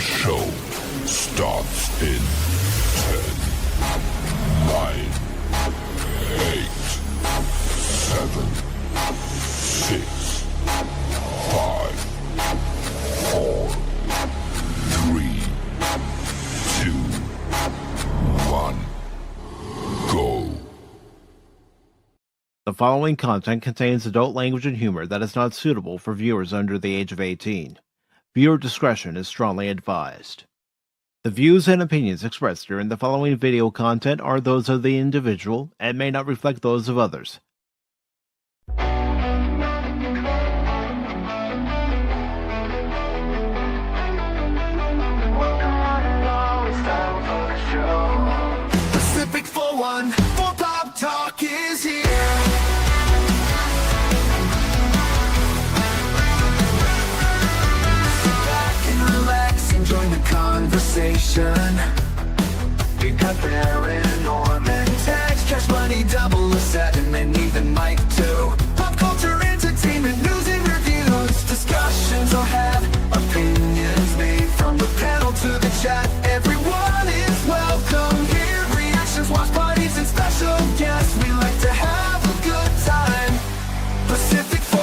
show starts in 10, 9, 8, 7, 6, 5, 4, 3, 2, 1, go. The following content contains adult language and humor that is not suitable for viewers under the age of 18. Viewer discretion is strongly advised. The views and opinions expressed during the following video content are those of the individual and may not reflect those of others. Pacific414 Pop Talk is here. Sit back and relax and join the conversation. We got Baron, Norman, Tags, Cash Money, Double or Seven, and even Mike too. Pop culture, entertainment, news and reviews. Discussions will have opinions made from the panel to the chat. Everyone is welcome here. Reactions, watch parties, and special guests. We like to have a good time. Pacific414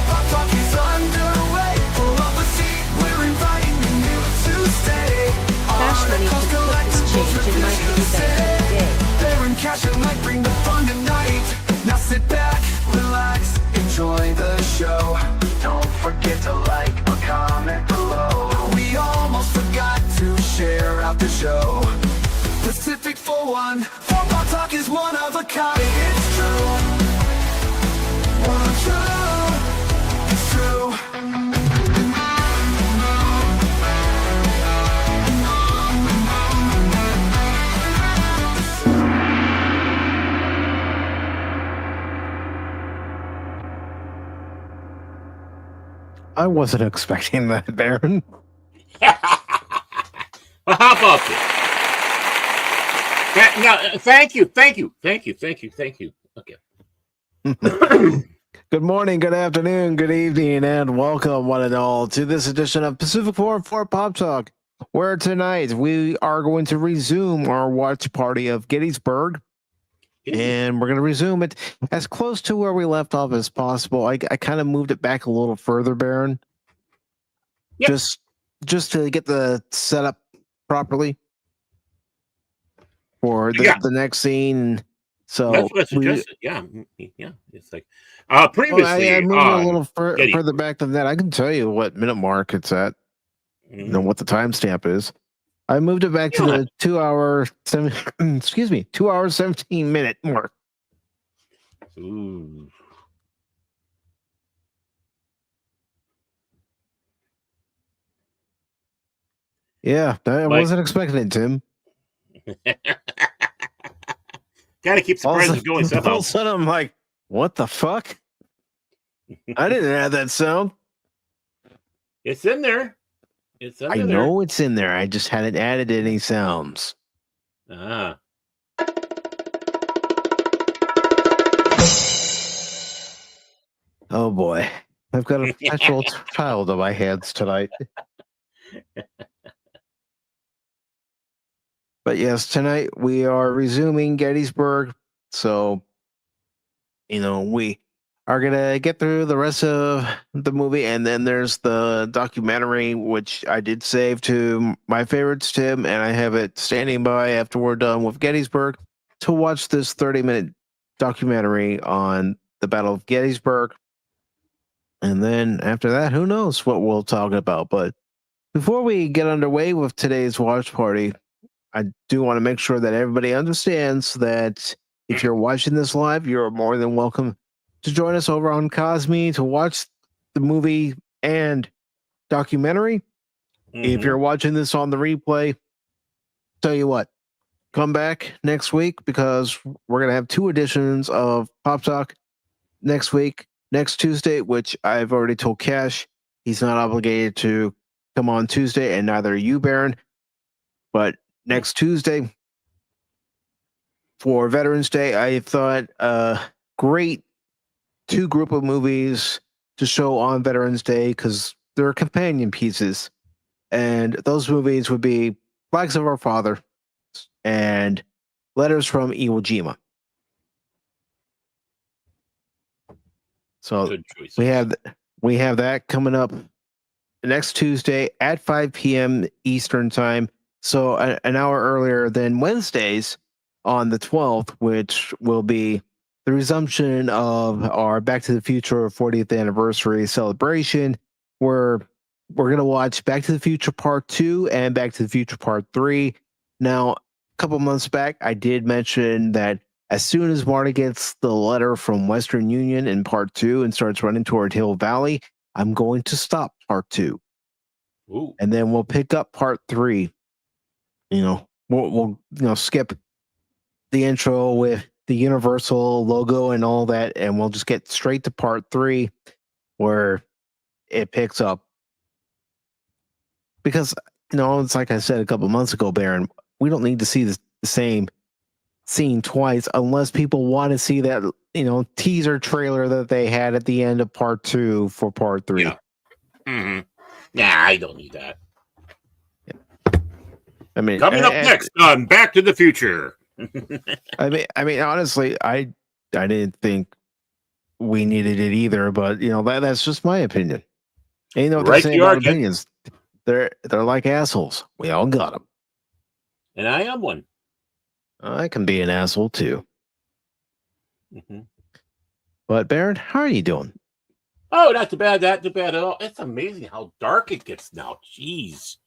Pop Talk is underway. Pull up a seat, we're inviting you to stay. Cash Money can flip this change and might be better today. Baron, Cash and Mike bring the fun tonight. Now sit back, relax, enjoy the show. Don't forget to like or comment below. We almost forgot to share out the show. Pacific414 Pop Talk is one of a kind. It's true. It's true. I wasn't expecting that, Baron. Well, how about this? No, thank you. Okay. Good morning, good afternoon, good evening, and welcome one and all to this edition of Pacific414 Pop Talk, where tonight we are going to resume our watch party of Gettysburg, and we're going to resume it as close to where we left off as possible. I kind of moved it back a little further, Baron. Yep. Just to get the setup properly for the next scene. So That's what I suggested. Yeah. It's like previously. I moved a little further back than that. I can tell you what minute mark it's at. You know what the timestamp is. I moved it back to the 2 hour 2 hours 17 minute mark. Ooh. Yeah, I wasn't expecting it, Tim. Gotta keep surprises going somehow. All of a sudden, I'm like, what the fuck? I didn't add that sound. It's in there. I know it's in there. I just hadn't added any sounds. Ah. Oh boy. I've got a perpetual child on my hands tonight. But yes, tonight we are resuming Gettysburg. So, we are going to get through the rest of the movie. And then there's the documentary, which I did save to my favorites, Tim. And I have it standing by after we're done with Gettysburg to watch this 30-minute documentary on the Battle of Gettysburg. And then after that, who knows what we'll talk about. But before we get underway with today's watch party, I do want to make sure that everybody understands that if you're watching this live, you're more than welcome to join us over on Kosmi to watch the movie and documentary. If you're watching this on the replay, tell you what, come back next week because we're going to have 2 editions of Pop Talk next week, next Tuesday, which I've already told Cash he's not obligated to come on Tuesday, and neither are you, Baron. But next Tuesday for Veterans Day, I thought great 2 group of movies to show on Veterans Day because they're companion pieces And those movies would be Flags of Our Father and Letters from Iwo Jima. So Good choices. we have that coming up next Tuesday at 5 p.m. Eastern time. So an hour earlier than Wednesdays on the 12th, which will be the resumption of our Back to the Future 40th anniversary celebration. We're gonna watch Back to the Future Part 2 and Back to the Future Part 3. Now, a couple months back, I did mention that as soon as Marty gets the letter from Western Union in Part 2 and starts running toward Hill Valley, I'm going to stop Part 2. Ooh. And then we'll pick up Part 3. We'll skip the intro with the Universal logo and all that, and we'll just get straight to Part 3 where it picks up. Because, it's like I said a couple months ago, Baron, we don't need to see the same scene twice unless people want to see that, teaser trailer that they had at the end of Part 2 for Part 3. Yeah. Mm-hmm. Nah, I don't need that. I mean, coming up next on Back to the Future. I mean, honestly, I didn't think we needed it either, but that's just my opinion. And what Right, they're saying about opinions. They're like assholes. We all got them. And I am one. I can be an asshole too. Mm-hmm. But Baron, how are you doing? Oh, not too bad. Not too bad at all. It's amazing how dark it gets now. Jeez.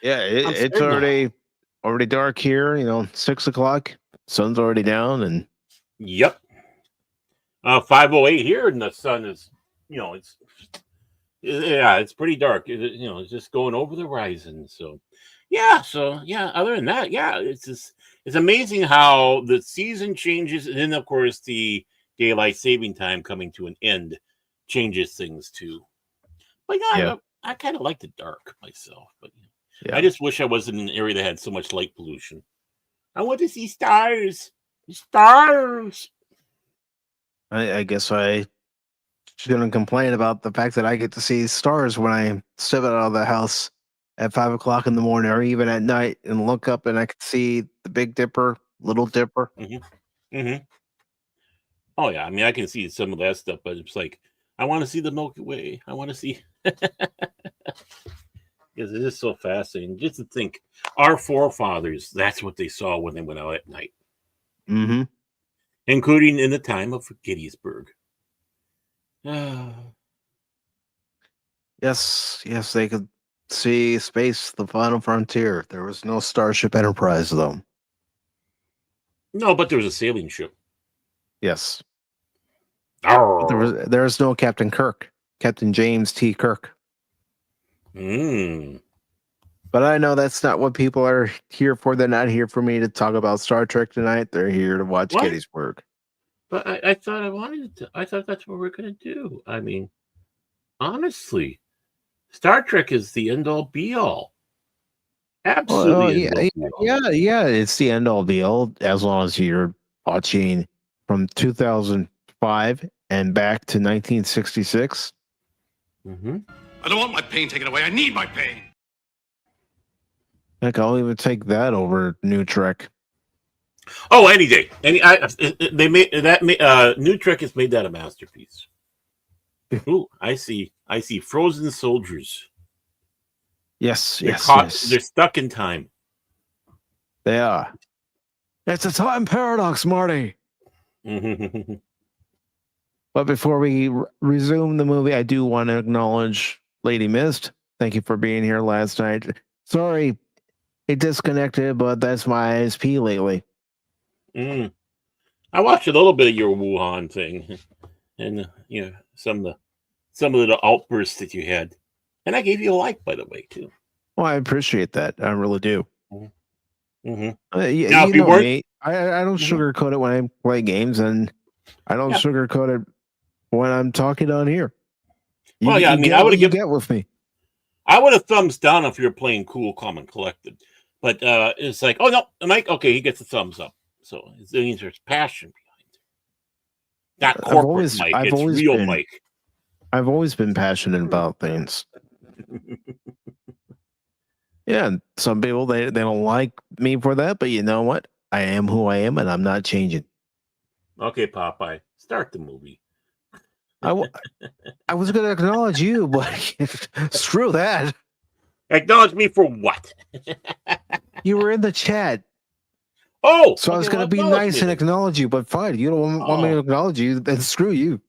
Yeah, it's already dark here. 6:00. Sun's already down, and yep. 5:08 here, and the sun is, it's pretty dark. It's just going over the horizon. So, Other than that, it's amazing how the season changes, and then of course the daylight saving time coming to an end changes things too. But I kind of like the dark myself, but I just wish I wasn't in an area that had so much light pollution. I want to see stars. Stars. I guess I shouldn't complain about the fact that I get to see stars when I step out of the house at 5:00 in the morning or even at night and look up and I can see the Big Dipper, Little Dipper. Mm-hmm. Mm-hmm. Oh yeah, I mean I can see some of that stuff, but it's like I want to see the Milky Way. I want to see because it is so fascinating. Just to think, our forefathers, that's what they saw when they went out at night. Mm-hmm. Including in the time of Gettysburg. Yes, they could see space, the final frontier. There was no Starship Enterprise, though. No, but there was a sailing ship. Yes. There was no Captain Kirk, Captain James T. Kirk. But I know that's not what people are here for. They're not here for me to talk about Star Trek tonight. They're here to watch Gettysburg. But I thought I thought that's what we're going to do. I mean, honestly, Star Trek is the end all be all. Absolutely. Yeah. It's the end all be all as long as you're watching from 2005 and back to 1966. Mm-hmm. I don't want my pain taken away. I need my pain. Heck, I'll even take that over New Trek. Oh, any day. They made that. New Trek has made that a masterpiece. Ooh, I see frozen soldiers. Yes. They're stuck in time. They are. It's a time paradox, Marty. But before we resume the movie, I do want to acknowledge Lady Mist. Thank you for being here last night. Sorry, it disconnected, but that's my ISP lately. I watched a little bit of your Wuhan thing, and some of the outbursts that you had, and I gave you a like, by the way, too. Well, I appreciate that. I really do. Mm-hmm. Now, if you know me, I don't sugarcoat it when I play games, and I don't sugarcoat it when I'm talking on here. I would have get with me. I would have thumbs down if you're playing cool, calm, and collected, but it's like, oh no, Mike, okay, he gets a thumbs up. So there's passion behind it. Not corporate Mike, it's real Mike. I've always been passionate about things. Yeah, and some people they don't like me for that, but you know what? I am who I am, and I'm not changing. Okay, Popeye, start the movie. I, w- I was going to acknowledge you, but screw that. Acknowledge me for what? You were in the chat, Oh, so I was okay, going well, to be acknowledge nice me and then. acknowledge you, but fine. You don't want me to Oh, acknowledge you, then screw you.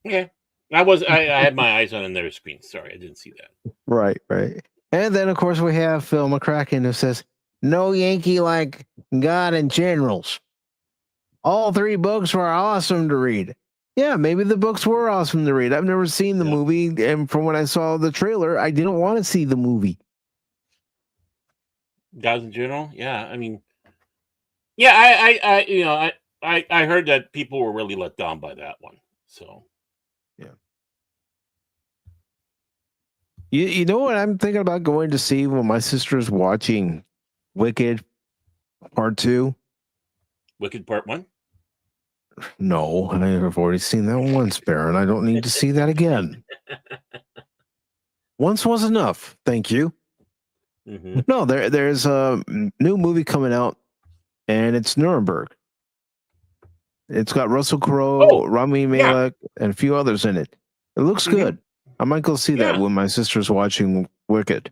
yeah. I had my eyes on another screen. Sorry, I didn't see that. Right, right. And then, of course, we have Phil McCracken who says, "No Yankee like God and Generals. All three books were awesome to read." Yeah, maybe the books were awesome to read. I've never seen the Yeah. movie, and from when I saw the trailer, I didn't want to see the movie. Guys in general, yeah. I mean, yeah. I heard that people were really let down by that one. So Yeah. You know what I'm thinking about going to see when my sister's watching Wicked Part 2? Wicked Part 1. No, I've already seen that once, Baron. I don't need to see that again. Once was enough. Thank you. Mm-hmm. No, there's a new movie coming out, and it's Nuremberg. It's got Russell Oh, Crowe, Rami yeah. Malek, and a few others in it. It looks Mm-hmm. good. I might go see that Yeah. when my sister's watching Wicked.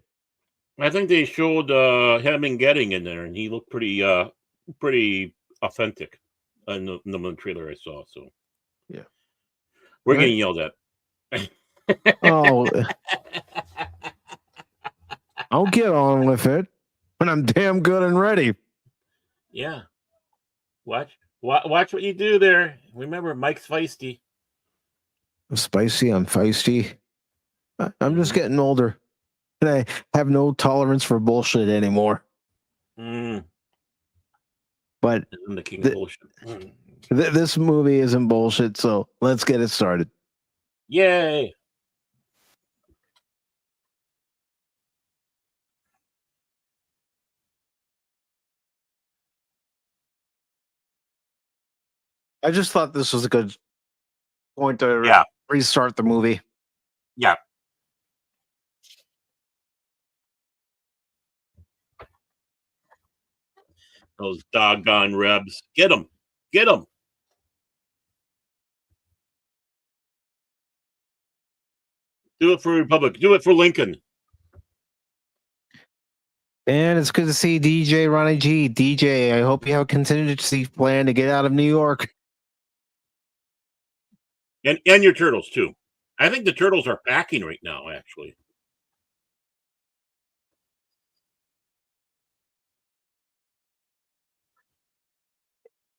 I think they showed him and Getting in there, and he looked pretty authentic in the trailer I saw. So Yeah. we're Right. getting yelled at. Oh, I'll get on with it when I'm damn good and ready. Yeah. Watch what you do there. Remember, Mike's feisty. I'm spicy, I'm feisty. I'm just Mm-hmm. getting older. And I have no tolerance for bullshit anymore. Mm. But I'm the king of bullshit. Mm. this movie isn't bullshit, so let's get it started. Yay! I just thought this was a good point to Yeah. restart the movie. Yeah. Those doggone Rebs. Get them. Get them. Do it for Republic. Do it for Lincoln. And it's good to see DJ Ronnie G. DJ, I hope you have a contingency plan to get out of New York. And your turtles, too. I think the turtles are packing right now, actually.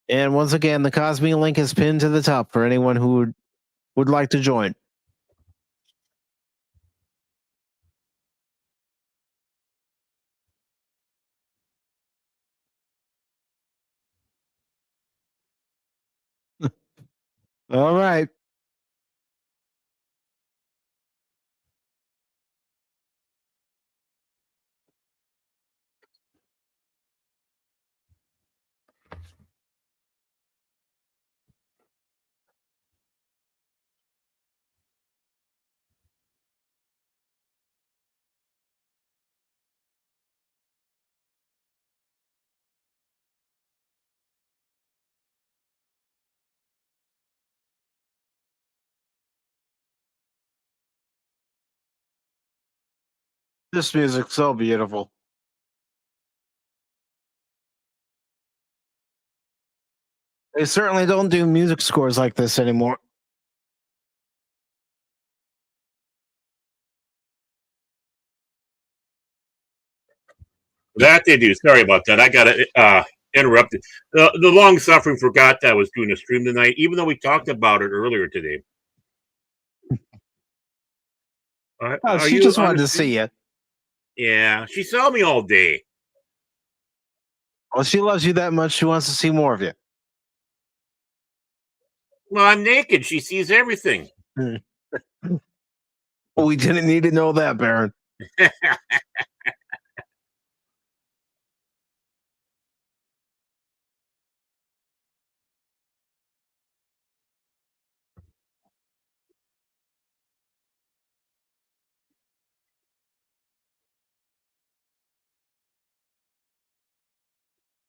And once again, the Kosmi link is pinned to the top for anyone who would like to join. All right. This music's so beautiful. They certainly don't do music scores like this anymore. That they do. Sorry about that. I got interrupted. The long suffering forgot that I was doing a stream tonight, even though we talked about it earlier today. Oh, Are she you just on wanted the to stream? see you. Yeah, she saw me all day. Well, she loves you that much. She wants to see more of you. Well, I'm naked. She sees everything. Well, we didn't need to know that, Baron.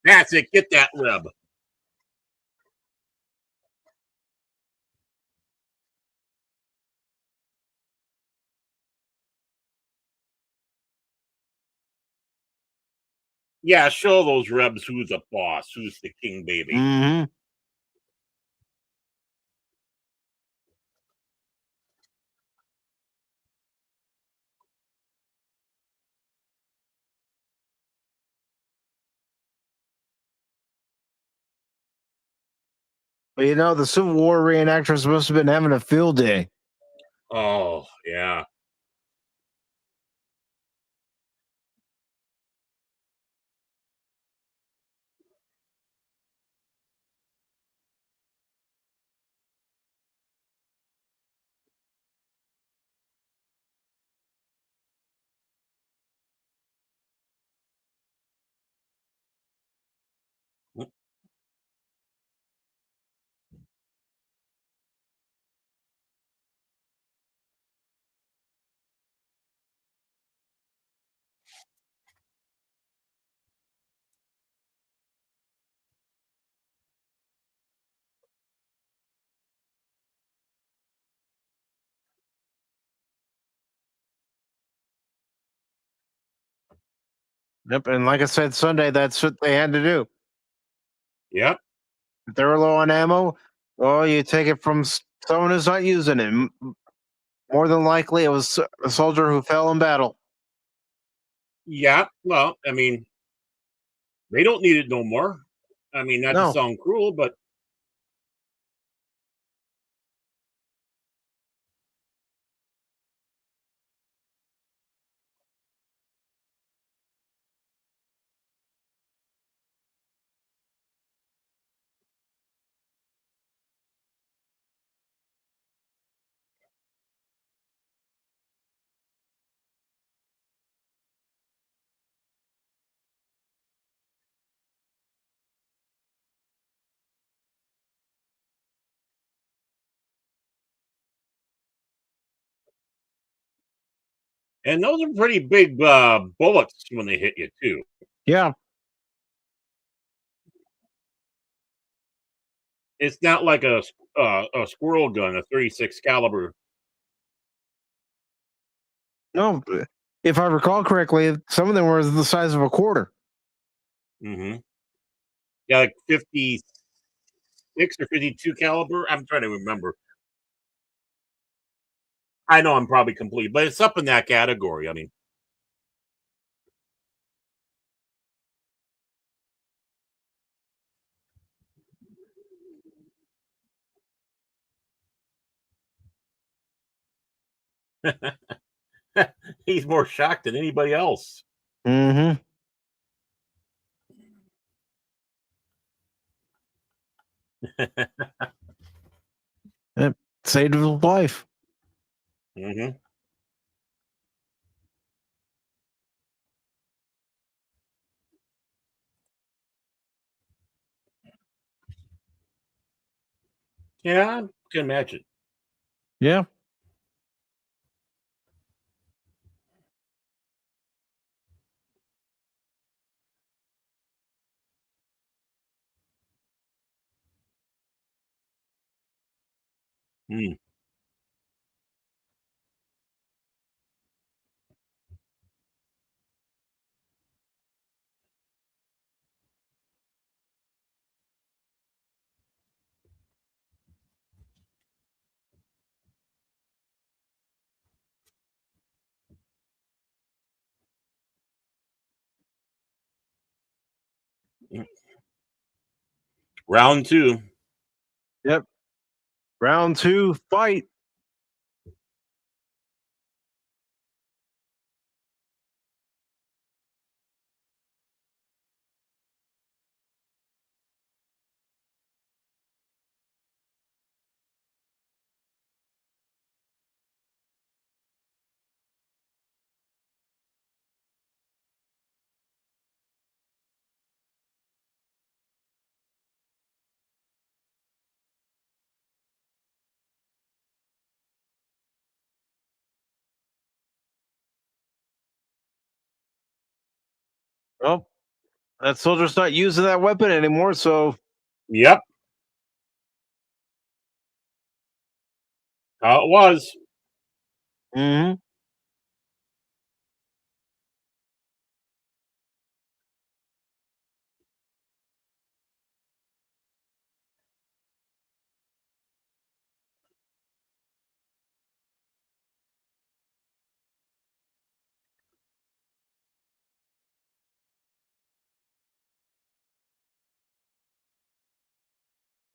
That's it. Get that rib. Yeah, show those ribs who's the boss, who's the king baby. Mm-hmm. But you know, the Civil War reenactors must have been having a field day. Oh, yeah. Yep, and like I said, Sunday, that's what they had to do. Yep. If they were low on ammo, well, you take it from someone who's not using it. More than likely, it was a soldier who fell in battle. Yeah. Well, I mean, they don't need it no more. I mean, not to No, sound cruel, but and those are pretty big bullets when they hit you too. yeah, It's not like a squirrel gun, a 36 caliber. no. If I recall correctly, some of them were the size of a quarter. Mm-hmm. Yeah, like 56 or 52 caliber. I'm trying to remember. I know I'm probably complete, but it's up in that category. I mean, he's more shocked than anybody else. Mm-hmm. It saved his life. Hmm. Yeah, I can imagine. Yeah. Mm. Round two. Yep. Round two, fight. Well, That soldier's not using that weapon anymore, so Yep. How it was. mhm.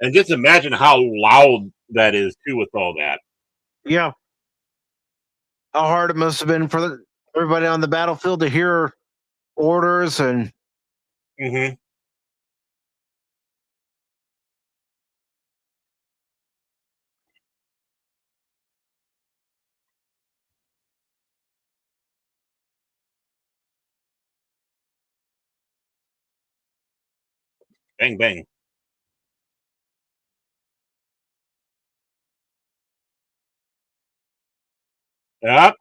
And just imagine how loud that is too with all that. Yeah. How hard it must have been for everybody on the battlefield to hear orders and Mm-hmm. Bang bang. Yep.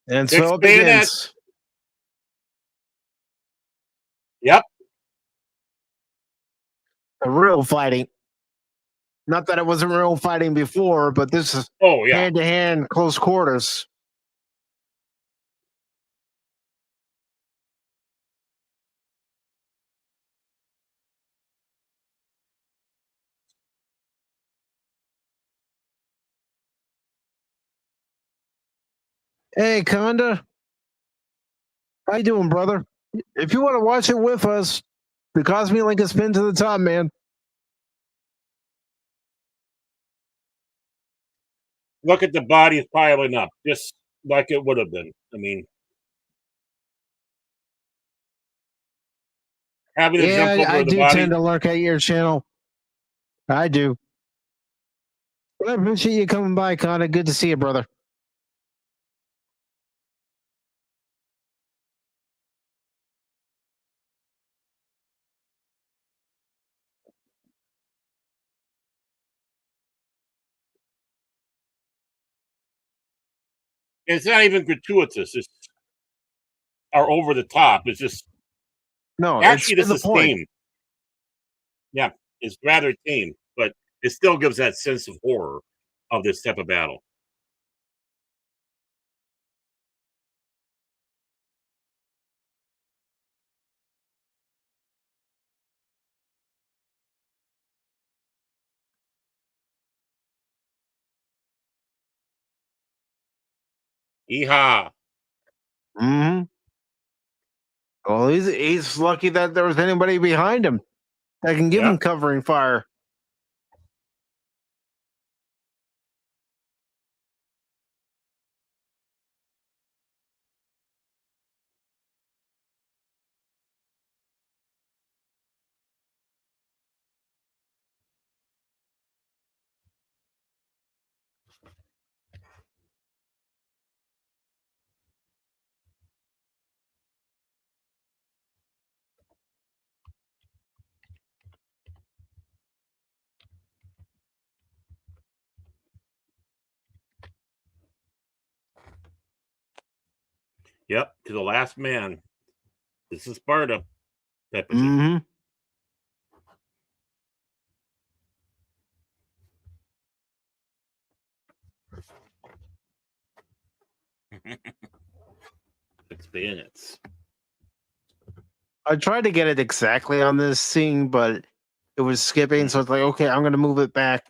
and 6 so it bayonets. begins. Yep. The real fighting. Not that it wasn't real fighting before, but this is Oh yeah. hand to hand, close quarters. Hey, Conda, how you doing, brother? If you want to watch it with us, the Cosmi link is pinned to the top, man. Look at the bodies piling up, just like it would have been. I mean, having to jump Yeah, I over the do tend body. to lurk at your channel. I do. Well, I appreciate you coming by, Conda. Good to see you, brother. It's not even gratuitous. It's or over the top. It's just No, it's actually to this the is point. tame. Yeah, it's rather tame, but it still gives that sense of horror of this type of battle. Yeehaw! Hmm. Well, he's lucky that there was anybody behind him that can give Yeah, him covering fire. yep. To the last man. This is Sparta type of thing. Hmm. Six bayonets. I tried to get it exactly on this scene, but it was skipping. So it's like, okay, I'm going to move it back.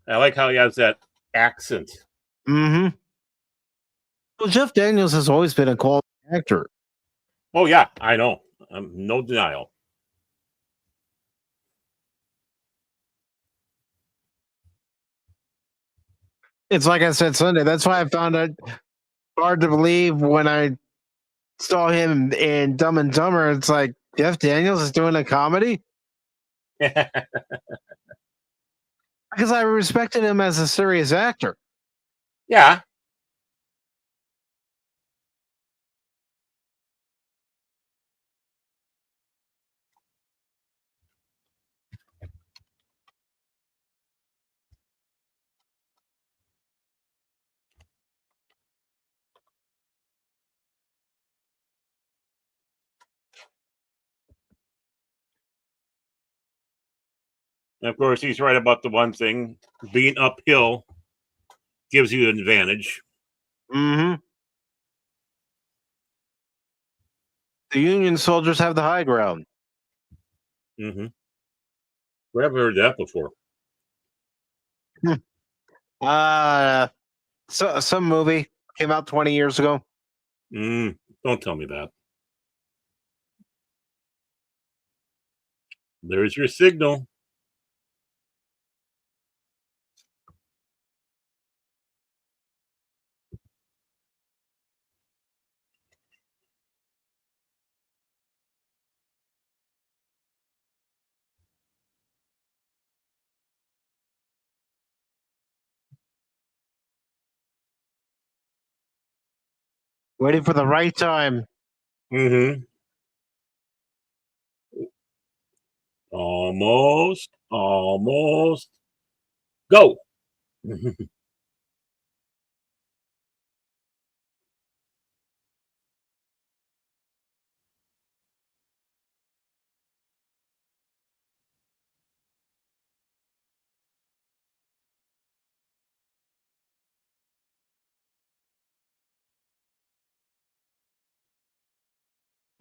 I like how he has that accent. Hmm. Well, Jeff Daniels has always been a quality actor. Oh yeah, I know. No denial. It's like I said Sunday. That's why I found it hard to believe when I saw him in Dumb and Dumber. It's like Jeff Daniels is doing a comedy because I respected him as a serious actor. Yeah. And of course, he's right about the one thing: being uphill gives you an advantage. Mm-hmm. The Union soldiers have the high ground. Mm-hmm. We haven't heard that before. So some movie came out 20 years ago. Don't tell me that. There's your signal. Waiting for the right time. Mm-hmm. Almost. Go.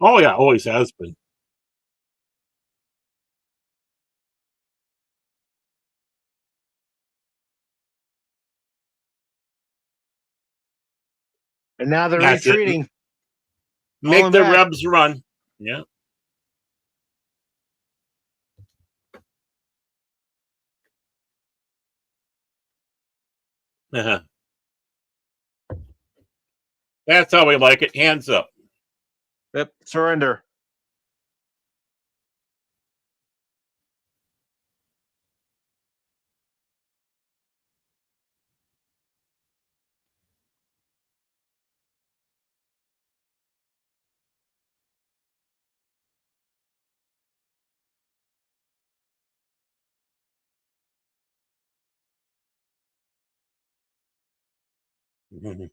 Oh yeah, always has been. And now they're That's it. retreating. Make Falling the back. Rebs run. Yeah. Uh-huh. That's how we like it. Hands up. Yep. Surrender. Mhm.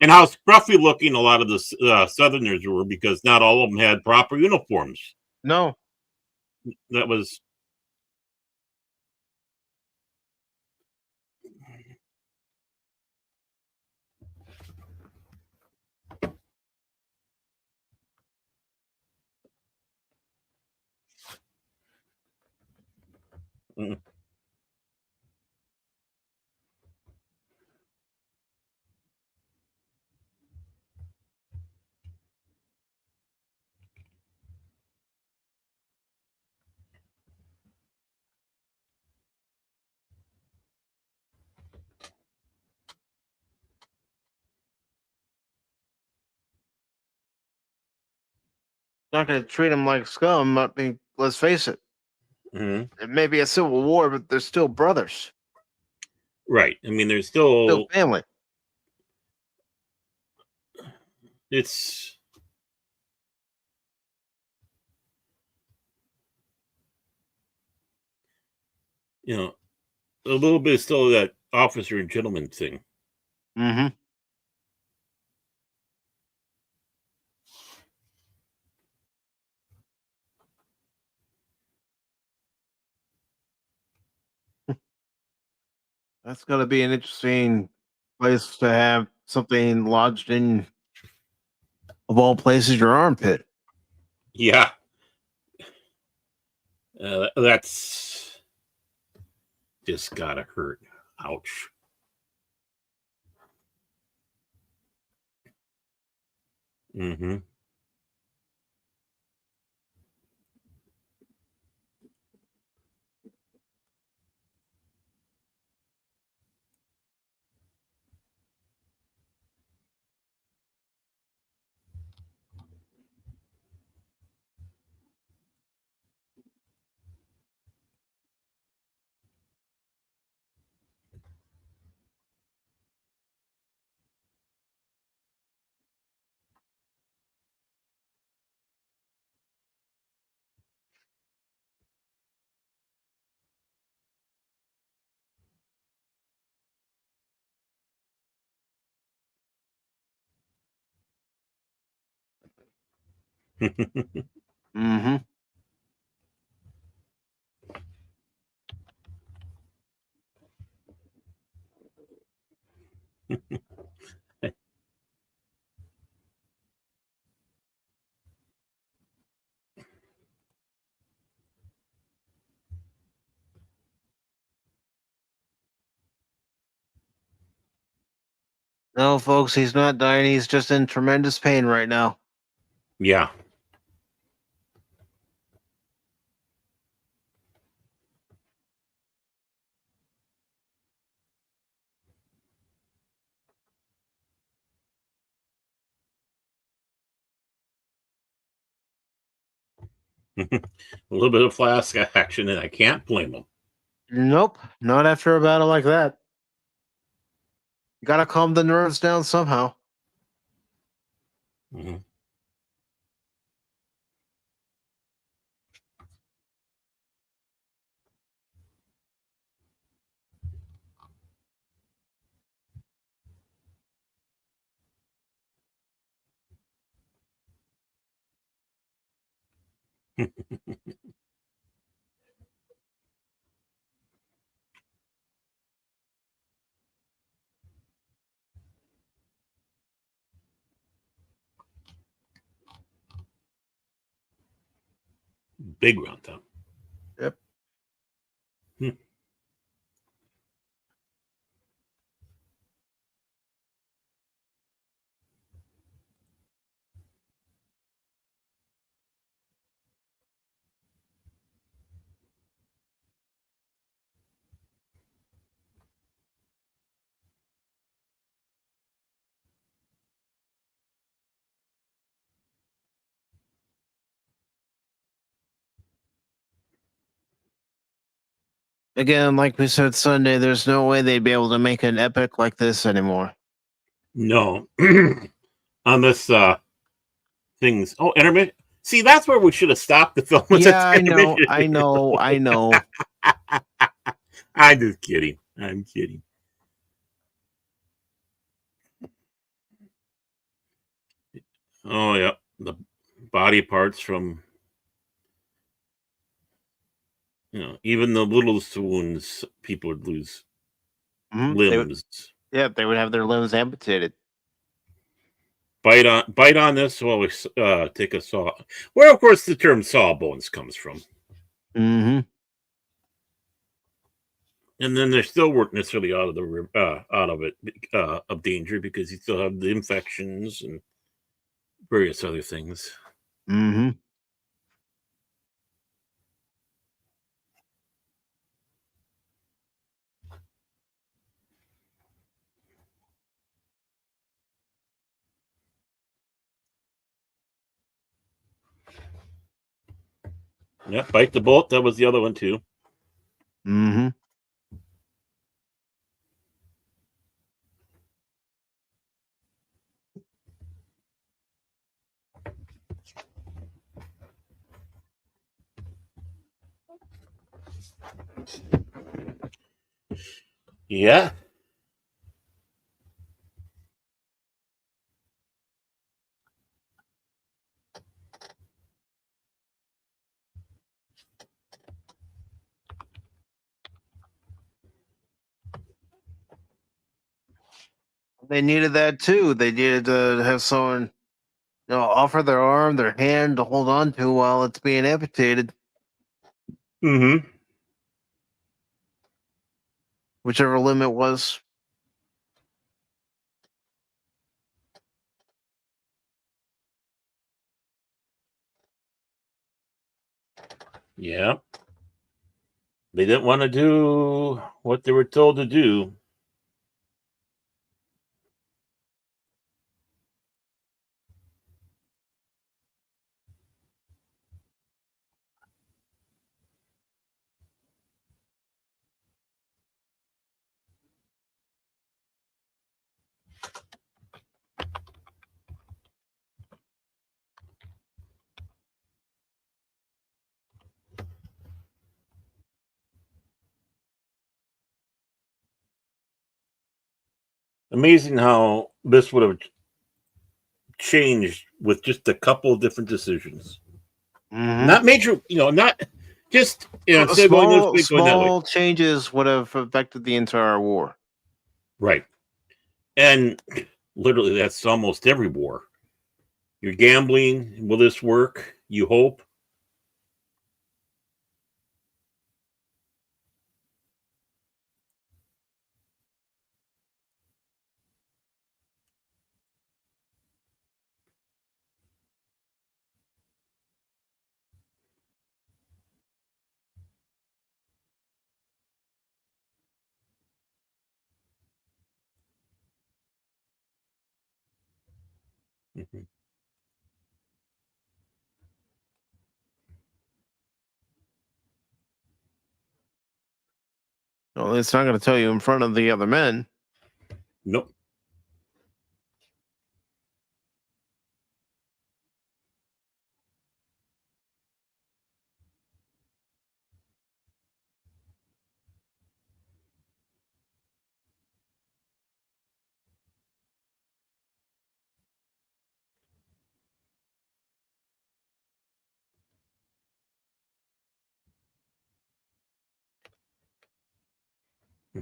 And how scruffy looking a lot of the Southerners were, because not all of them had proper uniforms. No. That was. Mm. Not going to treat them like scum. I mean, let's face it. Mhm. It may be a civil war, but they're still brothers. Right. I mean, there's Still still. family. It's. You know, a little bit still of that officer and gentleman thing. Mm-hmm. That's going to be an interesting place to have something lodged in, of all places, your armpit. Yeah. That's just gotta hurt. Ouch. Mm-hmm. Mm-hmm. No, folks, he's not dying. He's just in tremendous pain right now. Yeah. A little bit of flask action, and I can't blame him. Nope, not after a battle like that. You gotta calm the nerves down somehow. Mhm. Big round top. Yep. Hmm. Again, like we said Sunday, there's no way they'd be able to make an epic like this anymore. No. On this things. Oh, intermission. See, that's where we should have stopped the film. Yeah, I know. I know. I'm just kidding. I'm kidding. Oh yeah, the body parts from even the littlest wounds, people would lose Mhm. limbs. They would have their limbs amputated. Bite on this while we take a saw. Where of course the term sawbones comes from. Mm-hmm. And then they still weren't necessarily out of it of danger because you still have the infections and various other things. Mm-hmm. Yeah, bite the bullet. That was the other one too. Mm-hmm. Yeah. They needed that too. They needed to have someone, offer their arm, their hand to hold on to while it's being amputated, Mm-hmm. whichever limb it was. Yeah. They didn't want to do what they were told to do. Amazing how this would have changed with just a couple of different decisions. Mhm. Not major, not just instead of going this way, going that way. Small changes would have affected the entire war. Right. And literally, that's almost every war. You're gambling. Will this work? You hope. Mhm. Well, it's not going to tell you in front of the other men. Nope. A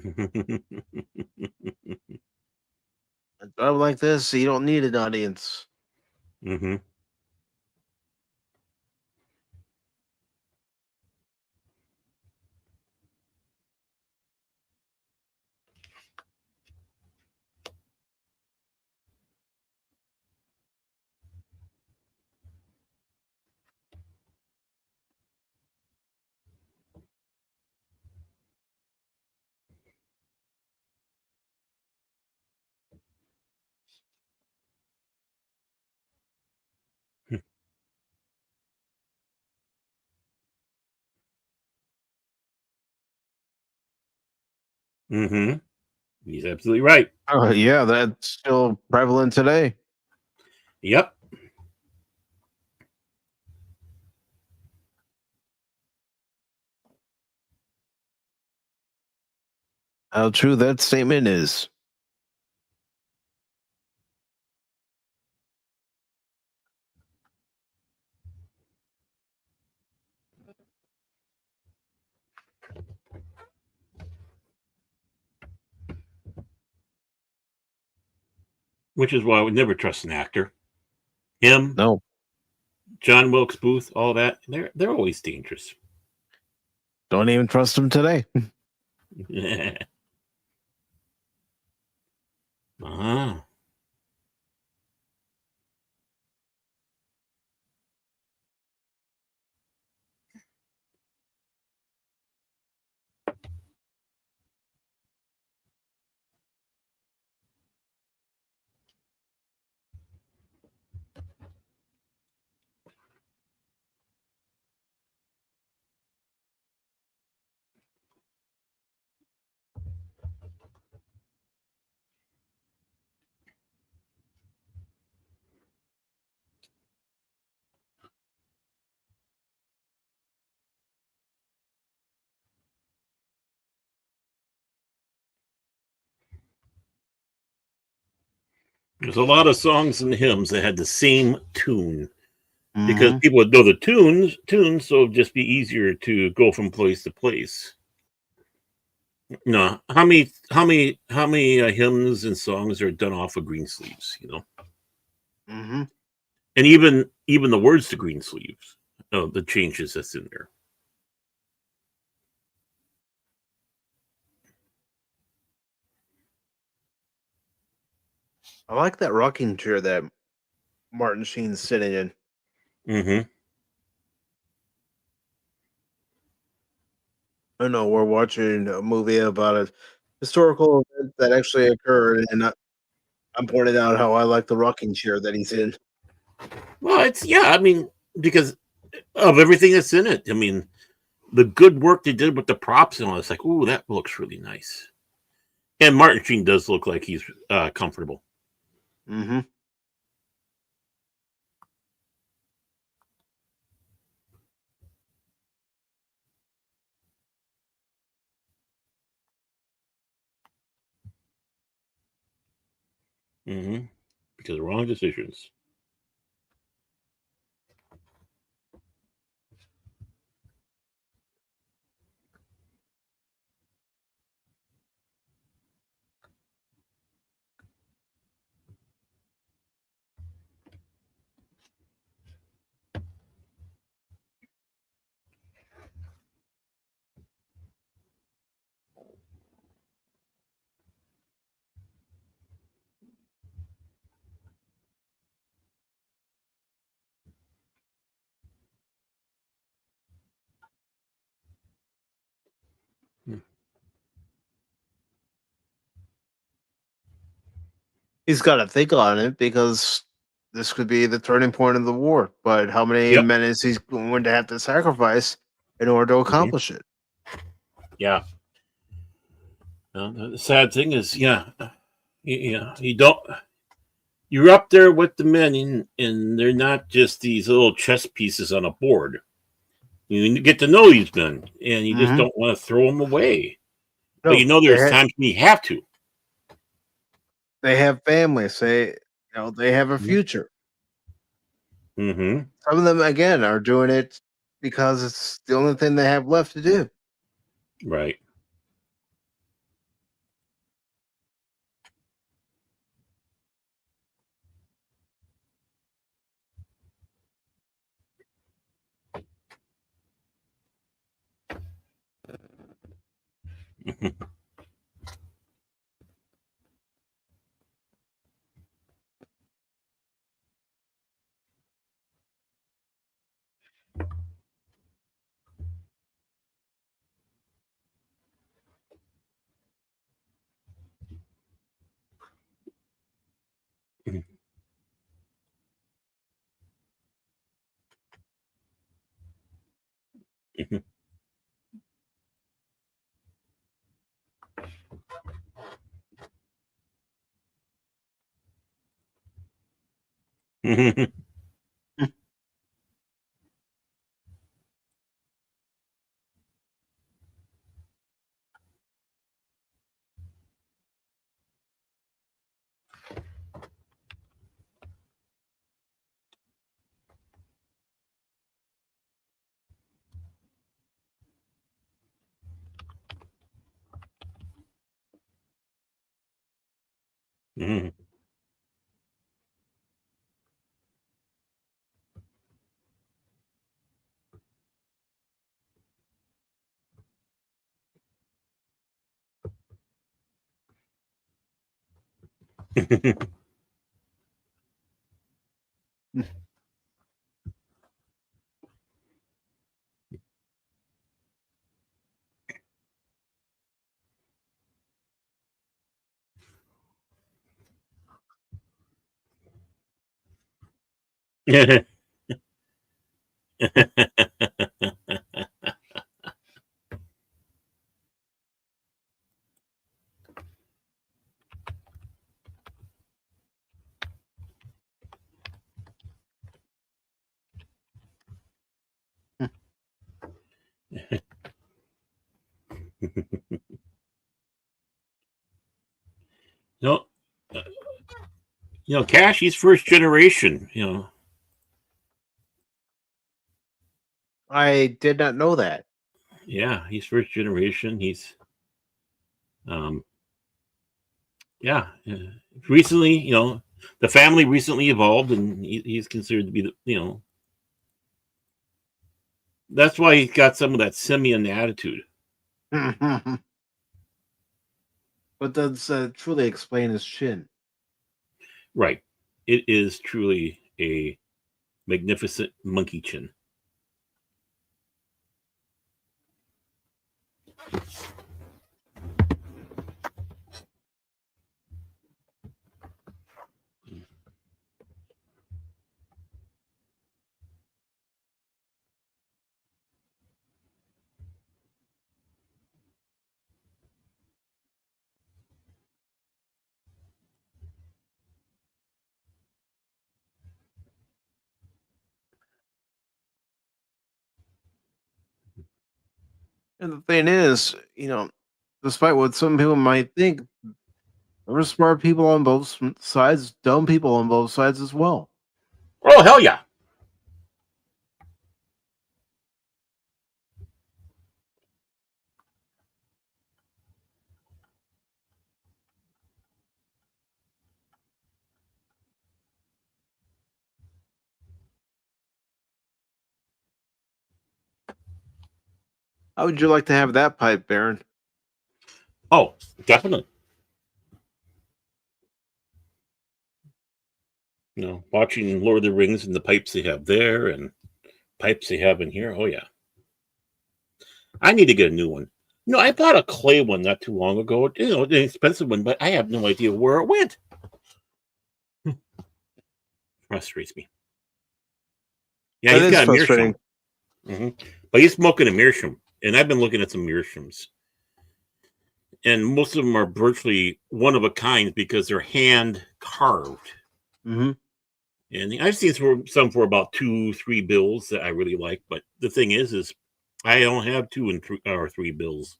job like this, you don't need an audience. Hmm. Hmm. He's absolutely right. Oh, yeah, that's still prevalent today. Yep. How true that statement is. Which is why I would never trust an actor. Him, No, John Wilkes Booth, all that. They're always dangerous. don't even trust him today. Ah. There's a lot of songs and hymns that had the same tune because Hmm. people would know the tunes, so it'd just be easier to go from place to place. No, how many hymns and songs are done off of green sleeves? Hmm. And even the words to green sleeves, the changes that's in there. I like that rocking chair that Martin Sheen's sitting in. Hmm. I know we're watching a movie about a historical event that actually occurred, and I'm pointing out how I like the rocking chair that he's in. Well, I mean, because of everything that's in it. I mean, the good work they did with the props and all. It's like, ooh, that looks really nice. And Martin Sheen does look like he's comfortable. Hmm. Hmm. Because wrong decisions. He's got to think on it because this could be the turning point of the war. But how many Yep. men is he going to have to sacrifice in order to accomplish it? Yeah. The sad thing is, you don't. You're up there with the men, and they're not just these little chess pieces on a board. You get to know these men, and you just Mhm. don't want to throw them away. No, But there's times when you have to. they have families. They have a future. Mm-hmm. Some of them, again, are doing it because it's the only thing they have left to do. Right. Mhm. no, uh, Cash, he's first generation. I did not know that. Yeah, he's first generation. He's, um, yeah, recently, the family recently evolved, and he's considered to be that's why he's got some of that simian attitude. But does truly explain his chin. Right. It is truly a magnificent monkey chin. And the thing is, despite what some people might think, there were smart people on both sides, dumb people on both sides as well. Oh, hell yeah. How would you like to have that pipe, Baron? Oh, definitely. Watching Lord of the Rings and the pipes they have there and pipes they have in here. Oh, yeah. I need to get a new one. I bought a clay one not too long ago. An expensive one, but I have no idea where it went. Frustrates me. Yeah, That he's is got a frustrating. meerschaum. But he's smoking a meerschaum, and I've been looking at some meerschaums, and most of them are virtually one of a kind because they're hand carved. Mm-hmm. And I've seen some for about $2-3 that I really like. But the thing is I don't have 2 or 3 bills.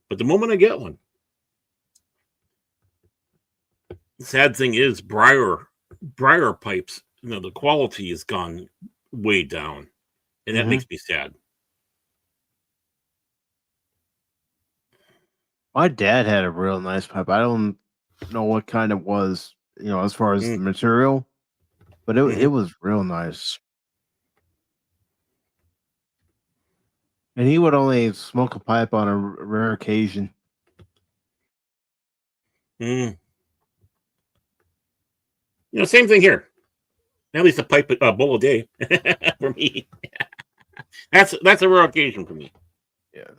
But the moment I get one, the sad thing is briar pipes. The quality has gone way down, and that Mm-hmm. makes me sad. My dad had a real nice pipe. I don't know what kind it was, as far as the material, but it was real nice. And he would only smoke a pipe on a rare occasion. Mm. Same thing here. At least a bowl a day for me. That's a rare occasion for me. Yeah.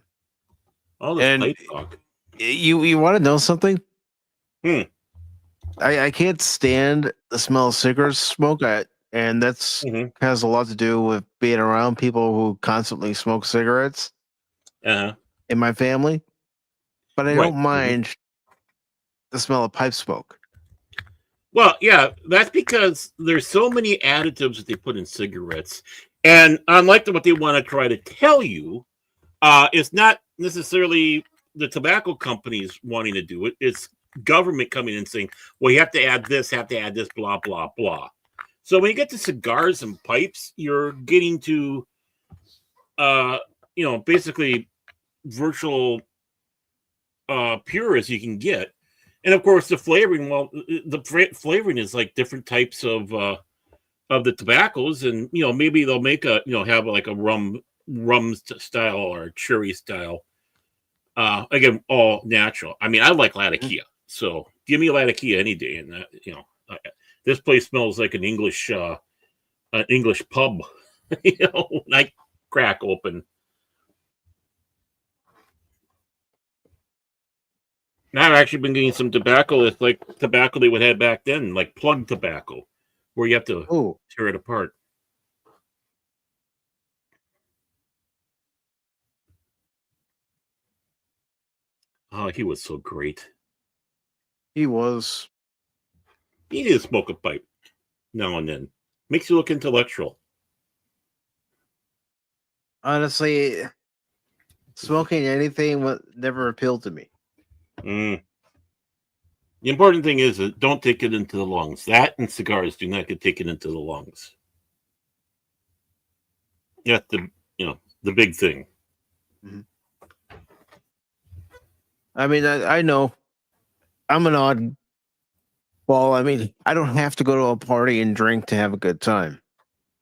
All this And pipe talk. you want to know something? Hmm. I can't stand the smell of cigarette smoke. And that's Mhm. has a lot to do with being around people who constantly smoke cigarettes Uh-huh. in my family. But I Right. don't mind the smell of pipe smoke. Well, yeah, that's because there's so many additives that they put in cigarettes, and unlike what they want to try to tell you, it's not necessarily the tobacco companies wanting to do it. It's government coming in saying, "Well, you have to add this, blah blah blah." So when you get to cigars and pipes, you're getting to, basically virtual pure as you can get. And of course, the flavoring. Well, the flavoring is like different types of the tobaccos, and maybe they'll make have like a rum style or a cherry style. Again, all natural. I mean, I like Latakia, so give me Latakia any day. And this place smells like an English pub. When I crack open. And I've actually been getting some tobacco that's like tobacco they would have back then, like plug tobacco, where you have to tear it apart. Oh, he was so great. He was. You need to smoke a pipe now and then. Makes you look intellectual. Honestly, smoking anything never appealed to me. Mm. The important thing is that don't take it into the lungs. That and cigars do not get taken into the lungs. That's the big thing. Mm-hmm. I mean, I know I'm an odd. Well, I mean, I don't have to go to a party and drink to have a good time.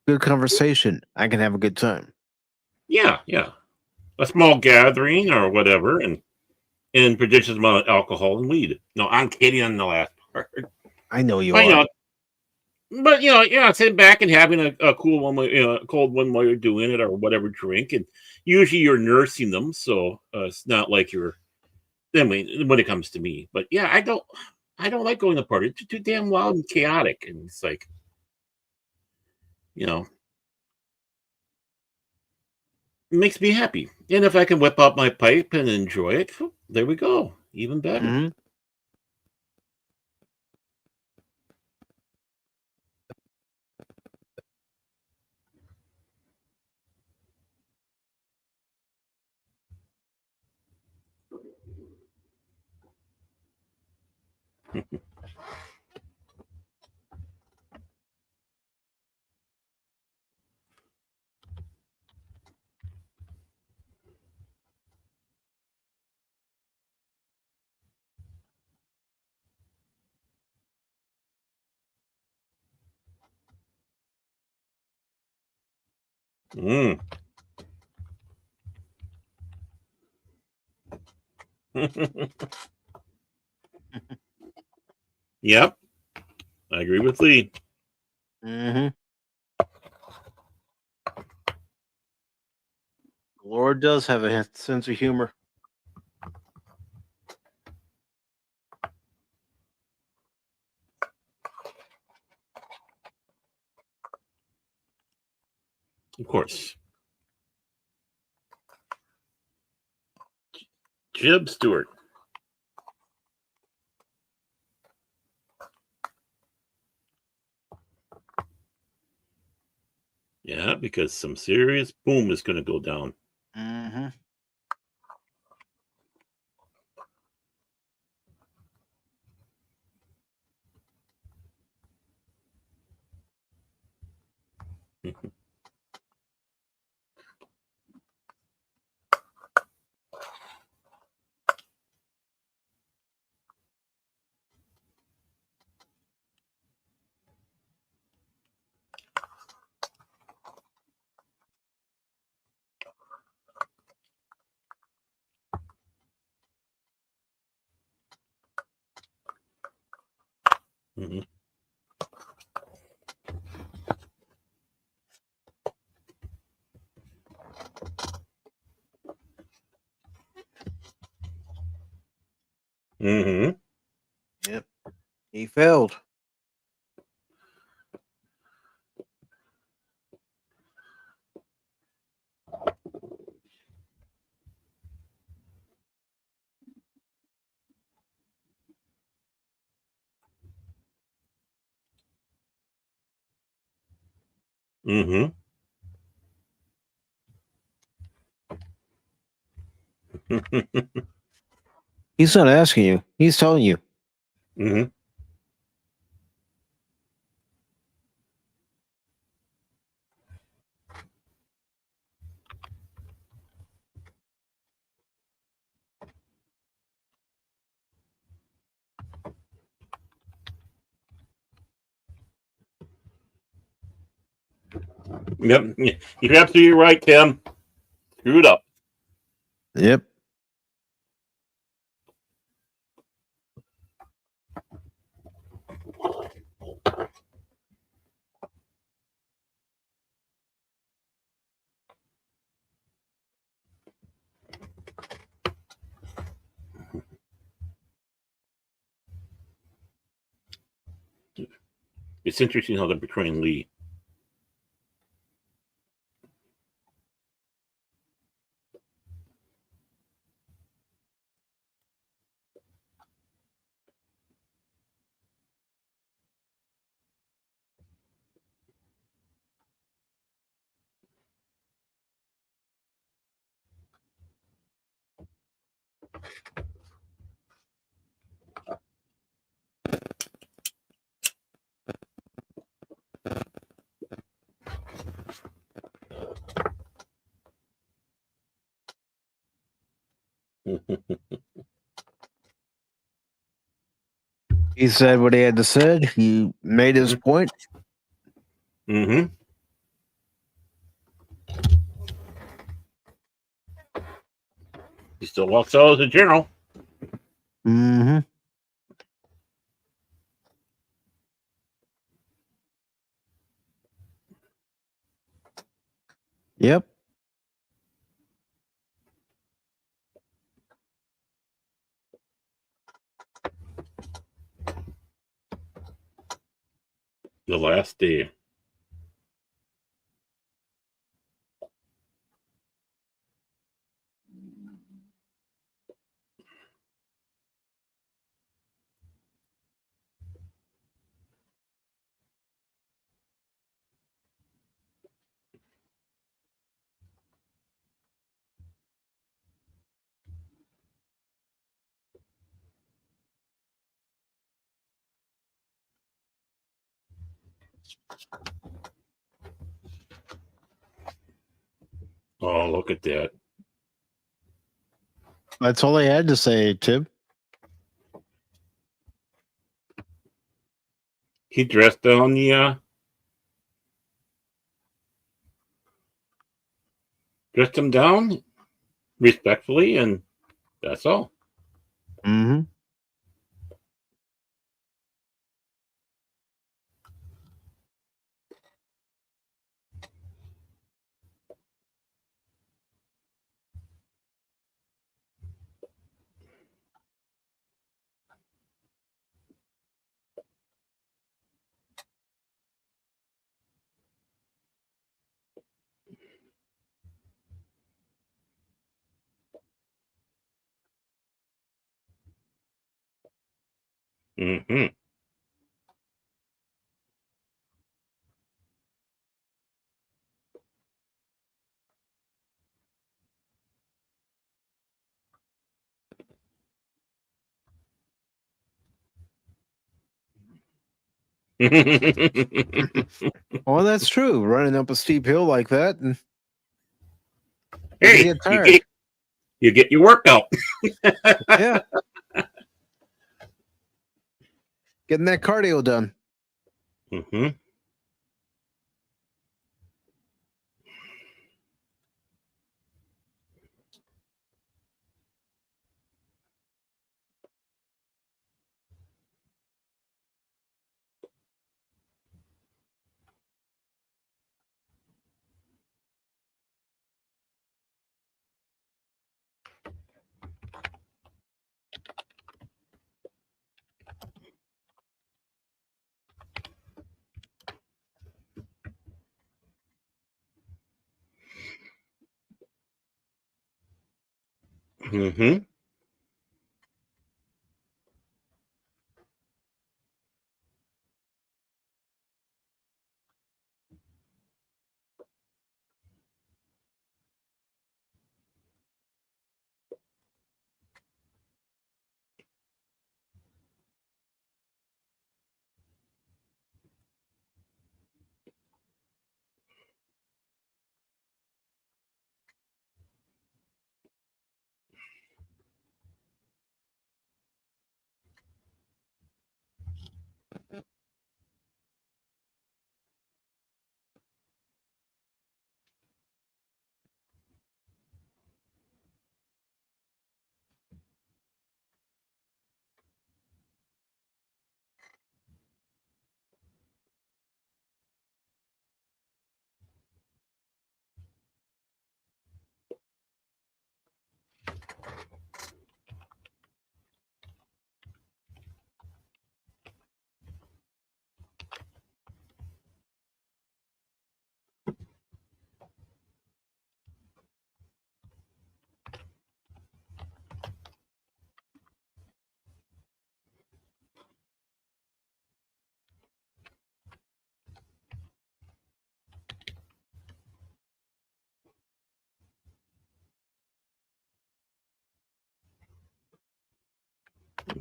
Good conversation, I can have a good time. Yeah. A small gathering or whatever, and prodigious amount of alcohol and weed. No, I'm kidding on the last part. I know you But, are. Sitting back and having a cool one, a cold one while you're doing it, or whatever drink, and usually you're nursing them, so it's not like you're. I mean, when it comes to me, but yeah, I don't like going to parties. It's too damn loud and chaotic, and it's like, it makes me happy. And if I can whip out my pipe and enjoy it, there we go, even better. Mm-hmm. Mm. Yep, I agree with Lee. Mm-hmm. The Lord does have a sense of humor. Of course. Jib Stewart. Yeah, because some serious boom is going to go down. Mm-hmm. Mm-hmm. Mm-hmm. Yep. He failed. Mm-hmm. He's not asking you. He's telling you. Mm-hmm. Yep. You're absolutely right, Tim. Screwed up. Yep. It's interesting how they're portraying Lee. He said what he had to say. He made his point. Mm-hmm. He still walks out as a general. Mm-hmm. Yep. The last day. Oh, look at that. That's all he had to say, Tim. He dressed down the dressed him down respectfully, and that's all. Mm-hmm. Mm-hmm. Well, that's true. Running up a steep hill like that, and you Hey, get tired. you get your workout. Yeah, getting that cardio done. Mm-hmm. Mm-hmm.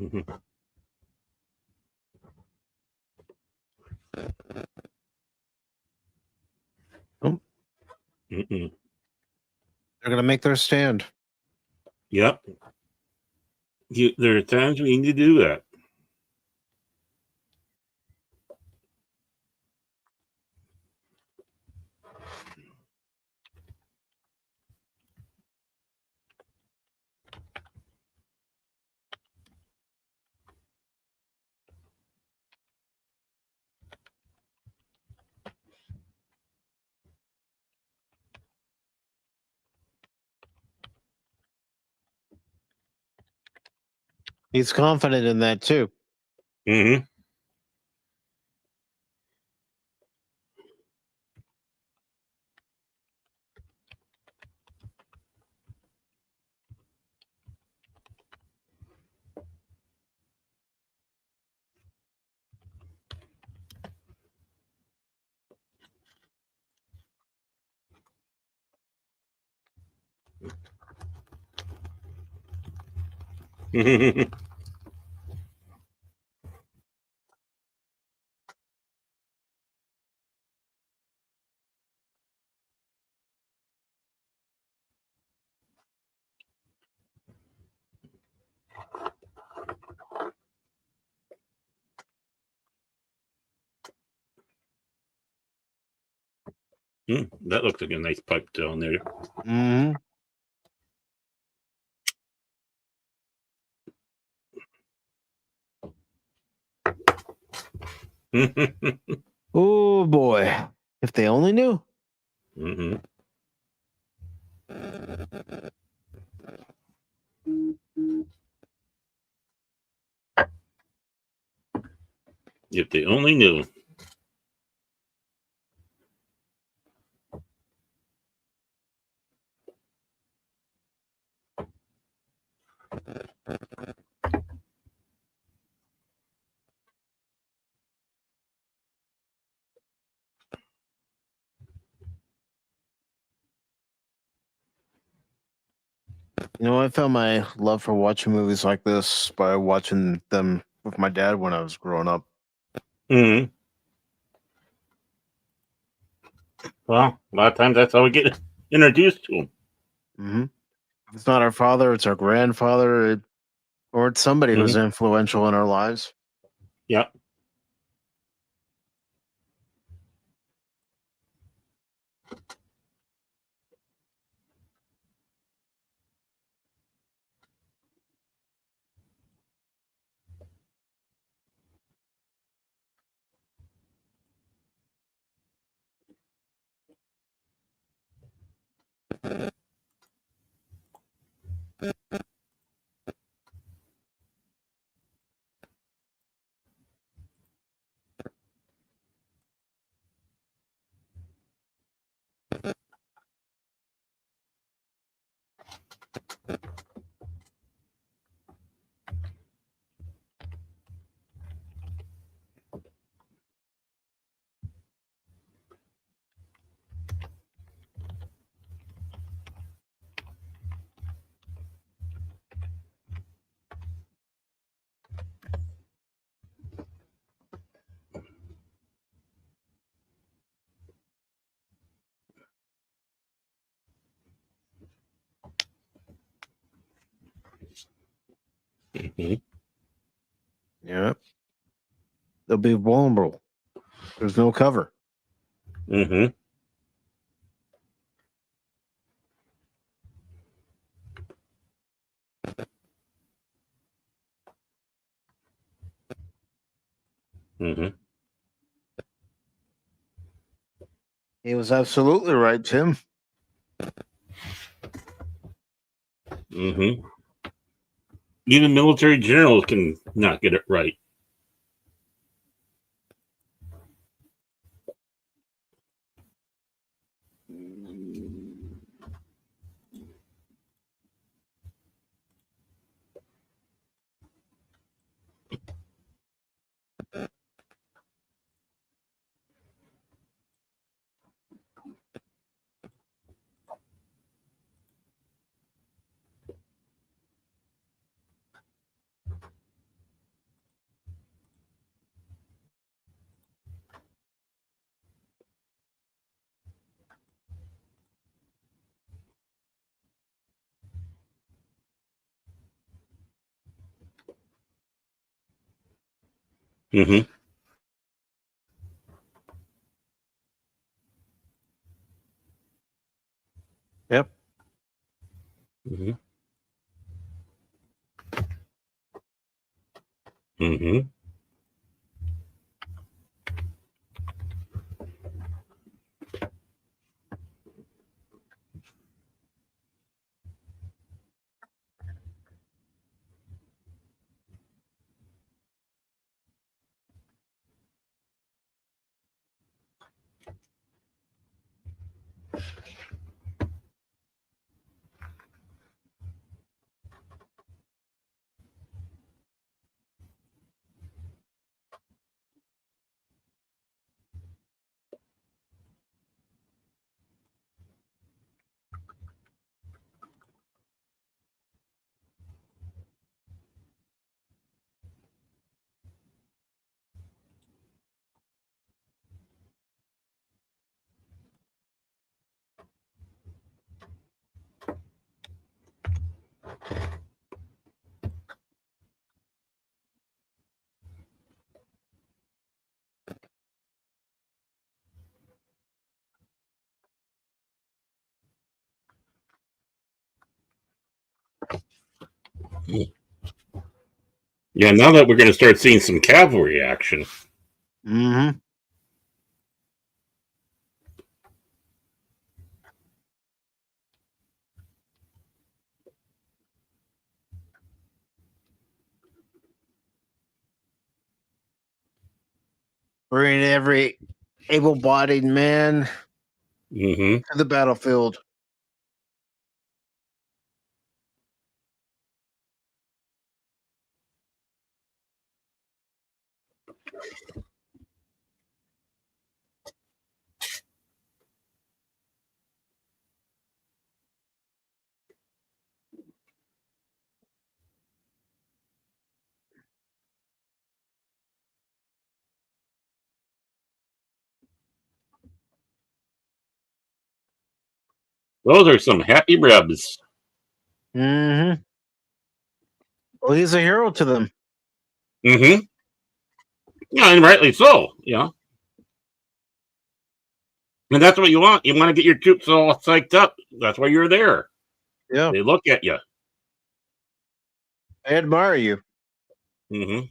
Mm-hmm. Oh, Mm-mm. they're gonna make their stand. Yep. There are times we need to do that. He's confident in that too. Mm-hmm. That looks like a nice pipe down there. Mm-hmm. Oh boy, if they only knew. Mm-hmm. If they only knew. I found my love for watching movies like this by watching them with my dad when I was growing up. Mm-hmm. Well, a lot of times that's how we get introduced to them. Mm-hmm. If it's not our father, it's our grandfather, or it's somebody who's influential in our lives. Yep. Mm-hmm. Yeah. They'll be vulnerable. There's no cover. Mm-hmm. Mm-hmm. He was absolutely right, Tim. Mm-hmm. Even military generals can not get it right. Mm-hmm. Yep. Mm-hmm. Mm-hmm. Yeah, now that we're going to start seeing some cavalry action. Mm-hmm. Bringing every able-bodied man Mm-hmm. to the battlefield. Those are some happy rebs. Mm-hmm. Well, he's a hero to them. Mm-hmm. Yeah, and rightly so. And that's what you want. You want to get your troops all psyched up. That's why you're there. Yeah, They look at you. I admire you. Mm-hmm.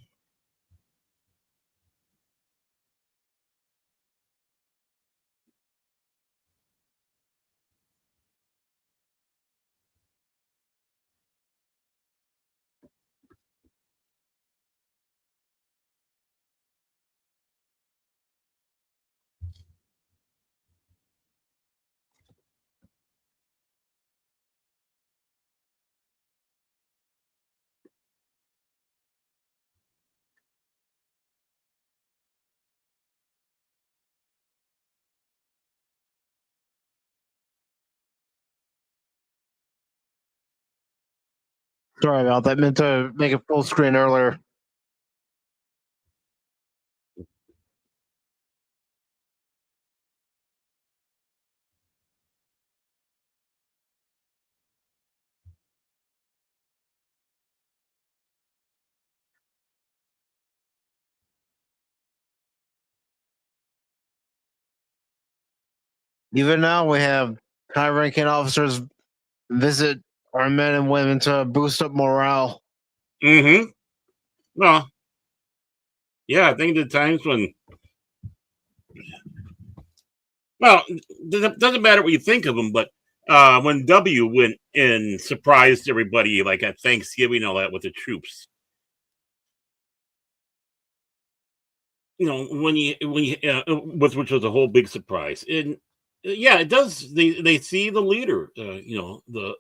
Sorry about that. Meant to make it full screen earlier. Even now, we have high-ranking officers visit our men and women to boost up morale. Mm-hmm. Well, yeah, I think the times when, well, it doesn't matter what you think of them, but when W went and surprised everybody, like at Thanksgiving, all that with the troops. Which was a whole big surprise, and yeah, it does. They see the leader, the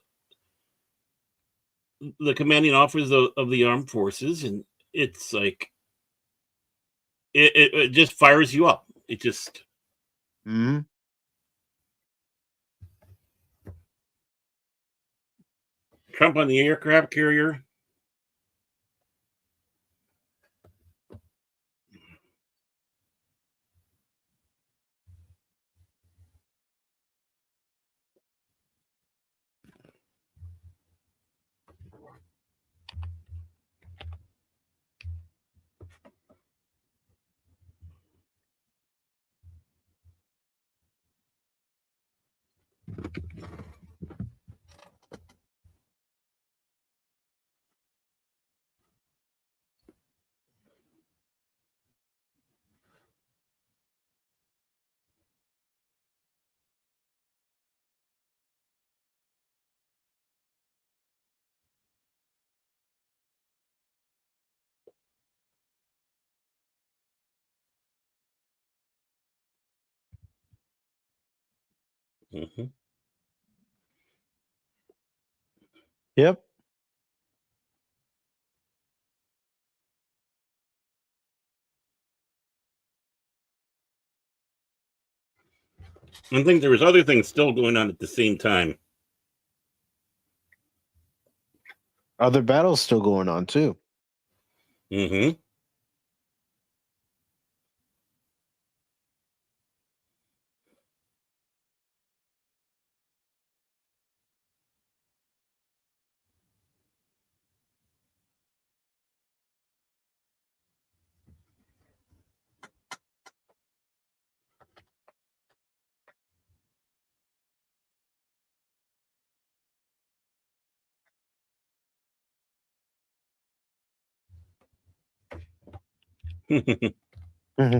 commanding officers of the armed forces, and it's like it just fires you up. It just Mm-hmm. Trump on the aircraft carrier. Mm-hmm. Yep. I think there was other things still going on at the same time. Other battles still going on too. Mm-hmm. Mm-hmm.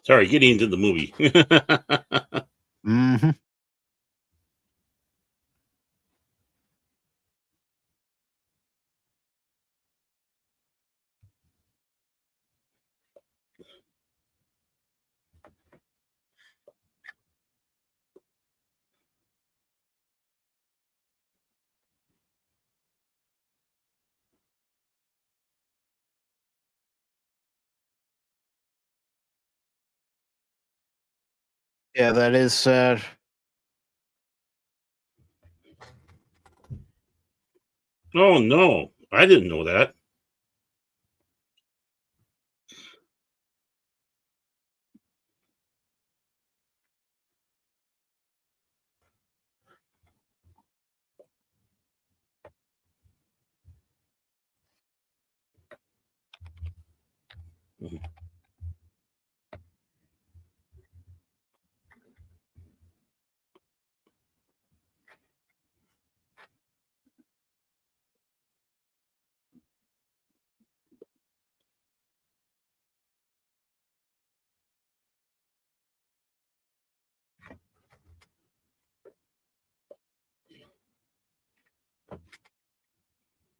Sorry, getting into the movie. Mm-hmm. Yeah, that is sad. Oh no, I didn't know that.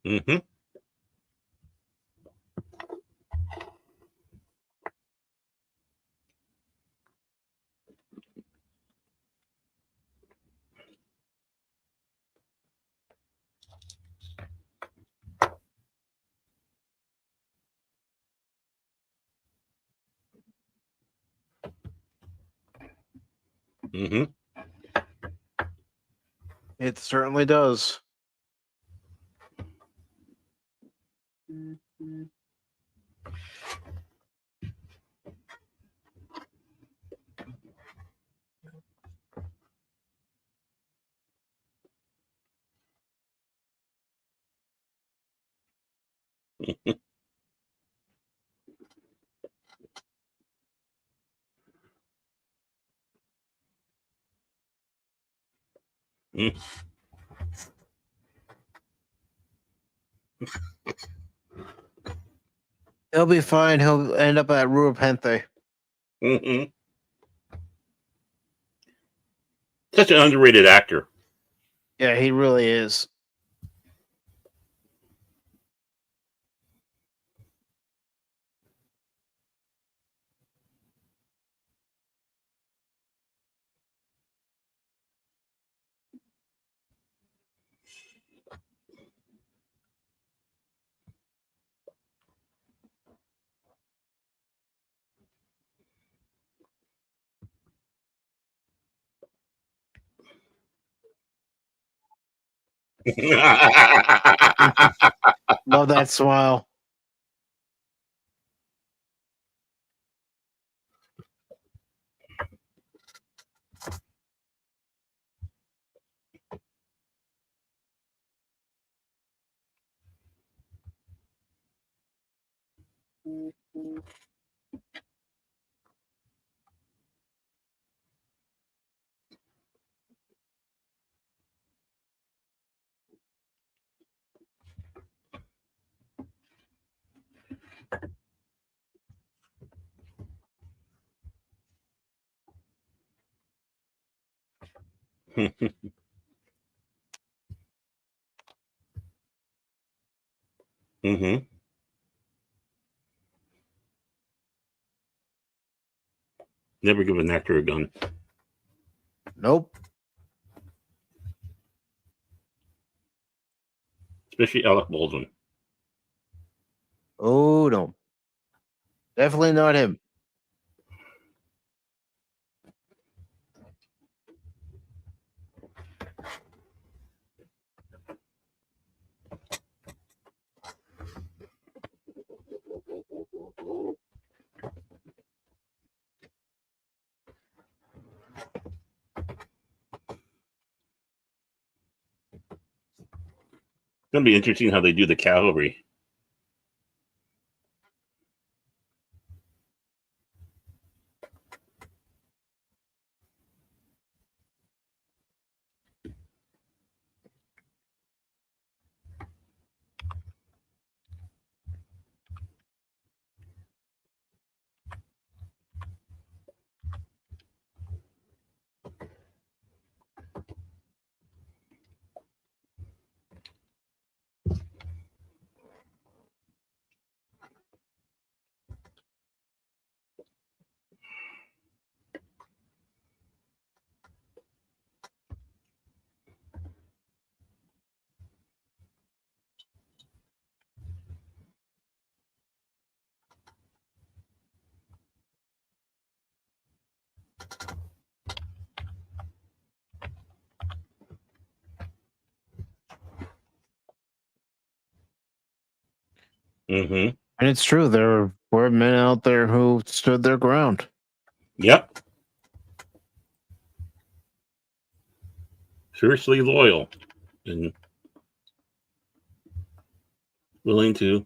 Mm-hmm. Mm-hmm. It certainly does. He'll be fine. He'll end up at Ruapente. Mm-hmm. Such an underrated actor. Yeah, he really is. Love that smile. Mm-hmm. Never give an actor a gun. Nope. Especially Alec Baldwin. Oh, no. Definitely not him. It's gonna be interesting how they do the cavalry. Mm-hmm. And it's true. There were men out there who stood their ground. Yep. Fiercely loyal and willing to.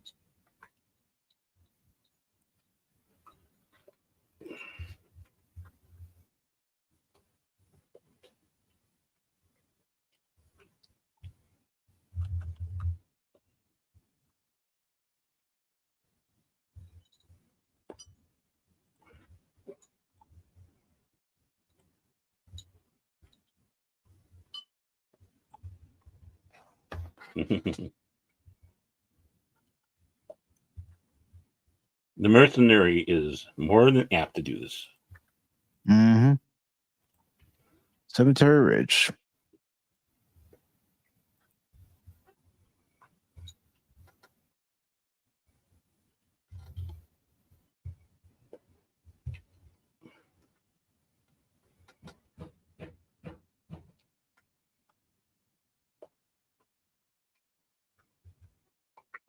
The mercenary is more than apt to do this. Mm-hmm. Cemetery Ridge.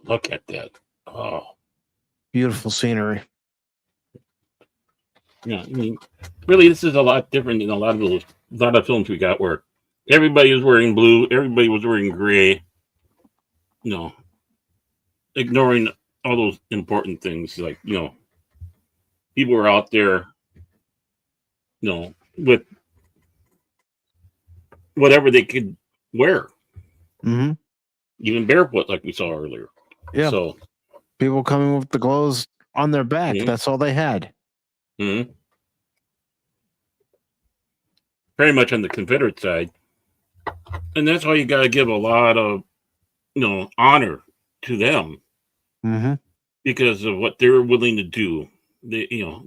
Look at that. Oh, Beautiful scenery. yeah. I mean, really, this is a lot different than a lot of films we got where everybody was wearing blue, everybody was wearing gray. You know, ignoring all those important things, like people were out there, with whatever they could wear, Mm-hmm. even barefoot, like we saw earlier. Yeah. So, People coming with the clothes on their back. Mhm. That's all they had. mhm. Very much on the Confederate side, and that's why you got to give a lot of honor to them Mm-hmm. because of what they were willing to do. They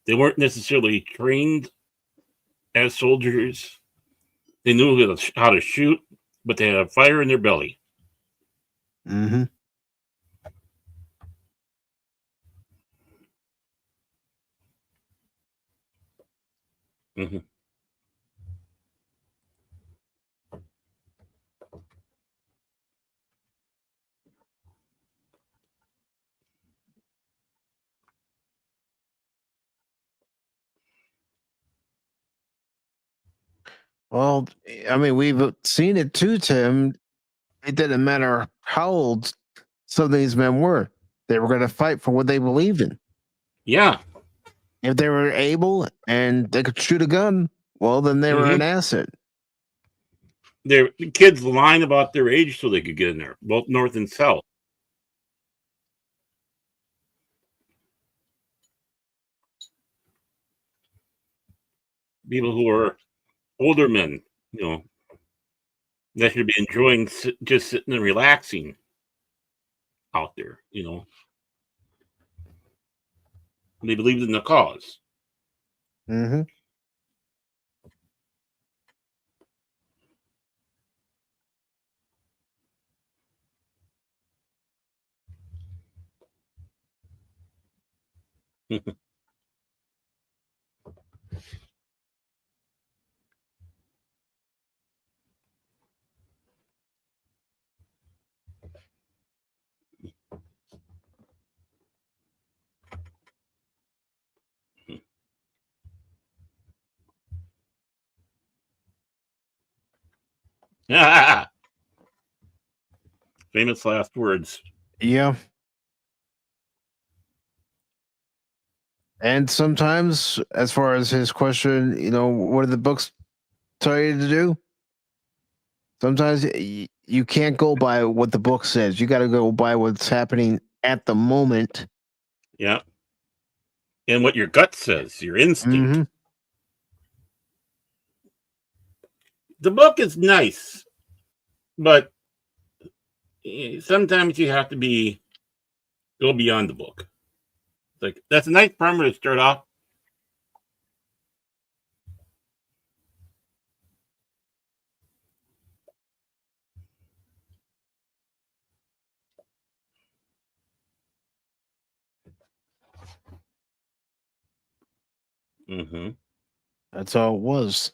weren't necessarily trained as soldiers. They knew how to shoot, but they had a fire in their belly. Mm-hmm. Mhm. Well, I mean, we've seen it too, Tim. It didn't matter how old some of these men were. They were going to fight for what they believed in. Yeah. If they were able and they could shoot a gun, well, then they were an Mhm. asset. The kids lying about their age so they could get in there, both North and South. People who are older men, that should be enjoying just sitting and relaxing out there. They believed in the cause. Mm-hmm. Famous last words. Yeah. And sometimes, as far as his question, what do the books tell you to do? Sometimes you can't go by what the book says. You got to go by what's happening at the moment. Yeah. And what your gut says, your instinct. Mm-hmm. The book is nice, but sometimes you have to go beyond the book. Like, that's a nice primer to start off. Mm-hmm. That's all it was.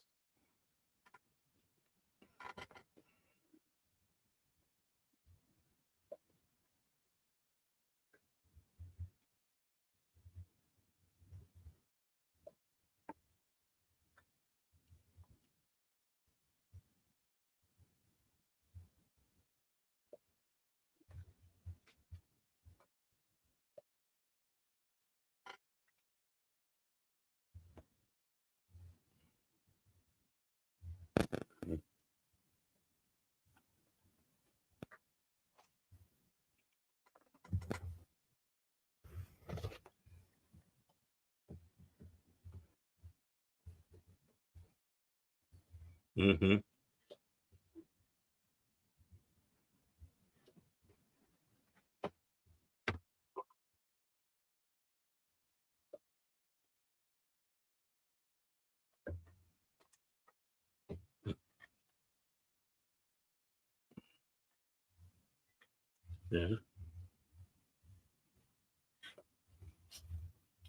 Mm-hmm.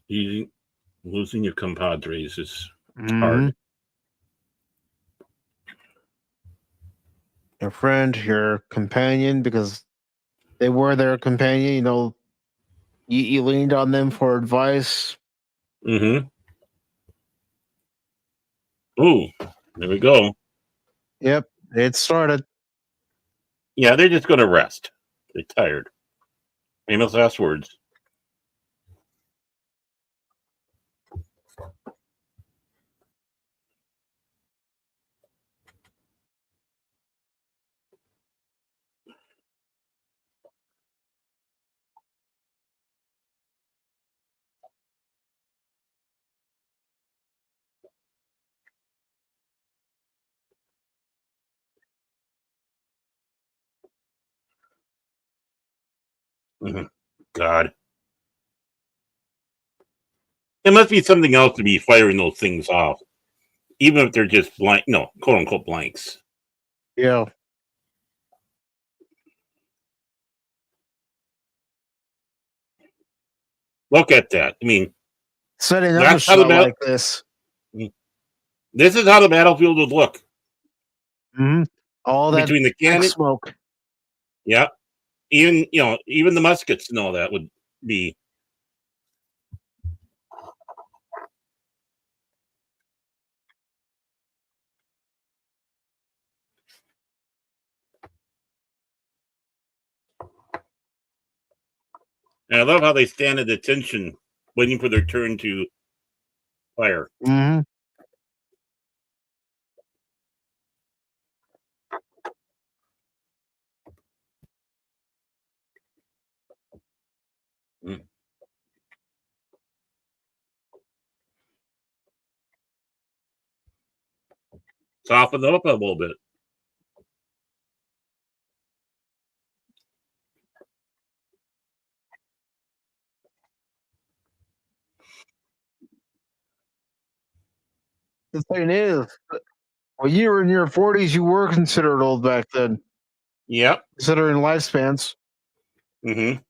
Yeah. Losing your compadres is hard. Your friend, your companion, because they were their companion. You know, you leaned on them for advice. Mm-hmm. Ooh, there we go. Yep, it started. Yeah, they're just going to rest. They're tired. Famous last words. Mhm. God. It must be something else to be firing those things off, even if they're just blank, no, quote unquote blanks. Yeah, Look at that. I mean, setting up a that's how the shot battle. like this. This is how the battlefield would look Mm-hmm. All that between the thick cannon. smoke. Yeah, even the muskets and all that would be. And I love how they stand at attention, waiting for their turn to fire. Mm-hmm. Mm. Soften them up a little bit. The thing is, when you were in your 40s, you were considered old back then, Yep. considering lifespans. Mm-hmm.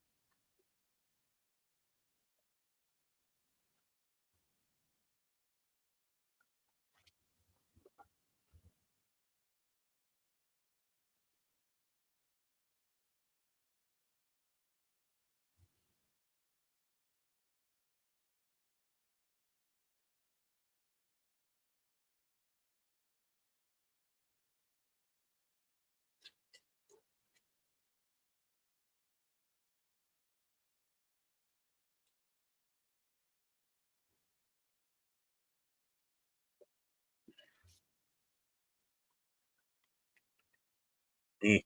Mm.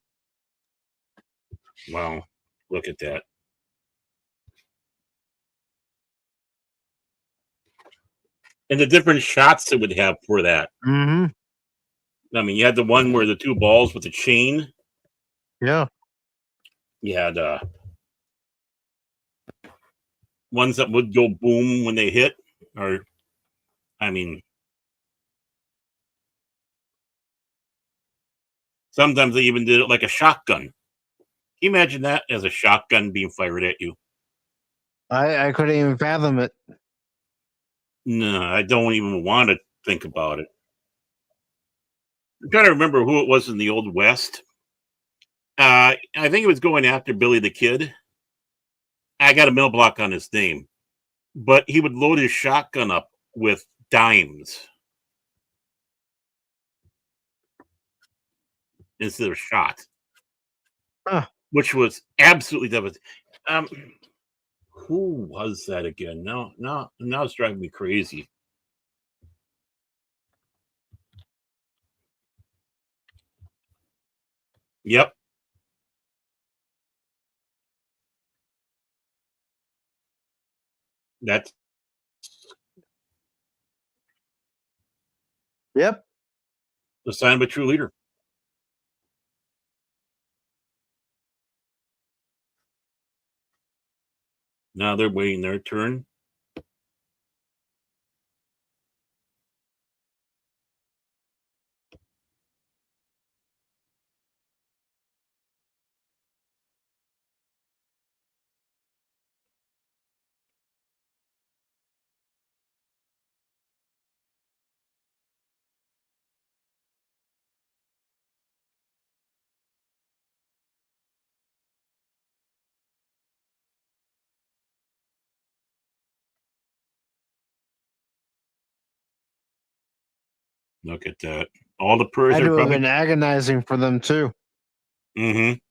Wow. Look at that. And the different shots it would have for that. Mm-hmm. I mean, you had the one where the two balls with the chain. Yeah. You had ones that would go boom when they hit, or I mean, sometimes they even did it like a shotgun. Can you imagine that as a shotgun being fired at you? I couldn't even fathom it. No, I don't even want to think about it. I'm trying to remember who it was in the Old West. I think it was going after Billy the Kid. I got a middle block on his name, but he would load his shotgun up with dimes instead of shot, Huh. which was absolutely devastating. Um, who was that again? No, now it's driving me crazy. Yep, that's Yep. The sign of a true leader. Now they're waiting their turn. Look at that. All the purrs Had are to have probably. been agonizing for them too. Mm-hmm.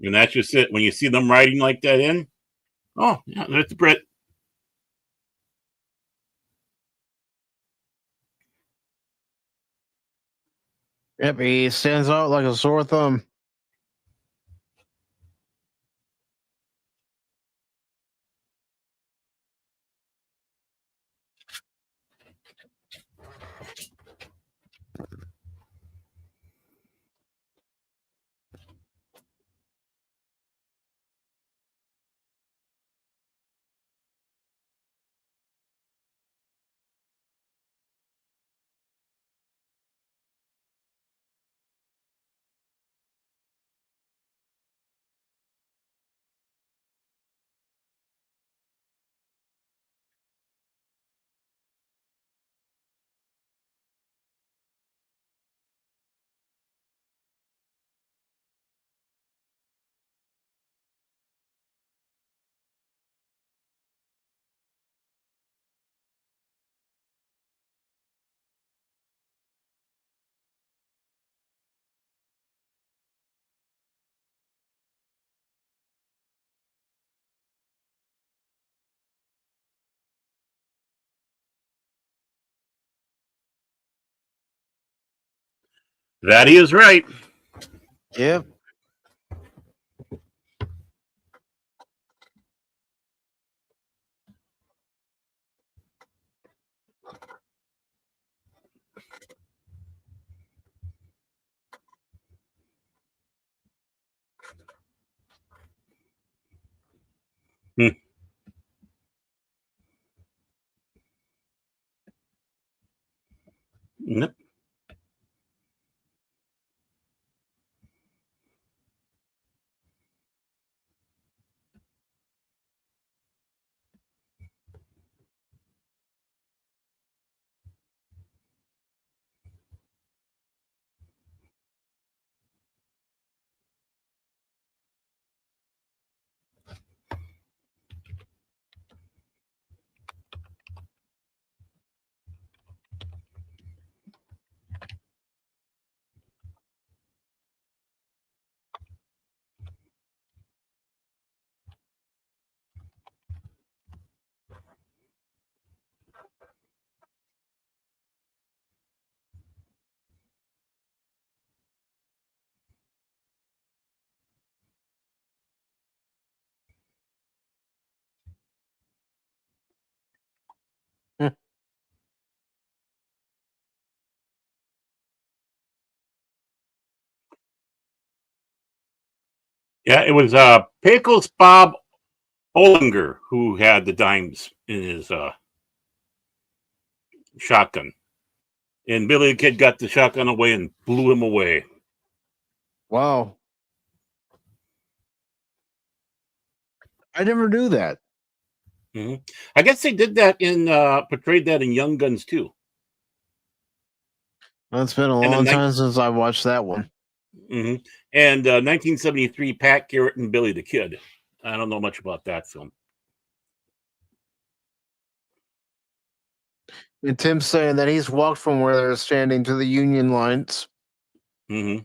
And that's just it. When you see them riding like that in, oh, yeah, that's Brit. Yep, he stands out like a sore thumb. That he is right. Yep. Hmm. Yep. Yeah, it was Pickles Bob Olinger who had the dimes in his shotgun. And Billy the Kid got the shotgun away and blew him away. Wow. I never knew that. Mm-hmm. I guess they did that in portrayed that in Young Guns too. It's been a And long time since I watched that one. Mm-hmm. And 1973, Pat Garrett and Billy the Kid. I don't know much about that film. And Tim's saying that he's walked from where they're standing to the Union lines. Mm-hmm.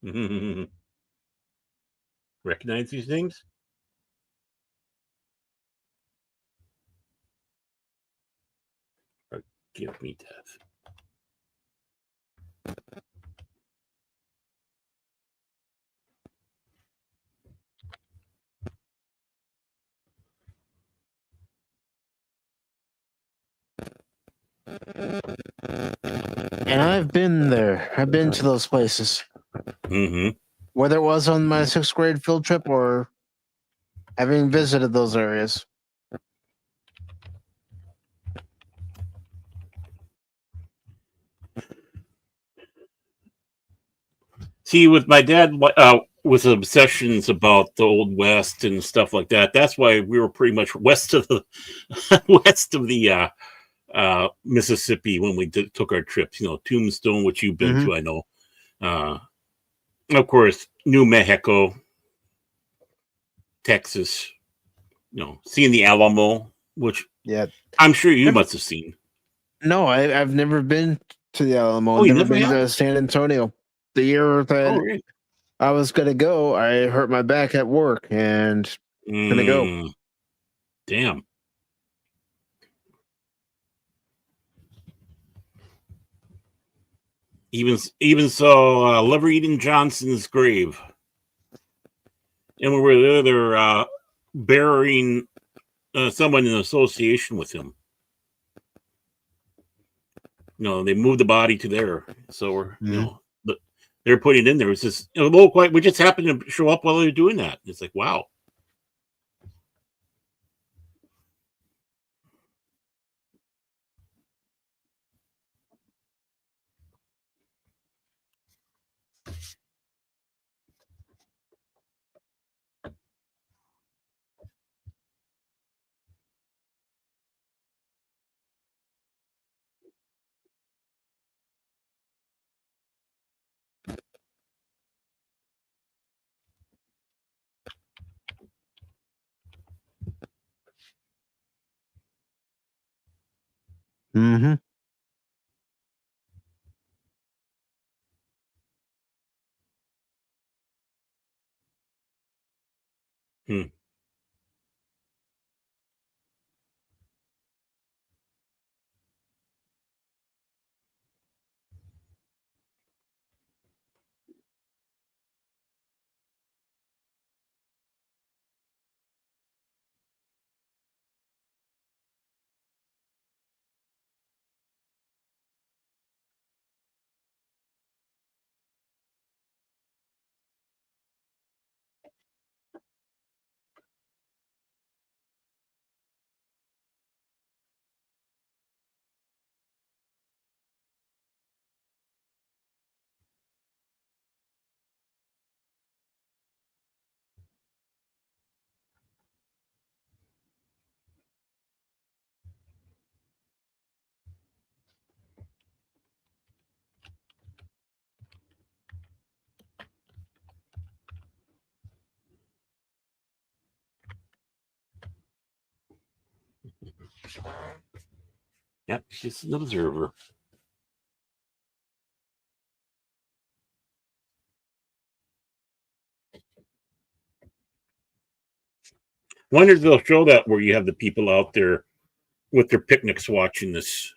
Mm-hmm. Recognize these things? Or give me death. And I've been there. I've been to those places. Mm-hmm. Whether it was on my 6th grade field trip or having visited those areas. See, with my dad, with obsessions about the Old West and stuff like that, that's why we were pretty much west of the west of the Mississippi when we took our trips. You know, Tombstone, which you've been to, I know. Of course, New Mexico, Texas. You know, seeing the Alamo, which I'm sure you must have seen. No, I've never been to the Alamo. Oh, you never never been have? to San Antonio. The year that really? I was gonna go, I hurt my back at work and gonna go. Damn. Even so, Lever Eden Johnson's grave, and we were there burying someone in association with him. You know, they moved the body to there, so we're you know, but they're putting it in there. It's just a little quiet. We just happened to show up while they were doing that. It's like, wow. Mm-hmm. Hmm. Yep, she's an observer. Wonder if they'll show that where you have the people out there with their picnics watching this.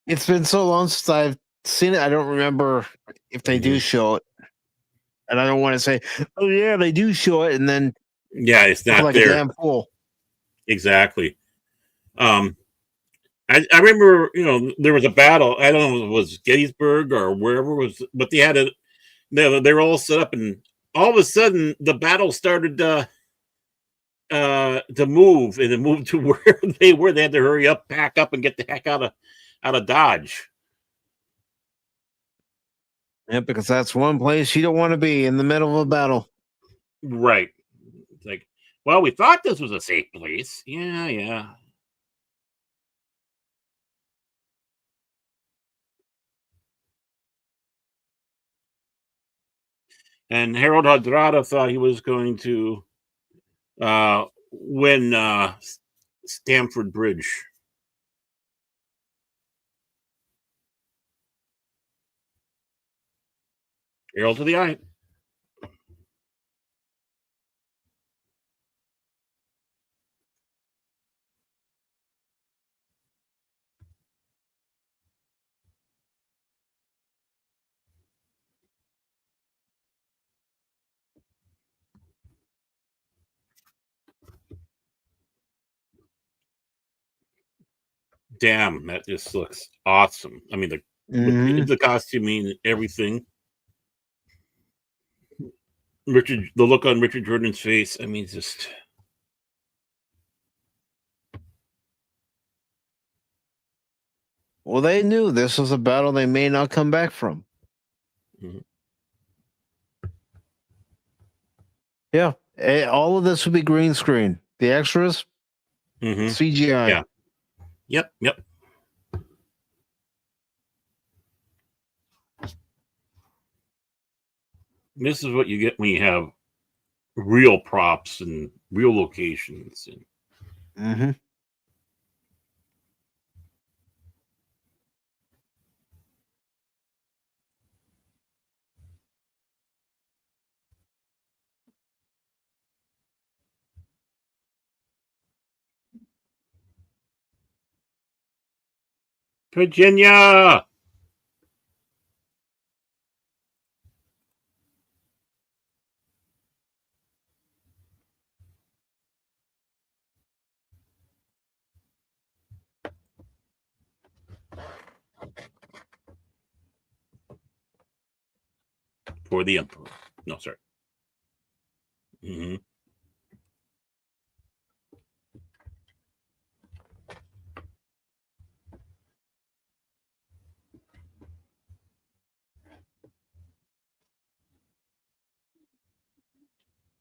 It's been so long since I've seen it. I don't remember if they do show it, and I don't want to say, "Oh yeah, they do show it," and then Yeah, it's look not like a there. damn fool. Exactly. I remember, there was a battle. I don't know if it was Gettysburg or wherever it was, but they had they were all set up, and all of a sudden the battle started to move, and it moved to where they were. They had to hurry up, pack up, and get the heck out of Dodge. Yeah, because that's one place you don't want to be in the middle of a battle. Right. It's like, well, we thought this was a safe place. Yeah, yeah. And Harold Hardrada thought he was going to win Stamford Bridge. Harold to the eye. Damn, that just looks awesome. I mean, Mhm. the costuming and everything. The look on Richard Jordan's face. I mean, just Well, they knew this was a battle they may not come back from. Mhm. Yeah, all of this would be green screen. The extras, CGI. Yeah. Yep. This is what you get when you have real props and real locations. Mm-hmm. Virginia. For the Emperor. No, sorry.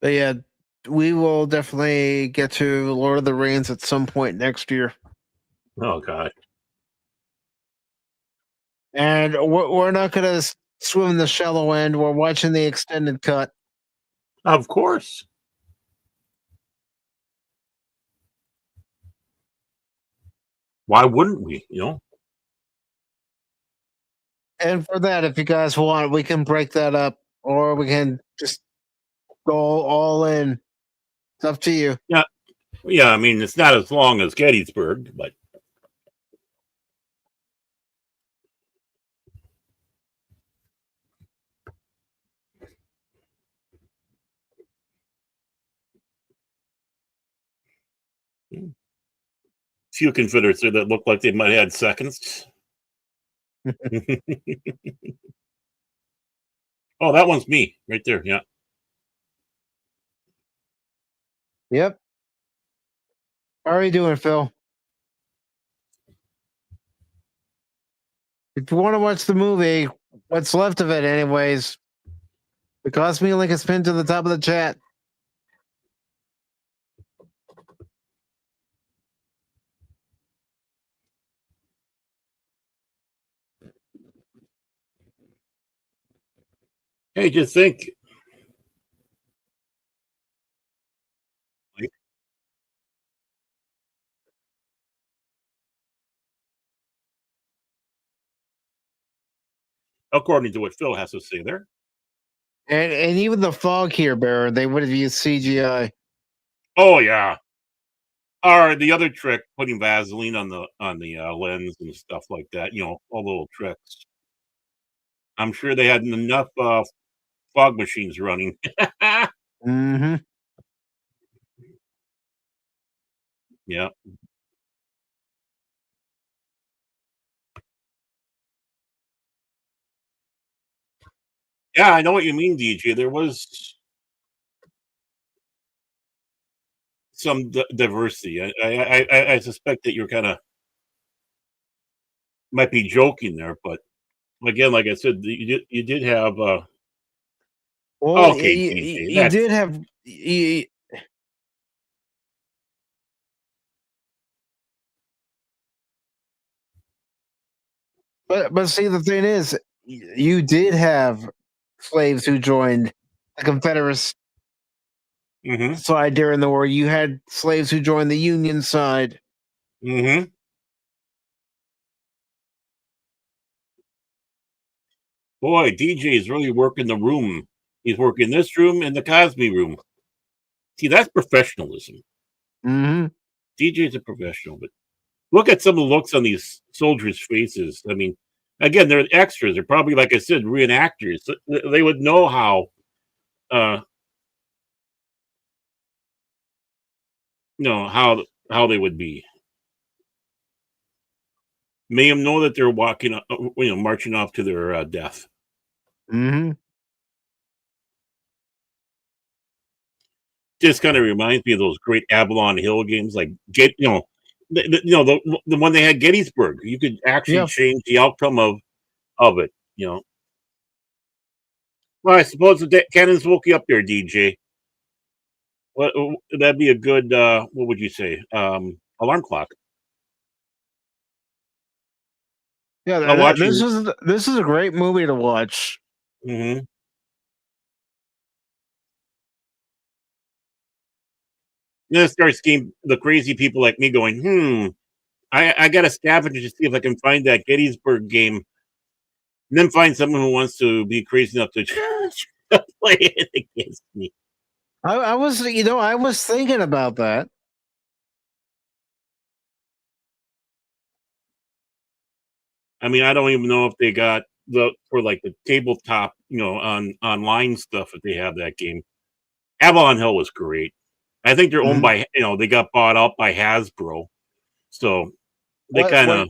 But yeah, we will definitely get to Lord of the Rings at some point next year. Oh, God. And we're not going to swim in the shallow end. We're watching the extended cut. Of course. Why wouldn't we? And for that, if you guys want, we can break that up or we can just go all in. It's up to you. Yeah. Yeah, I mean, it's not as long as Gettysburg, but few Confederates there that look like they might have had seconds. Oh, that one's me right there. Yeah. Yep. How are you doing, Phil? If you want to watch the movie, what's left of it, anyways, the Kosmi link is pinned to the top of the chat. Hey, just think. According to what Phil has to say there. And even the fog here, Baron, they would have used CGI. Oh yeah. Or the other trick, putting Vaseline on the lens and stuff like that. All little tricks. I'm sure they had enough fog machines running. Mm-hmm. Yeah. Yeah, I know what you mean, DJ. There was some diversity. I suspect that you're kind of might be joking there, but again, like I said, you did have. Well, Okay, DJ, you that's did have, you, but see, the thing is, you did have slaves who joined the Confederate mm-hmm, side during the war. You had slaves who joined the Union side. mm-hmm. Boy, DJ is really working the room. He's working this room and the Cosby room. See, that's professionalism. Mm-hmm. DJ's a professional, but look at some of the looks on these soldiers' faces. I mean, again, they're extras. They're probably, like I said, reenactors. They would know how, uh, how they would be. May them know that they're walking, marching off to their death. Mm-hmm. Just kind of reminds me of those great Avalon Hill games, like the one they had Gettysburg. You could actually Yeah. change the outcome of it. Well, I suppose the cannons woke you up there, DJ. What that'd be a good what would you say? Alarm clock. Yeah, I'll watch you. this is a great movie to watch. Hmm. Then it starts getting the crazy people like me going, I got to scavenge to see if I can find that Gettysburg game, and then find someone who wants to be crazy enough to play it against me. I was, I was thinking about that. I mean, I don't even know if they got for like the tabletop, on online stuff if they have that game. Avalon Hill was great. I think they're owned Mhm. by, they got bought out by Hasbro, so they What kind of,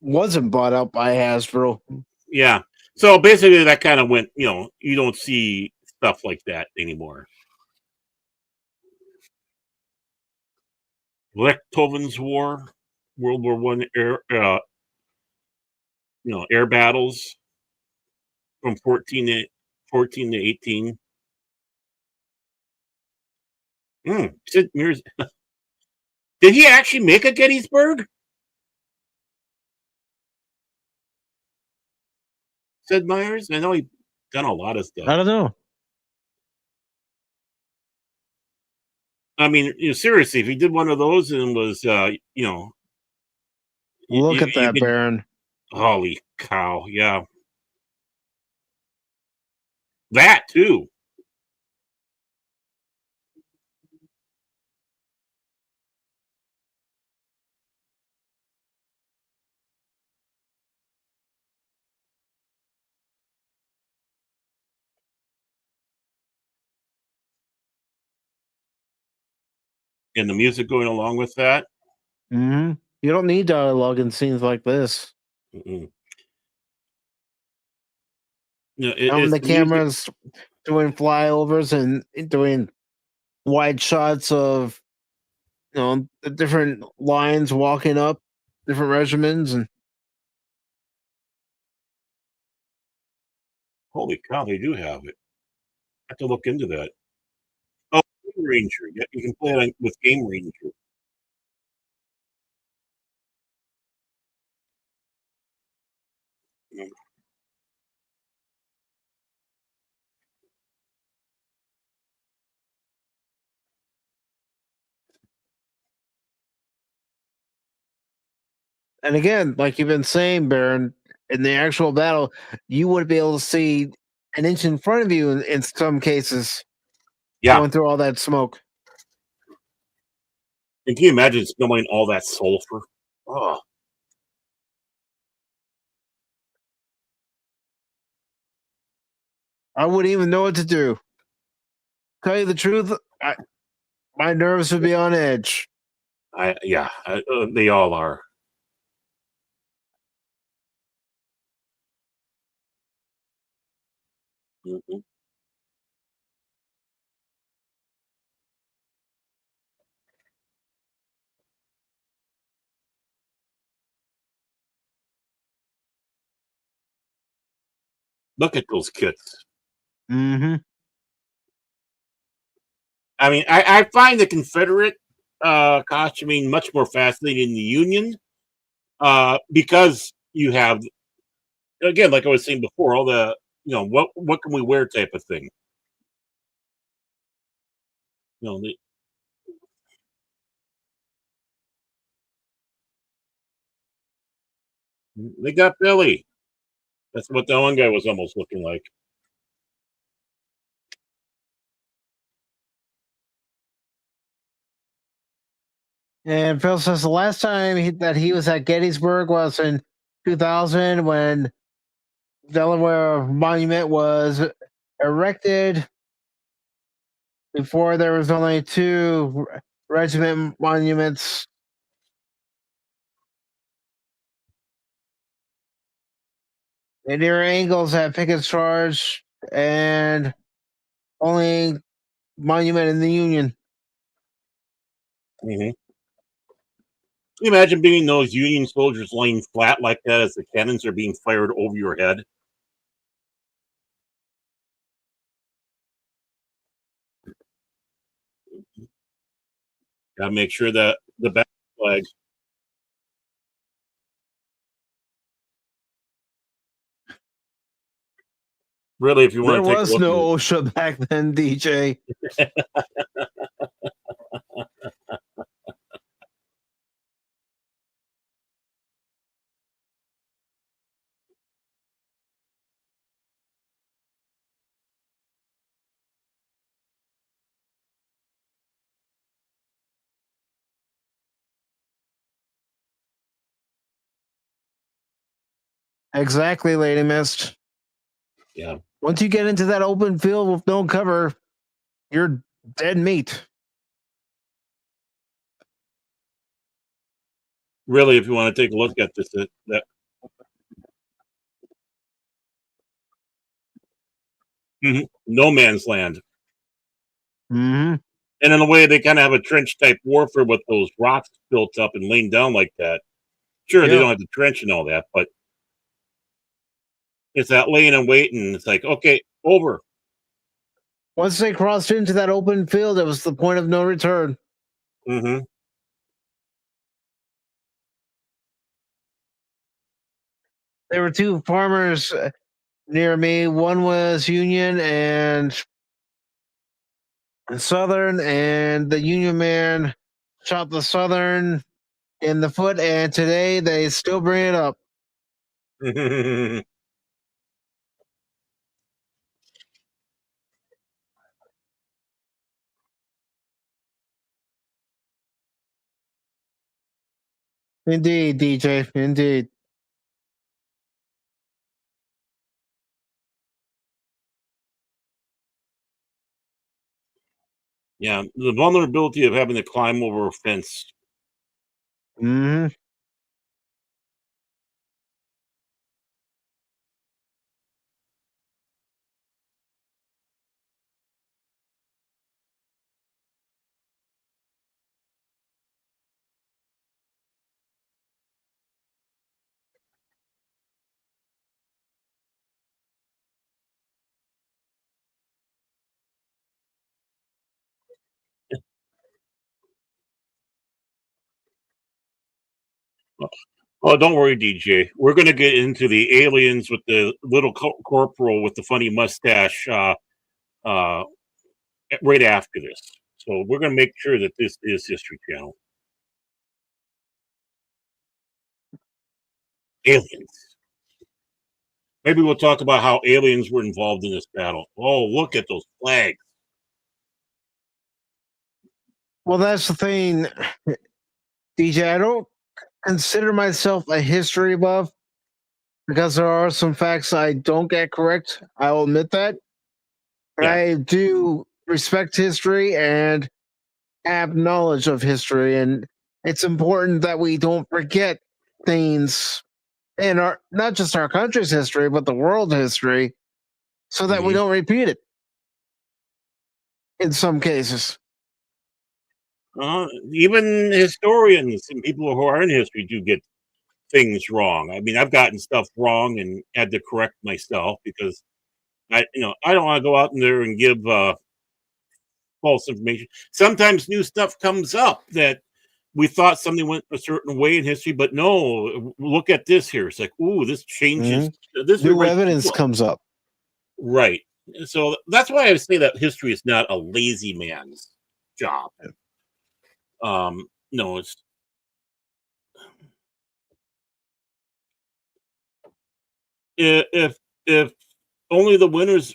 wasn't bought out by Hasbro? yeah. So basically, that kind of went, you don't see stuff like that anymore. Lechtoven's War, World War One air battles from 14 to 18. Sid Meier's, did he actually make a Gettysburg? Sid Meier's? I know he done a lot of stuff. I don't know. I mean, seriously, if he did one of those and was, Look you, at you that, could, Baron. holy cow, yeah, that too. And the music going along with that. Hmm. You don't need dialogue in scenes like this. Mm-mm. And when It's the the music. camera's doing flyovers and doing wide shots of, the different lines walking up, different regiments, and Holy cow, they do have it. I have to look into that. Oh, Game Ranger. Yeah, you can play it with Game Ranger. Mm. again, like you've been saying, Baron, in the actual battle, you would be able to see an inch in front of you in some cases, Yeah. going through all that smoke. And can you imagine smelling all that sulfur? Oh, I wouldn't even know what to do. Tell you the truth, my nerves would be on edge. they all are. Mhm. Look at those kits. Mm-hmm. I mean, I find the Confederate costuming much more fascinating than the Union because you have, again, like I was saying before, all the, what can we wear type of thing. You know, they got Billy. That's what that one guy was almost looking like. And Phil says the last time that he was at Gettysburg was in 2000 when Delaware Monument was erected. Before there was only two regiment monuments. And near angles at Pickett's Charge and only monument in the Union. Mm-hmm. Can you imagine being those Union soldiers laying flat like that as the cannons are being fired over your head? Got to make sure that the back flag. Really, if you There want to take a was look no at it. OSHA back then, DJ. Exactly, Lady Mist. Yeah. Once you get into that open field with no cover, you're dead meat. Really, if you want to take a look at this, that no man's land. Mm-hmm. And in a way, they kind of have a trench type warfare with those rocks built up and laying down like that. Sure, they Yep. don't have the trench and all that, but it's that laying and waiting. It's like, okay, over. Once they crossed into that open field, it was the point of no return. Mm-hmm. There were two farmers near me. One was Union and Southern, and the Union man shot the Southern in the foot, and today they still bring it up. Indeed, DJ. Indeed. Yeah, the vulnerability of having to climb over a fence. Hmm. Oh, don't worry, DJ. We're going to get into the aliens with the little corporal with the funny mustache uh, right after this. So we're going to make sure that this is History Channel. Aliens. Maybe we'll talk about how aliens were involved in this battle. Oh, look at those flags. Well, that's the thing, DJ. I don't consider myself a history buff because there are some facts I don't get correct. I'll admit that. But Yeah. I do respect history and have knowledge of history, and it's important that we don't forget things in our not just our country's history, but the world history, so that we Mhm. don't repeat it in some cases. Even historians and people who are in history do get things wrong. I mean, I've gotten stuff wrong and had to correct myself because I don't want to go out in there and give false information. Sometimes new stuff comes up that we thought something went a certain way in history, but no, look at this here. It's like, ooh, this changes. Mhm. This New rewrites the evidence book. comes up. Right. So that's why I say that history is not a lazy man's job. No, it's if only the winners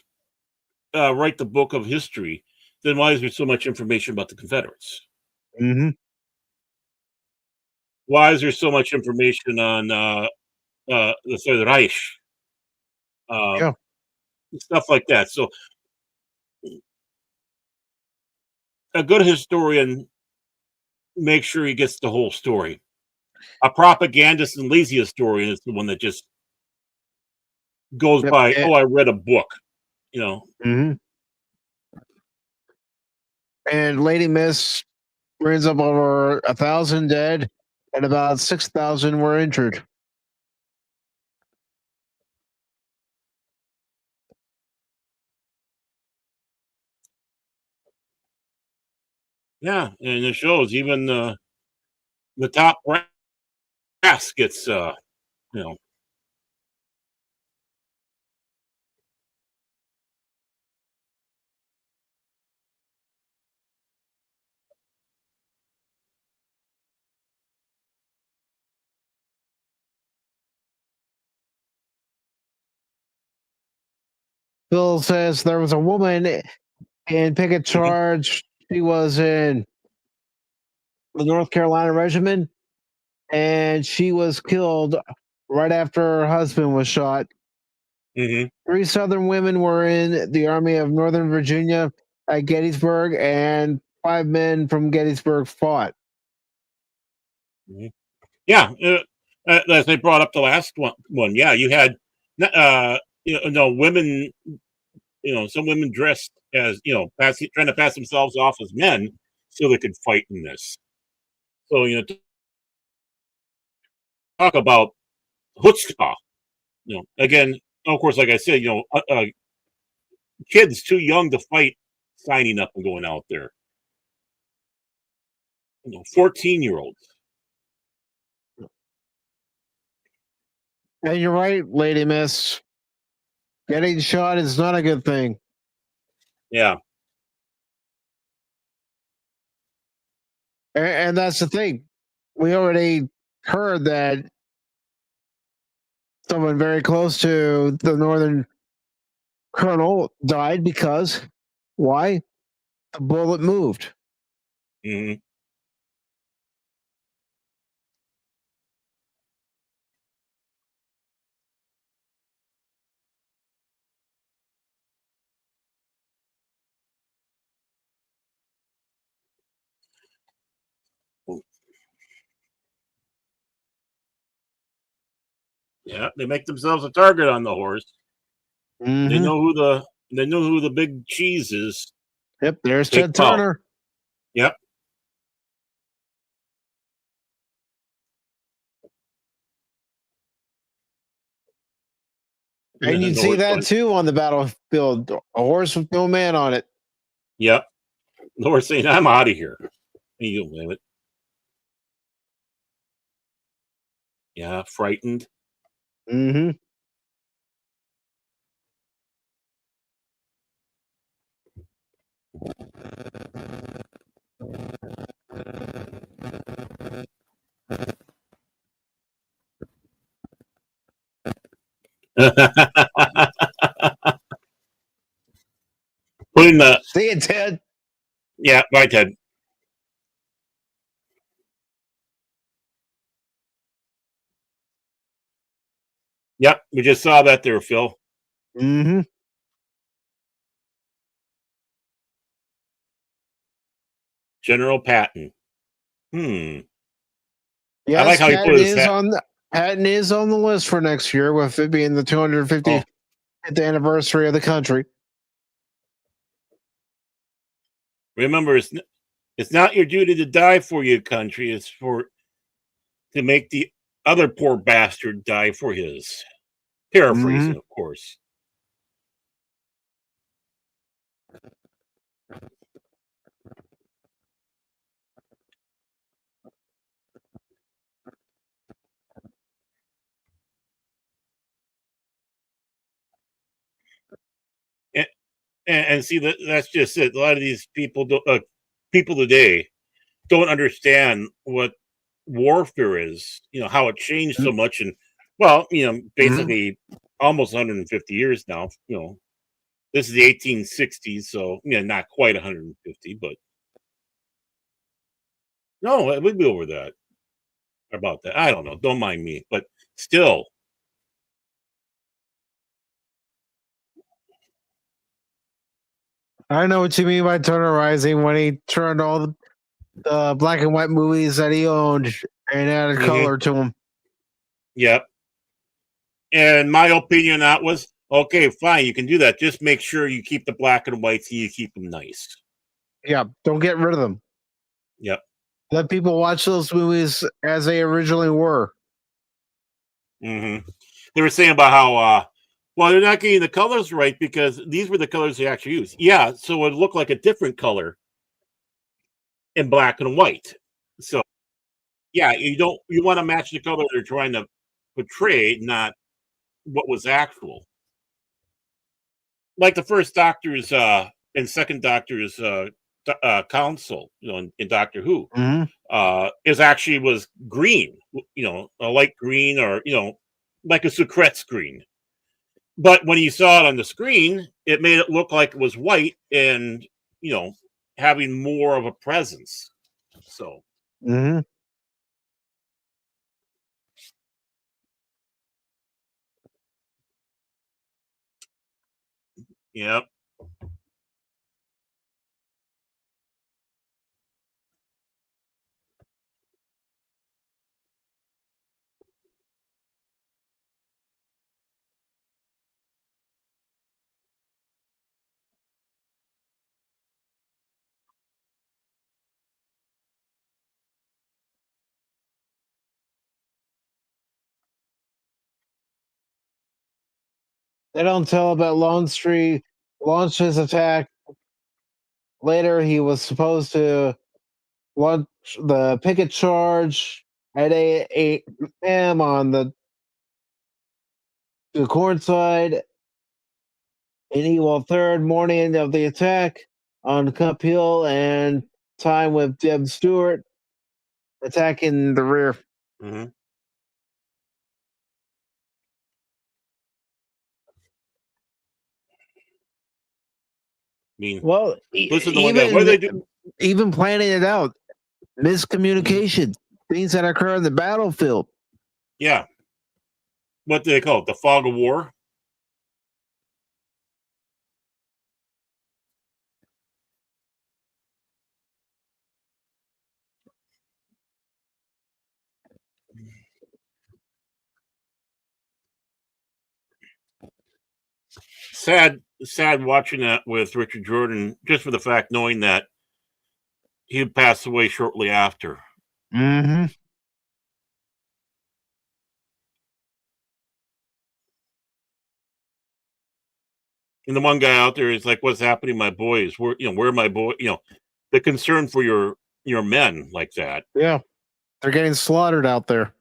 write the book of history, then why is there so much information about the Confederates? Hmm. Why is there so much information on the Third Reich? Uh, Yeah. Stuff like that. So a good historian makes sure he gets the whole story. A propagandist and lazy historian is the one that just goes Yep. by, oh, I read a book, you know. Mhm. And Lady Miss brings up over 1,000 dead, and about 6,000 were injured. Yeah, and it shows even the top brass gets, you know, Bill says there was a woman in Pickett mhm, charge. She was in the North Carolina Regiment, and she was killed right after her husband was shot. mhm, 3 Southern women were in the Army of Northern Virginia at Gettysburg, and 5 men from Gettysburg fought. mhm. Yeah, as they brought up the last one, yeah, you had, women, some women dressed as, trying to pass themselves off as men so they could fight in this. So, talk about chutzpah. Again, of course, like I said, kids too young to fight, signing up and going out there. 14-year-olds. And you're right, Lady Miss. Getting shot is not a good thing. Yeah. And that's the thing. We already heard that someone very close to the Northern Colonel died because why? The bullet moved. Hmm. Yeah, they make themselves a target on the horse. They Mm-hmm. know who the big cheese is. Yep, there's Take Ted them out. Turner. Yep. And And you'd the see horse that going, too on the battlefield. A horse with no man on it. yep. The horse saying, I'm out of here. And you don't blame it. Yeah, frightened. Mm-hmm. Putting the See you, Ted. yeah, bye, Ted. Yep, we just saw that there, Phil. Mm-hmm. General Patton. I like Yes, how he put his hat. Patton is on the list for next year, with it being the 250th Oh, anniversary of the country. remember, it's not your duty to die for your country. It's to make the other poor bastard die for his. Mm-hmm. Paraphrasing, of course. And, and see that's just it. A lot of these people today don't understand what warfare is. You know how it changed so much, and well, Mm-hmm. basically almost 150 years now. This is the 1860s, so not quite 150, but no, it would be over that. About that, I don't know. Don't mind me, but still, I know what you mean by Turner Rising, when he turned all the black and white movies that he owned and added hmm color to them. yep. And my opinion on that was okay, fine, you can do that. Just make sure you keep the black and whites and you keep them nice. Yeah, don't get rid of them. Yep. Let people watch those movies as they originally were. hmm They were saying about how, well, they're not getting the colors right because these were the colors they actually used. Yeah, so it looked like a different color in black and white. So, yeah, you want to match the color they're trying to portray, not what was actual. Like the first Doctor's and second Doctor's council, in Doctor Who, Mm-hmm. is actually was green, a light green, or like a Sucret's green. But when you saw it on the screen, it made it look like it was white and you know having more of a presence. So Mm-hmm. yeah, They don't tell about Longstreet launched his attack. Later, he was supposed to launch the Pickett charge at 8 a.m. on the Corn side. An equal third morning of the attack on Cup Hill, and time with Jeb Stewart attacking the rear. I mean, Well, listen to one guy. What do they do? even planning it out, miscommunication, things that occur in the battlefield. Yeah, what do they call it? The fog of war. Sad watching that with Richard Jordan, just for the fact knowing that he had passed away shortly after. Mm-hmm. And the one guy out there is like, "What's happening, to my boys? Where are my boy? The concern for your men like that." Yeah, they're getting slaughtered out there.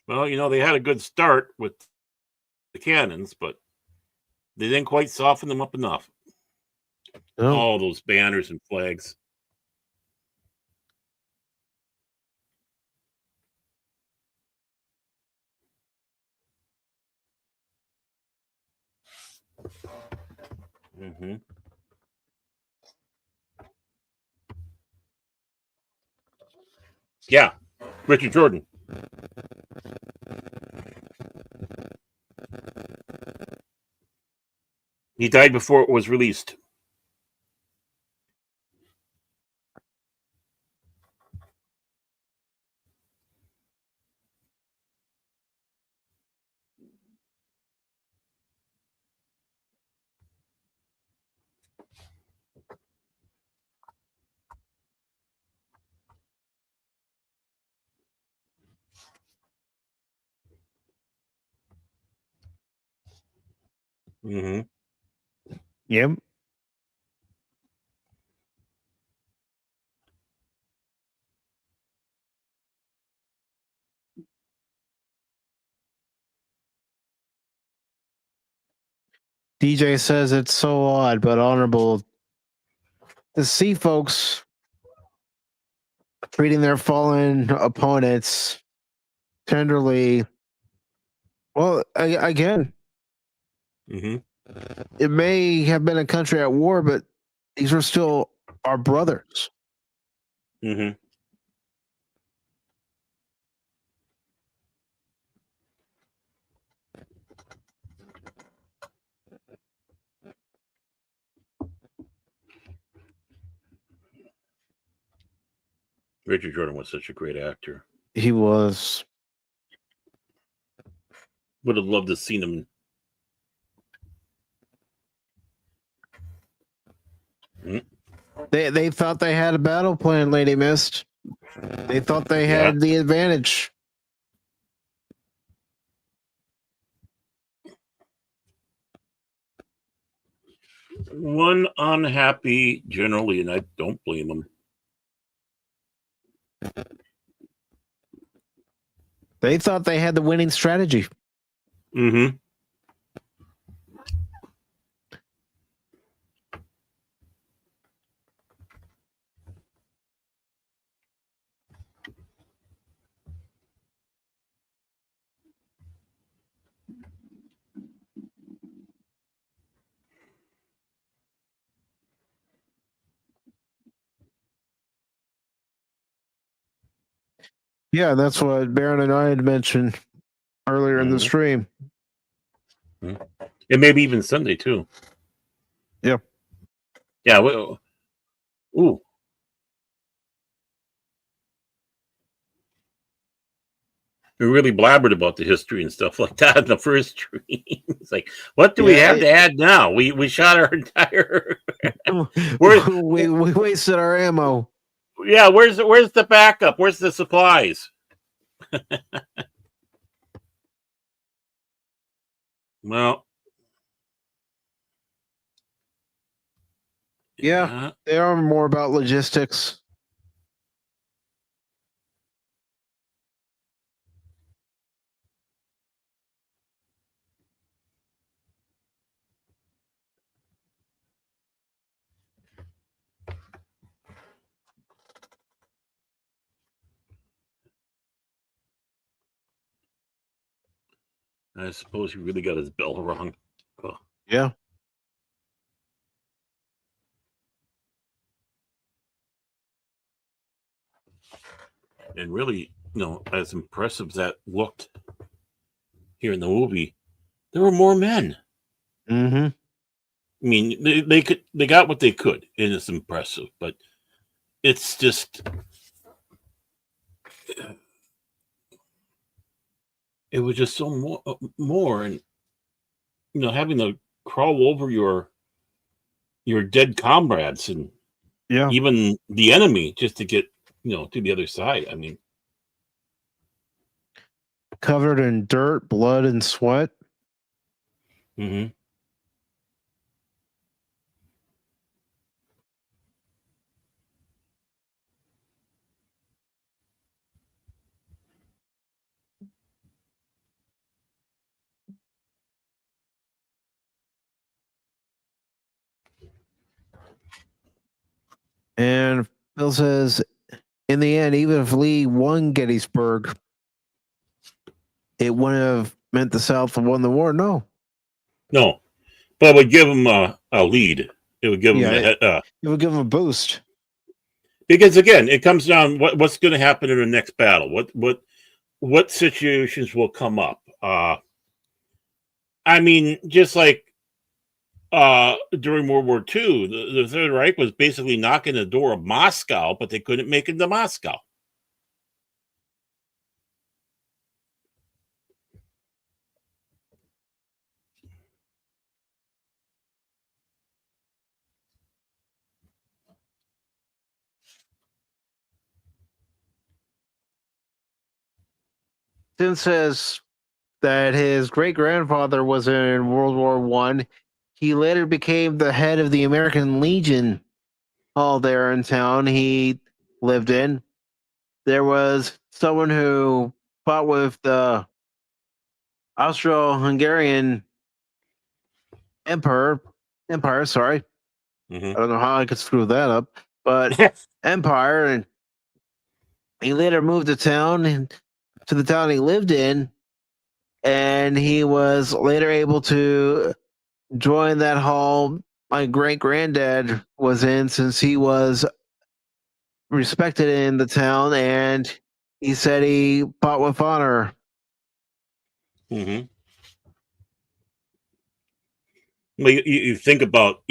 Well, they had a good start with the cannons, but they didn't quite soften them up enough. No. All those banners and flags. Mm-hmm. Yeah, Richard Jordan. He died before it was released. Mm-hmm. Yep. DJ says it's so odd but honorable to see folks treating their fallen opponents tenderly. Well, again, Mm-hmm. it may have been a country at war, but these were still our brothers. Mm-hmm. Richard Jordan was such a great actor. He was. Would have loved to have seen him. They thought they had a battle plan, Lady Mist. They thought they had the advantage. One unhappy generally, and I don't blame him. They thought they had the winning strategy. Mm-hmm. Yeah, that's what Baron and I had mentioned earlier in the stream. Mm-hmm. And maybe even Sunday too. Yeah. Yeah. Well, ooh. We really blabbered about the history and stuff like that in the first stream. It's like, what do we have to add now? We shot our entire. we wasted our ammo. Yeah, where's the backup? Where's the supplies? Well, yeah, they are more about logistics. I suppose he really got his bell wrong. Oh. Yeah. And really, as impressive as that looked here in the movie, there were more men. Mm-hmm. I mean, they got what they could, and it's impressive, but it's just it was just so more, and having to crawl over your dead comrades and even the enemy just to get to the other side. I mean, covered in dirt, blood, and sweat. Mm-hmm. And Phil says, in the end, even if Lee won Gettysburg, it wouldn't have meant the South won the war. No. but it would give him a lead. It would give him it would give him a boost. Because again, it comes down what's going to happen in the next battle. What situations will come up? I mean, just like during World War II, the Third Reich was basically knocking the door of Moscow, but they couldn't make it to Moscow. Tim says that his great grandfather was in World War One. He later became the head of the American Legion hall there in town he lived in. There was someone who fought with the Austro-Hungarian Empire. Sorry, I don't know how I could screw that up, but Empire, and he later moved to the town he lived in, and he was later able to join that hall my great granddad was in, since he was respected in the town, and he said he fought with honor. Mm-hmm. Well, you think about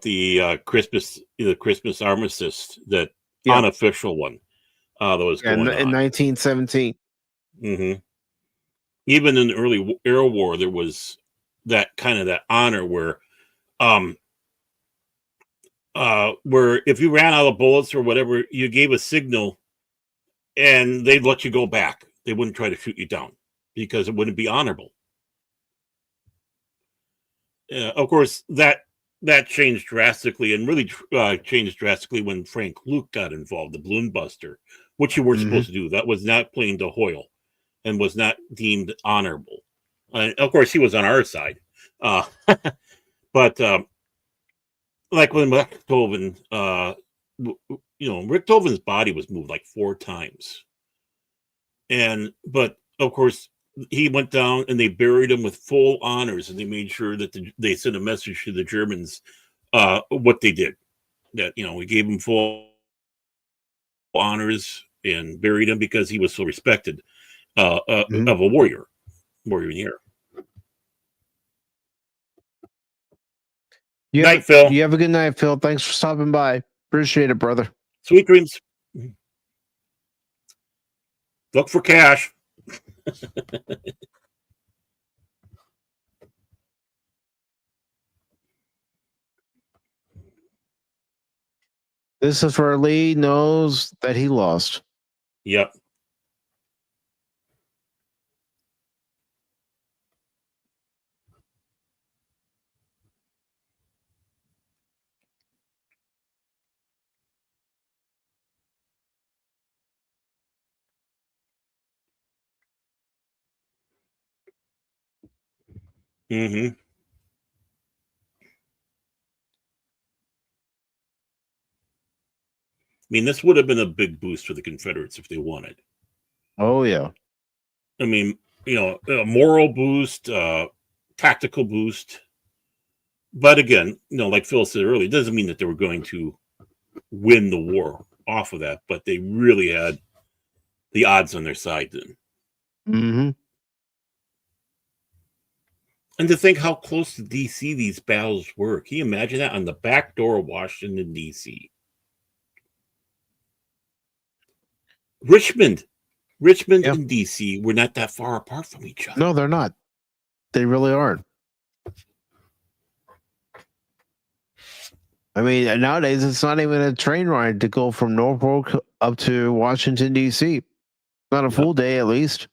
the Christmas armistice, that unofficial one that was going on in 1917. Mm-hmm. Even in the early Air War, there was that honor where if you ran out of bullets or whatever, you gave a signal, and they'd let you go back. They wouldn't try to shoot you down because it wouldn't be honorable. Of course, that changed drastically, and really changed drastically when Frank Luke got involved, the balloon buster, which you were supposed to do. That was not playing to Hoyle, and was not deemed honorable. Of course, he was on our side, but like when Rick Toven, Rick Toven's body was moved like 4 times, but of course, he went down and they buried him with full honors, and they made sure that they sent a message to the Germans what they did, that we gave him full honors and buried him because he was so respected of a warrior in the air. Night, Phil. You have a good night, Phil. Thanks for stopping by. Appreciate it, brother. Sweet dreams. Look for cash. This is where Lee knows that he lost. Yep. Mm-hmm. I mean, this would have been a big boost for the Confederates if they wanted. Oh, yeah. I mean, a moral boost, tactical boost. But again, like Phil said earlier, it doesn't mean that they were going to win the war off of that, but they really had the odds on their side then. Mm-hmm. And to think how close to D.C. these battles were. Can you imagine that? On the back door of Washington, D.C. Richmond and D.C. were not that far apart from each other. No, they're not. They really aren't. I mean, nowadays it's not even a train ride to go from Norfolk up to Washington, D.C. Not a full day, at least.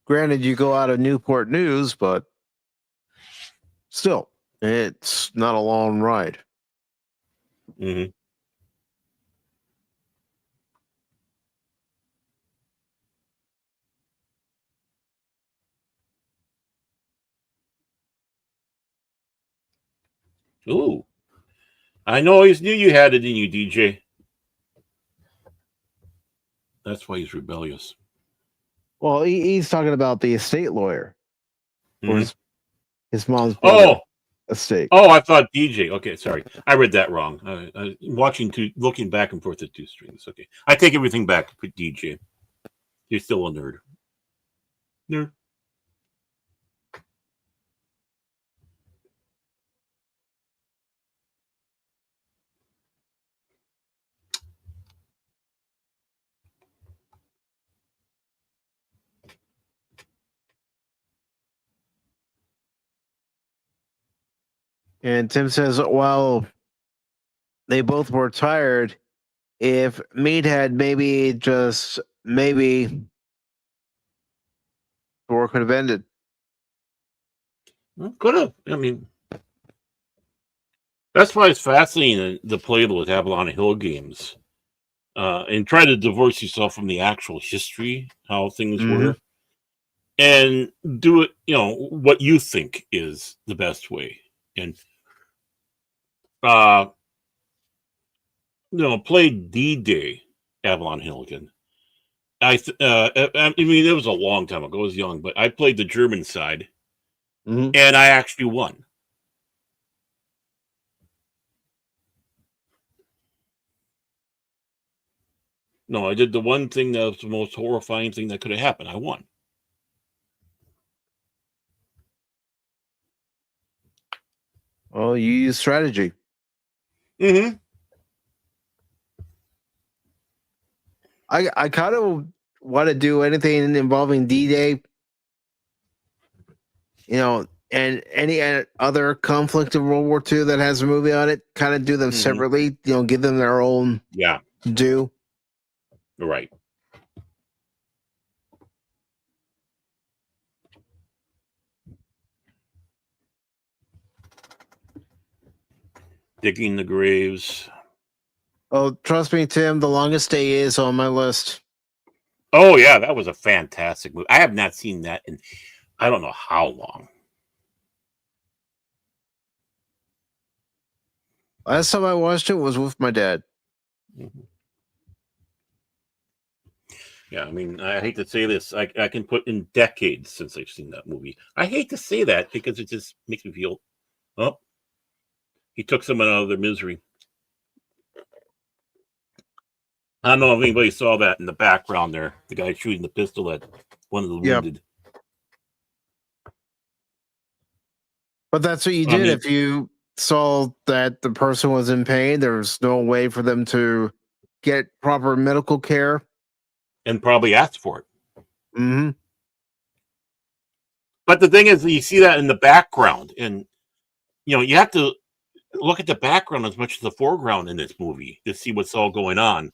Granted, you go out of Newport News, but still, it's not a long ride. Mm-hmm. Ooh. I always knew you had it in you, DJ. That's why he's rebellious. Well, he's talking about the estate lawyer, or Mhm. his mom's brother estate. Oh, I thought DJ. Okay, sorry, I read that wrong. Looking back and forth at two strings. Okay, I take everything back. Put DJ. You're still a nerd. Nerd. And Tim says, well, they both were tired. If Mead had maybe the war could have ended. Could have. I mean, that's why it's fascinating to play with Avalon Hill games and try to divorce yourself from the actual history, how things were, and do it. What you think is the best way, and play D-Day Avalon Hill again. I mean, it was a long time ago. I was young, but I played the German side, and I actually won. No, I did the one thing that was the most horrifying thing that could have happened. I won. Well, you use strategy. Mm-hmm. I kind of want to do anything involving D-Day, and any other conflict in World War II that has a movie on it. Kind of do them separately, give them their own due. Right. Digging the graves. Oh, trust me, Tim, The Longest Day is on my list. Oh, yeah, that was a fantastic movie. I have not seen that in I don't know how long. Last time I watched it was with my dad. Mm-hmm. Yeah, I mean, I hate to say this. I can put in decades since I've seen that movie. I hate to say that because it just makes me feel, oh, he took someone out of their misery. I don't know if anybody saw that in the background there. The guy shooting the pistol at one of the wounded. But that's what you did. If you saw that the person was in pain, there was no way for them to get proper medical care. And probably asked for it. Mm-hmm. But the thing is, you see that in the background. And, you have to look at the background as much as the foreground in this movie to see what's all going on.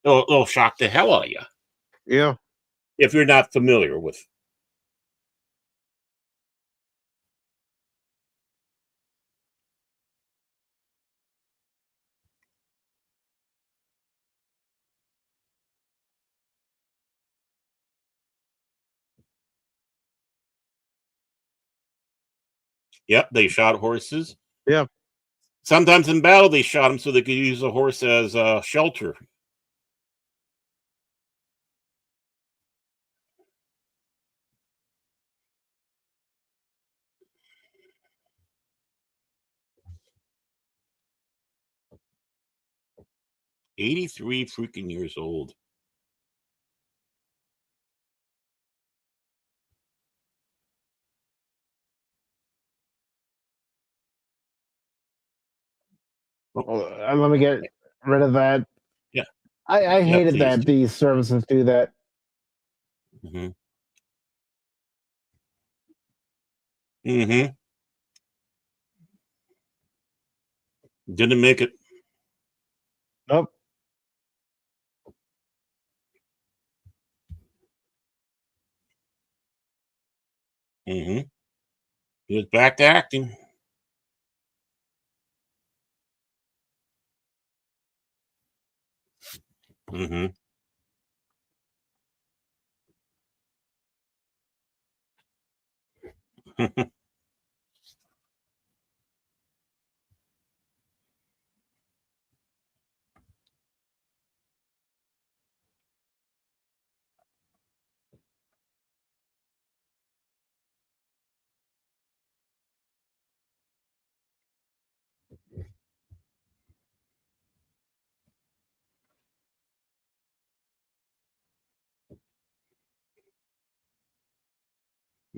It'll shock the hell out of you. Yeah. If you're not familiar with. Yep, they shot horses. Yeah. Sometimes in battle, they shot them so they could use a horse as a shelter. $83 freaking years old. Let me get rid of that. Yeah. I hated please. that these services do that. Mm-hmm. Mm-hmm. Didn't make it. Nope. Mm-hmm. He was back to acting. Mm-hmm.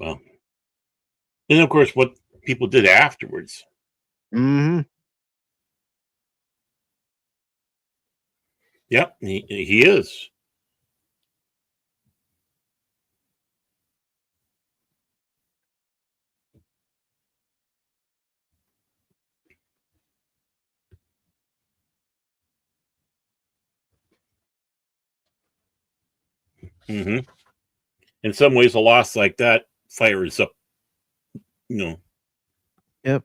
Well, and of course, what people did afterwards. Mm-hmm. Yep, he is. Hmm. In some ways, a loss like that fires up, you Yep.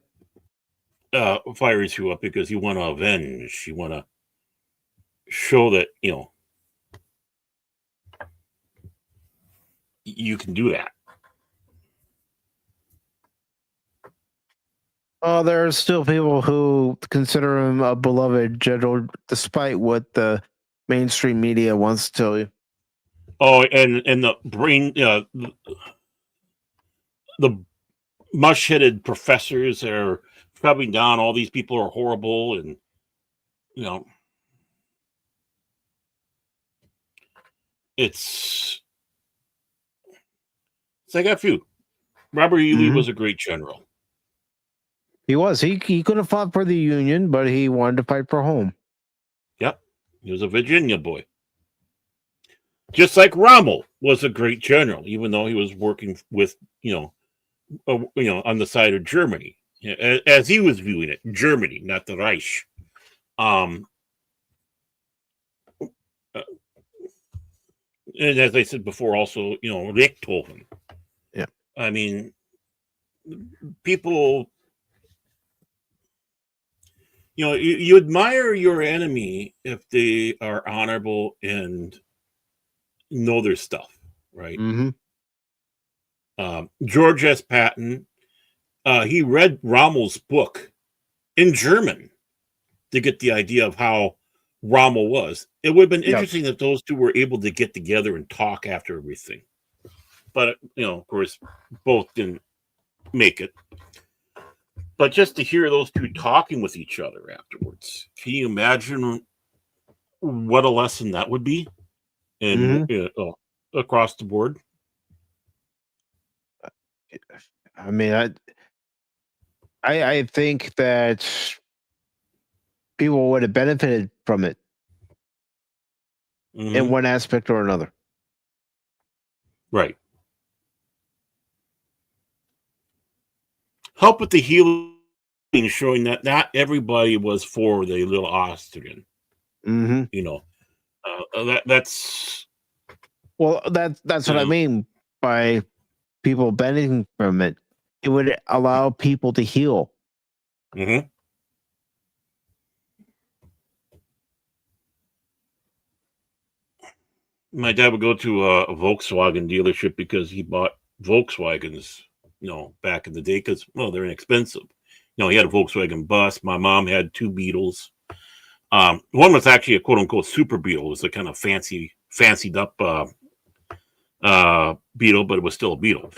fires you up because you want to avenge. You want to show that you can do that. There are still people who consider him a beloved general, despite what the mainstream media wants to tell you. Oh, and the brain, the mush-headed professors that are shoving down all these people are horrible, and you know it's like a few. Robert E. Lee Mhm. was a great general. He was. He could have fought for the Union, but he wanted to fight for home. Yep, he was a Virginia boy. Just like Rommel was a great general, even though he was working with on the side of Germany, as he was viewing it, Germany, not the Reich. Um, uh, and as I said before, also Richthofen. Yeah. I mean, people, you admire your enemy if they are honorable and know their stuff, right? Mm-hmm. George S. Patton, he read Rommel's book in German to get the idea of how Rommel was. It would have been interesting if those two were able to get together and talk after everything. But, of course, both didn't make it. But just to hear those two talking with each other afterwards, can you imagine what a lesson that would be? And across the board? I mean, I think that people would have benefited from it in Mhm. one aspect or another. Right. Help with the healing, showing that not everybody was for the little Austrian. Mm-hmm. That's Well, that's what I know, mean by people benefiting from it. It would allow people to heal. mhm. My dad would go to a Volkswagen dealership because he bought Volkswagens, back in the day because, well, they're inexpensive. He had a Volkswagen bus. My mom had two Beetles. One was actually a quote unquote super Beetle. It was a kind of fancied up Beetle, but it was still a Beetle.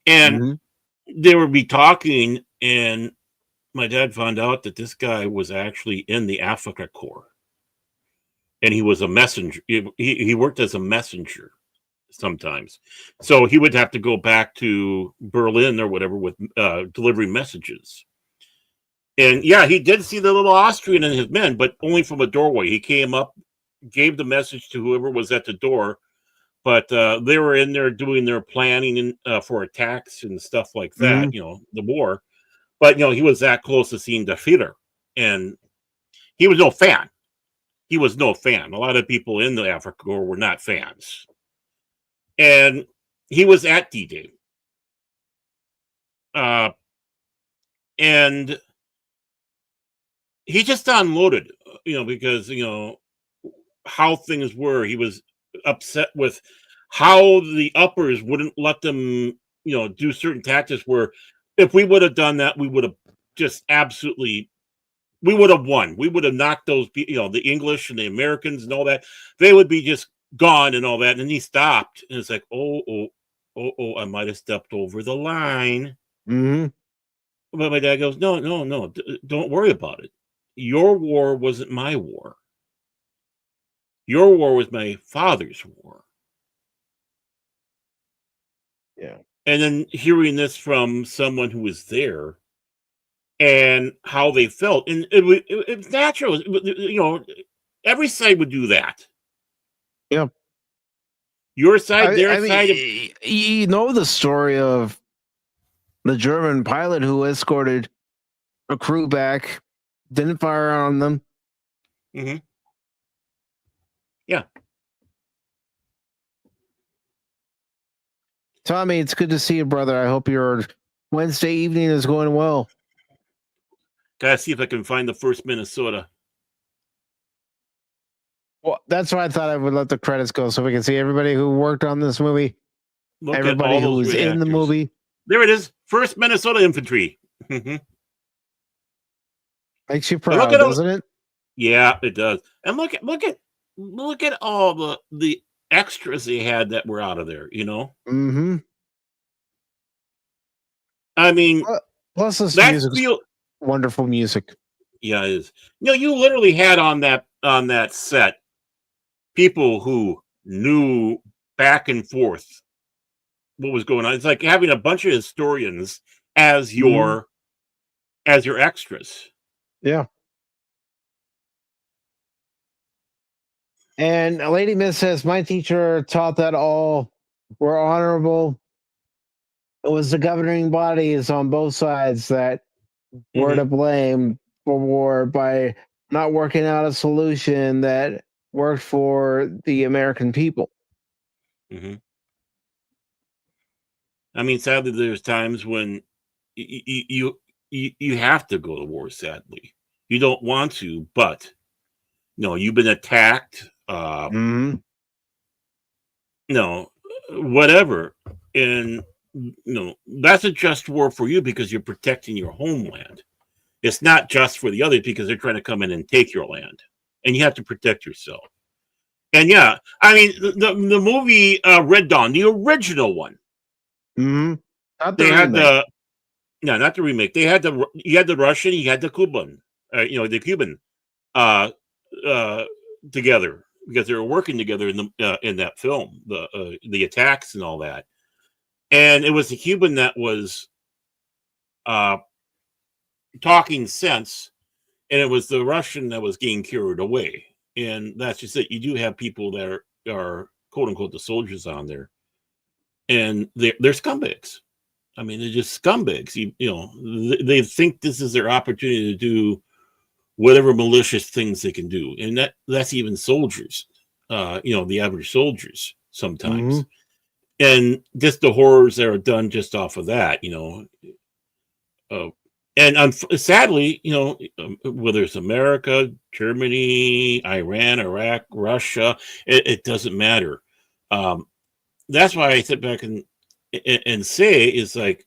And Mm-hmm. they would be talking, and my dad found out that this guy was actually in the Africa Corps, and he was a messenger. He worked as a messenger sometimes, so he would have to go back to Berlin or whatever with delivering messages. And yeah, he did see the little Austrian and his men, but only from a doorway. He came up, gave the message to whoever was at the door, but they were in there doing their planning for attacks and stuff like that. Mm-hmm. The war. But he was that close to seeing the Führer, and he was no fan. He was no fan. A lot of people in the Africa Corps were not fans, and he was at D-Day, and he just unloaded, because how things were. He was upset with how the uppers wouldn't let them, do certain tactics. Where if we would have done that, we would have just absolutely we would have won. We would have knocked those, the English and the Americans and all that. They would be just gone and all that. And then he stopped, and it's like, oh, I might have stepped over the line. Mm-hmm. But my dad goes, no, don't worry about it. Your war wasn't my war. Your war was my father's war. Yeah. and then hearing this from someone who was there and how they felt, and it's natural. Every side would do that. Yeah. Your side, their side. You know the story of the German pilot who escorted a crew back, didn't fire on them. Mm-hmm. Yeah. Tommy, it's good to see you, brother. I hope your Wednesday evening is going well. Gotta see if I can find the first Minnesota. Well, that's why I thought I would let the credits go so we can see everybody who worked on this movie, everybody who was in the movie. There it is. First Minnesota Infantry. Makes you proud, doesn't it? Yeah, it does. And look at all the extras they had that were out of there, Mm-hmm. I mean, plus this wonderful music. Yeah, it is. You literally had on that set people who knew back and forth what was going on. It's like having a bunch of historians as your extras. Yeah. And Lady Miss says, my teacher taught that all were honorable. It was the governing bodies on both sides that were to blame for war by not working out a solution that worked for the American people. Mm-hmm. I mean, sadly, there's times when you have to go to war. Sadly, you don't want to, but you've been attacked. Whatever, and that's a just war for you because you're protecting your homeland. It's not just for the others because they're trying to come in and take your land, and you have to protect yourself. And yeah, I mean the movie Red Dawn, the original one. Mm-hmm. Not the remake. You had the Russian, you had the Cuban, the Cuban, together because they were working together in that film, the attacks and all that. And it was the Cuban that was talking sense, and it was the Russian that was getting carried away. And that's just it. You do have people that are quote unquote the soldiers on there, and they're scumbags. I mean, they're just scumbags. They think this is their opportunity to do whatever malicious things they can do, and that's even soldiers. The average soldiers sometimes, and just the horrors that are done just off of that. And sadly, whether it's America, Germany, Iran, Iraq, Russia, it doesn't matter. That's why I sit back and say is like,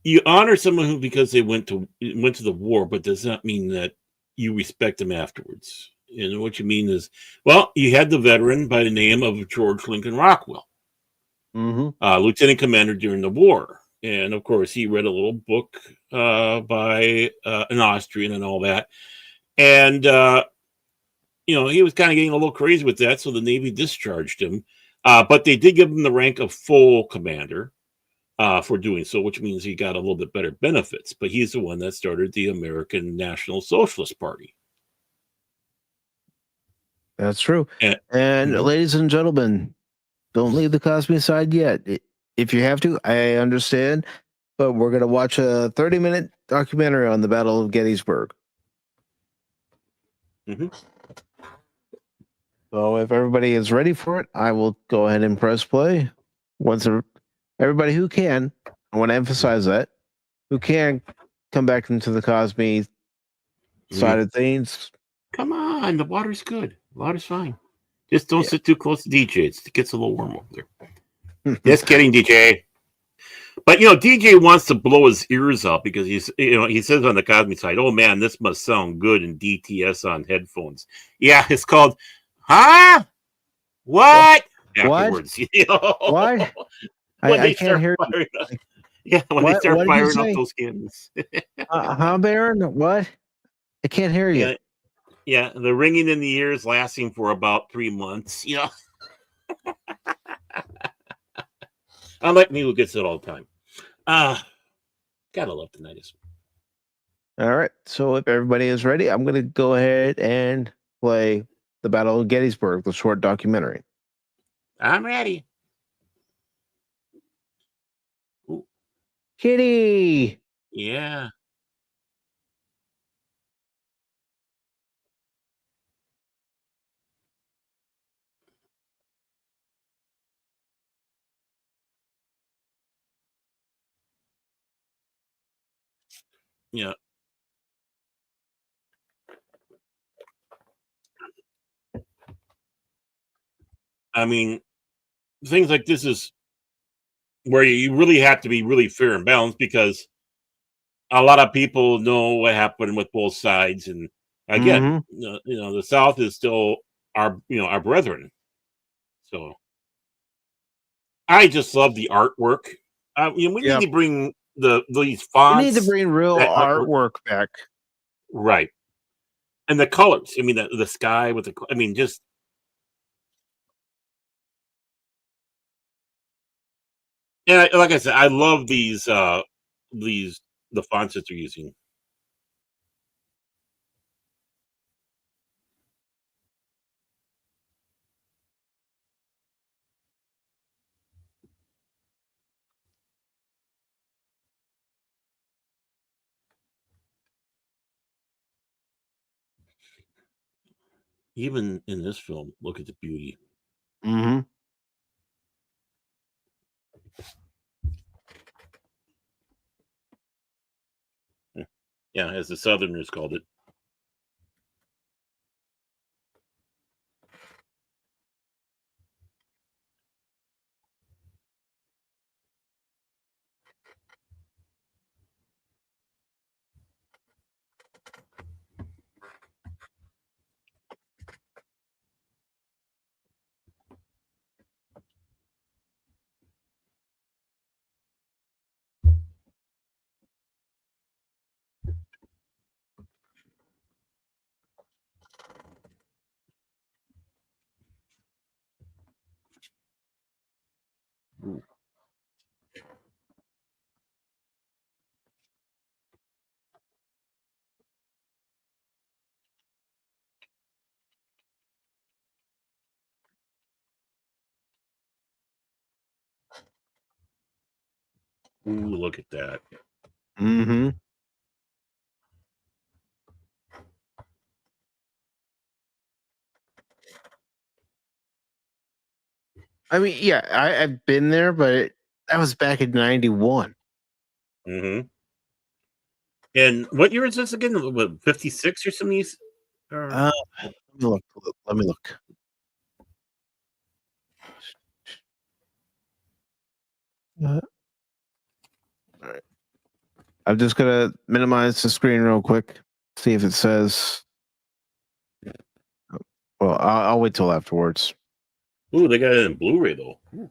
you honor someone who because they went to the war, but does not mean that you respect them afterwards. And what you mean is, well, you had the veteran by the name of George Lincoln Rockwell. Lieutenant commander during the war, and of course he read a little book by an Austrian and all that, and he was kind of getting a little crazy with that, so the Navy discharged him, but they did give him the rank of full commander for doing so, which means he got a little bit better benefits. But he's the one that started the American National Socialist Party. That's true. And ladies and gentlemen, don't leave the Kosmi side yet. If you have to, I understand. But we're going to watch a 30-minute documentary on the Battle of Gettysburg. So if everybody is ready for it, I will go ahead and press play. Everybody who can, I want to emphasize that, who can come back into the Kosmi side of things. Come on, the water's good. The water's fine. Just don't sit too close to DJ. It gets a little warm over there. Just kidding, DJ. But DJ wants to blow his ears out because he says on the Kosmi side, "Oh man, this must sound good in DTS on headphones." Yeah, it's called, huh? What? Afterwards, What? I can't hear you. Yeah, when they start firing up those cannons. Baron? What? I can't hear you. Yeah, the ringing in the ears lasting for about 3 months. Unlike me, who gets it all the time. Gotta love tinnitus. All right. So if everybody is ready, I'm going to go ahead and play the Battle of Gettysburg, the short documentary. I'm ready. Kitty! Yeah. Yeah. I mean, things like this is where you really have to be really fair and balanced, because a lot of people know what happened with both sides, and again, the South is still our brethren. So I just love the artwork. We need to bring these fonts. We need to bring real artwork back, right? And the colors. I mean, the sky with just. And like I said, I love these the fonts that they're using. Even in this film, look at the beauty. Mm-hmm. Yeah, as the Southerners called it. Ooh, look at that. Mm-hmm. I mean, yeah, I've been there, but that was back in '91. Mm-hmm. And what year is this again? What, 56 or something? Let me look. Let me look. All right. I'm just gonna minimize the screen real quick. See if it says. Well, I'll wait till afterwards. Ooh, they got it in Blu-ray though. Ooh.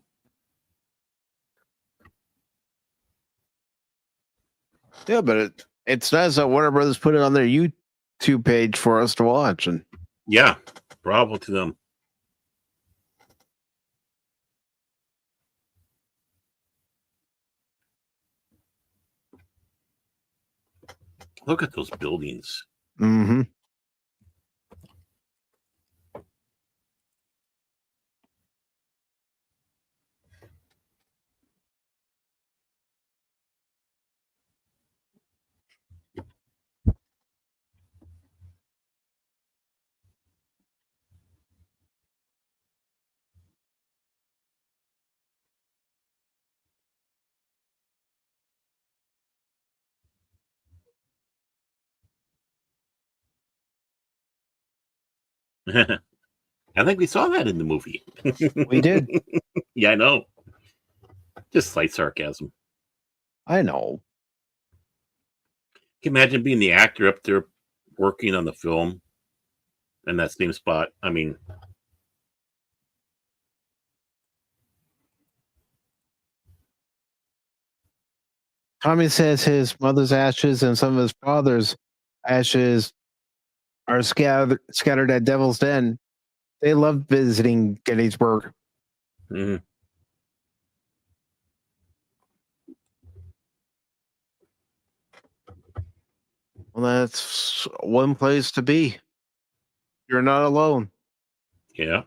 Yeah, but it's nice that Warner Brothers put it on their YouTube page for us to watch, and yeah, bravo to them. Look at those buildings. Mm-hmm. I think we saw that in the movie. We did. Yeah, I know. Just slight sarcasm. I know. Can you imagine being the actor up there working on the film in that same spot? I mean, Tommy says his mother's ashes and some of his father's ashes are scattered at Devil's Den. They love visiting Gettysburg. mm-hmm. Well, that's one place to be. You're not alone. Yeah.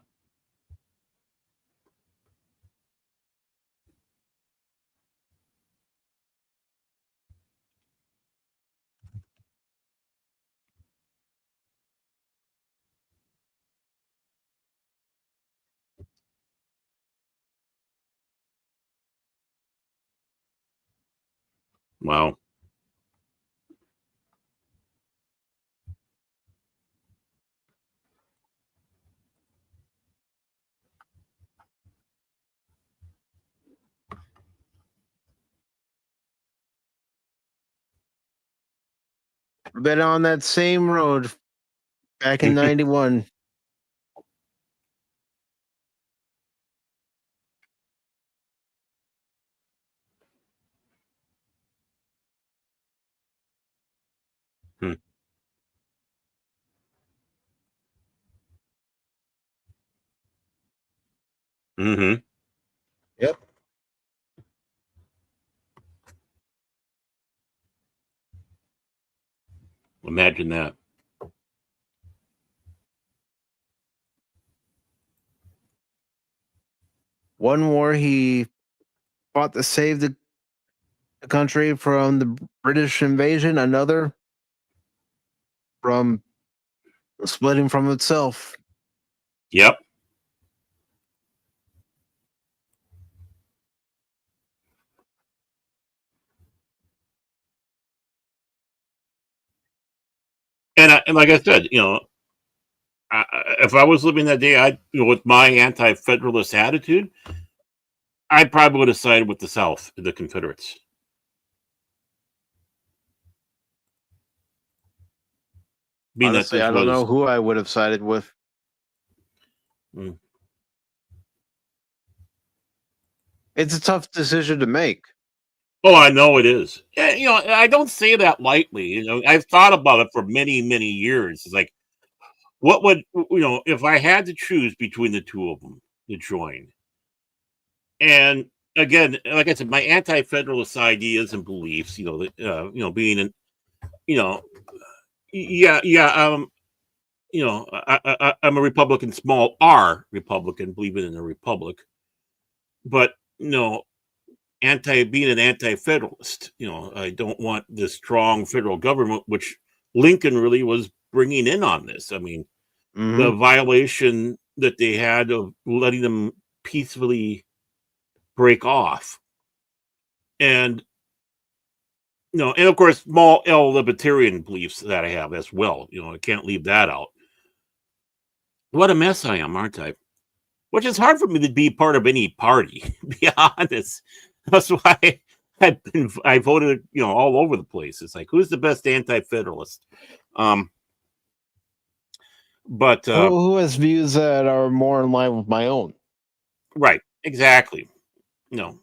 Wow. Been on that same road back in 91. Hmm. Mm-hmm. Yep. Imagine that. One war he fought to save the country from the British invasion, another from splitting from itself. Yep. And like I said, if I was living that day, with my anti-federalist attitude, I probably would have sided with the South, the Confederates. Being that Honestly, this I don't know was, who I would have sided with. mm, It's a tough decision to make. oh, I know it is. I don't say that lightly. I've thought about it for many, many years. It's like, what would if I had to choose between the two of them to join? And again, like I said, my anti-federalist ideas and beliefs, being an, you know, yeah, yeah, I'm a Republican, small R Republican, believing in a republic, but being an anti-federalist. I don't want the strong federal government, which Lincoln really was bringing in on this. I mean, the Mm-hmm. violation that they had of letting them peacefully break off, and and of course, small L libertarian beliefs that I have as well. I can't leave that out. What a mess I am, aren't I? Which is hard for me to be part of any party, to be honest. That's why I voted, all over the place. It's like, who's the best anti-federalist? Um, but Who has views that are more in line with my own? right, exactly. No,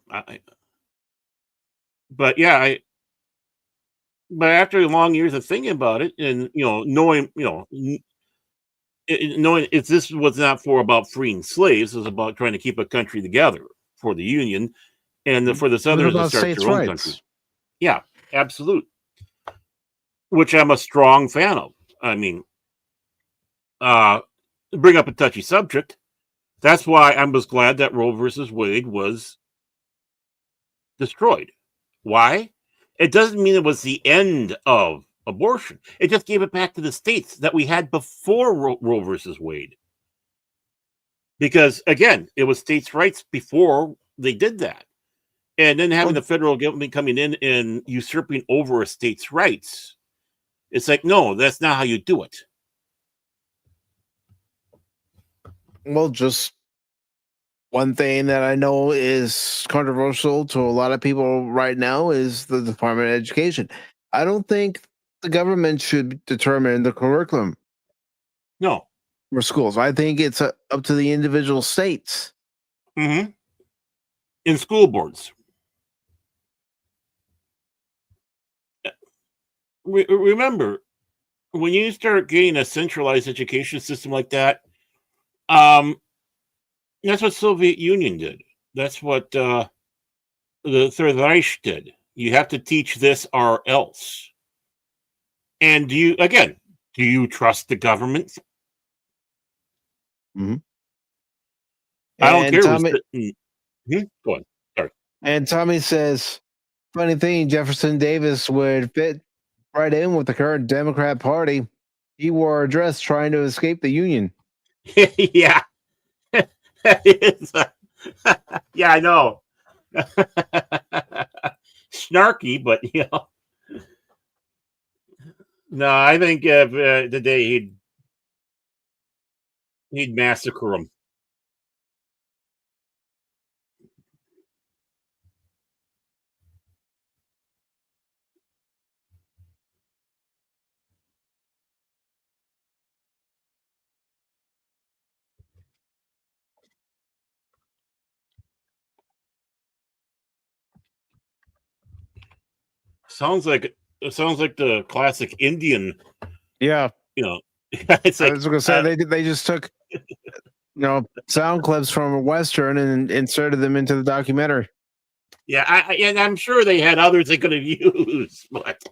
but yeah, but after long years of thinking about it, and knowing, knowing this was not about freeing slaves, it was about trying to keep a country together for the Union and for the It was Southerners to about start states' their own country. rights. Yeah, absolute. Which I'm a strong fan of. I mean, uh, bring up a touchy subject. That's why I was glad that Roe versus Wade was destroyed. Why? It doesn't mean it was the end of abortion. It just gave it back to the states that we had before Roe versus Wade. Because again, it was states' rights before they did that. And then having Well, the federal government coming in and usurping over a state's rights, it's like, no, that's not how you do it. just one thing that I know is controversial to a lot of people right now is the Department of Education. I don't think the government should determine the curriculum No. for schools. I think it's up to the individual states. Mm-hmm. In school boards. Remember, when you start getting a centralized education system like that, that's what Soviet Union did. That's what the Third Reich did. You have to teach this or else. And do you trust the government? Mhm. I don't And care who's Tommy sitting. Go on. Sorry. and Tommy says, funny thing, Jefferson Davis would fit right in with the current Democrat Party. He wore a dress trying to escape the Union. Yeah. That is, yeah, I know. Snarky, but no, I think today he'd massacre them. Sounds like the classic Indian. Yeah, It's I like was going to say they just took sound clips from a western and inserted them into the documentary. yeah, and I'm sure they had others they could have used, but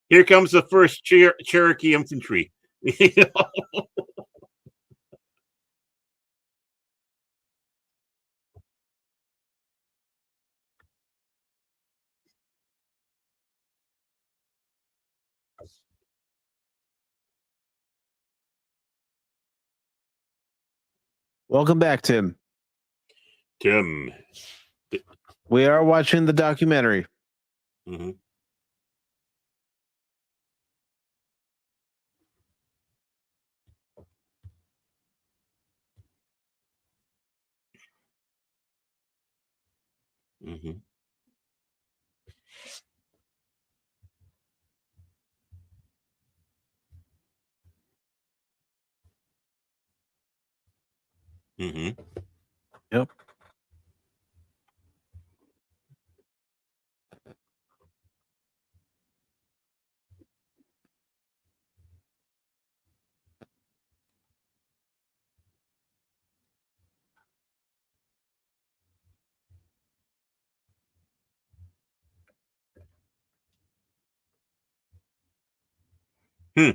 here comes the first Cherokee infantry. Welcome back, Tim. Tim. We are watching the documentary. Hmm. Hmm. Hmm. Yep. Hmm.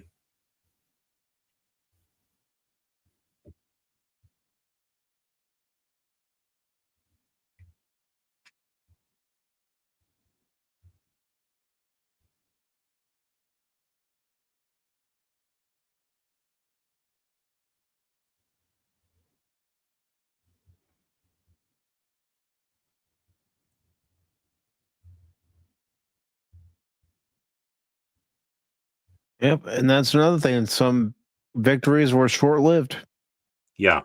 Yep. And that's another thing. Some victories were short lived. Yeah.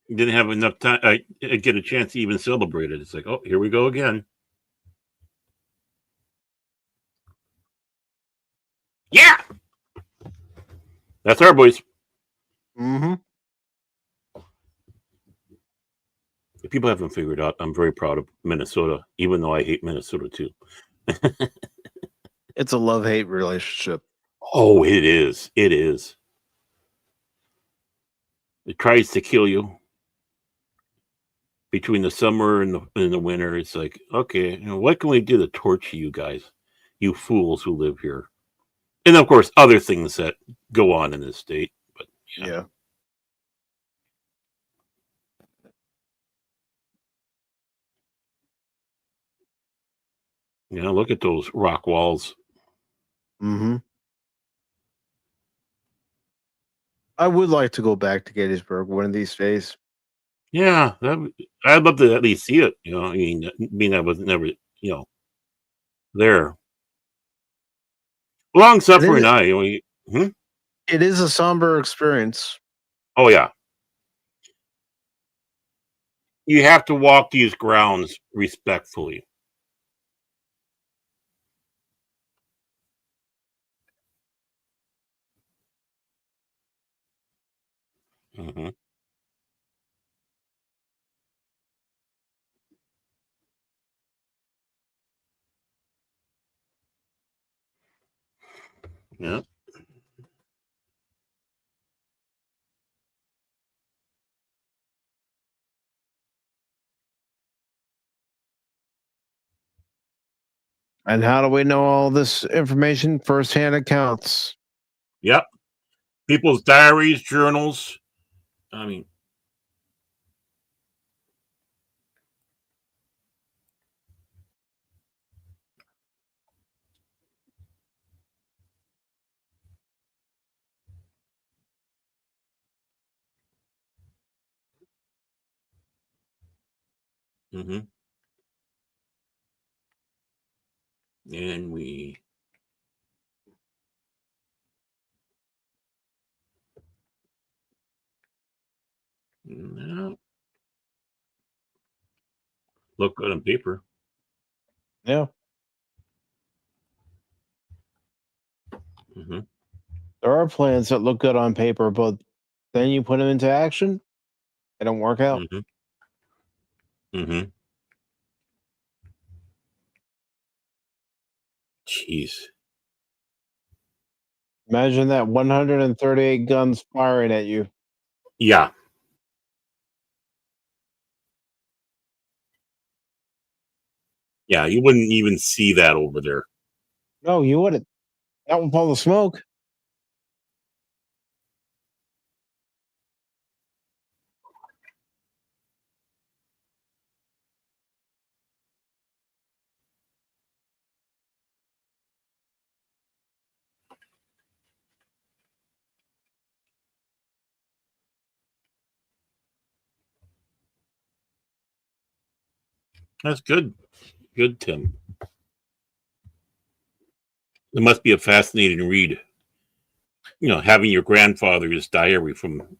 Didn't have enough time. Get a chance to even celebrate it. It's like, oh, here we go again. Yeah, that's our boys. Mm-hmm. If people haven't figured out, I'm very proud of Minnesota, even though I hate Minnesota too. It's a love hate relationship. Oh, it is. It is. It tries to kill you between the summer and the winter. It's like, okay, what can we do to torture you guys, you fools who live here? And of course, other things that go on in this state. But Yeah. look at those rock walls. Mm-hmm. I would like to go back to Gettysburg one of these days. Yeah, I'd love to at least see it. I mean, I was never, there. Long It suffering, is, hmm? it is a somber experience. Oh yeah, you have to walk these grounds respectfully. Hmm. Yeah. And how do we know all this information? First-hand accounts. Yep. People's diaries, journals. I mean, mm-hmm. And we no, look good on paper. Yeah. Mm-hmm. There are plans that look good on paper, but then you put them into action, they don't work out. Mm-hmm. Mm-hmm. Jeez. Imagine that 138 guns firing at you. Yeah. Yeah, you wouldn't even see that over there. No, you wouldn't. That would pull the smoke. That's good. Good, Tim. It must be a fascinating read. Having your grandfather's diary from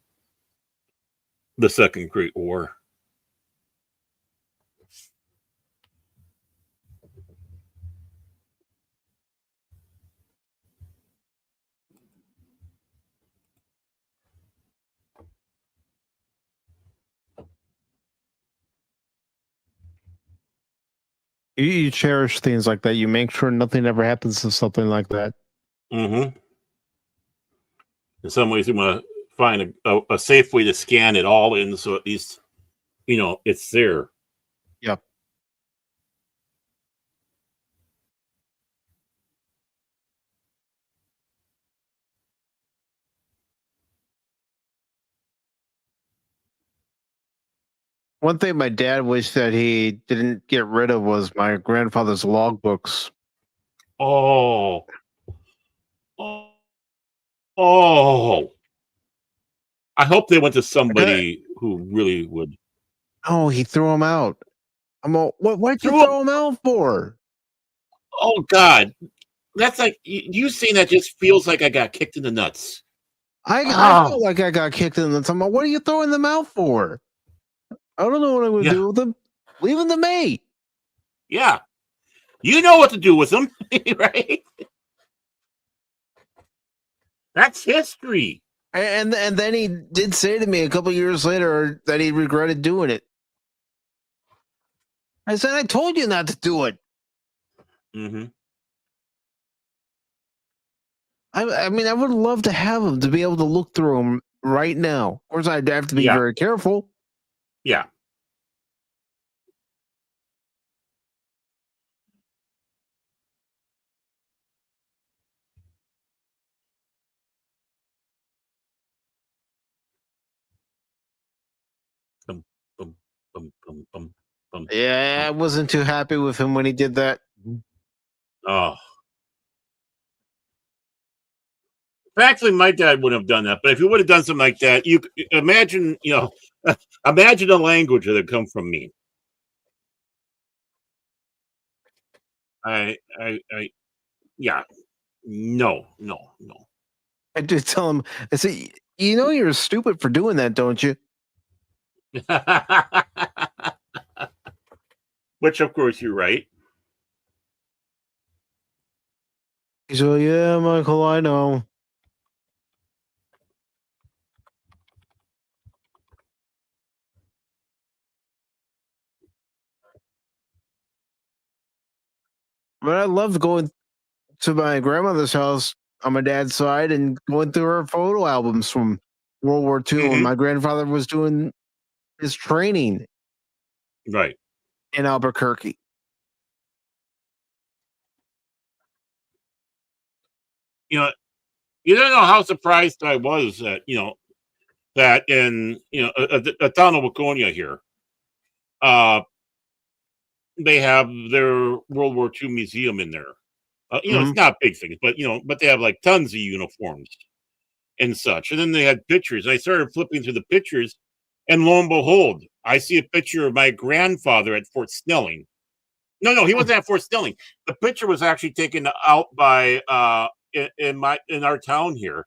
the Second Great War. You cherish things like that. You make sure nothing ever happens to something like that. Mm-hmm. In some ways, you want to find a safe way to scan it all in, so at least it's there. Yep. One thing my dad wished that he didn't get rid of was my grandfather's logbooks. Oh, oh, oh! I hope they went to somebody who really would. Oh, he threw them out. I'm all, what'd you Threw 'em- throw them out for? Oh God, that's like you saying that just feels like I got kicked in the nuts. I Oh, felt like I got kicked in the tummy. What are you throwing them out for? I don't know what I'm going to yeah, do with them. Leave them to me. yeah. You know what to do with them, right? That's history. And then he did say to me a couple years later that he regretted doing it. I said, I told you not to do it. Mm-hmm. I mean, I would love to have them to be able to look through them right now. Of course, I'd have to be Yeah, very careful. yeah. Bum, bum, bum, bum, bum, bum, Yeah, I bum. wasn't too happy with him when he did that. Oh, actually, my dad wouldn't have done that. But if he would have done something like that, you imagine, imagine the language that had come from me. Yeah, no, no, no. I did tell him, I said, you know, you're stupid for doing that, don't you? Which, of course, you're right. He said, yeah, Michael, I know. But I loved going to my grandmother's house on my dad's side and going through her photo albums from World War II when Mm-hmm. my grandfather was doing his training Right. in Albuquerque. You know, you don't know how surprised I was that that in a town of Waconia here, uh, they have their World War II museum in there. It's Mhm. not big things, but they have like tons of uniforms and such. And then they had pictures. I started flipping through the pictures, and lo and behold, I see a picture of my grandfather at Fort Snelling. No, he wasn't at Fort Snelling. The picture was actually taken out by in our town here.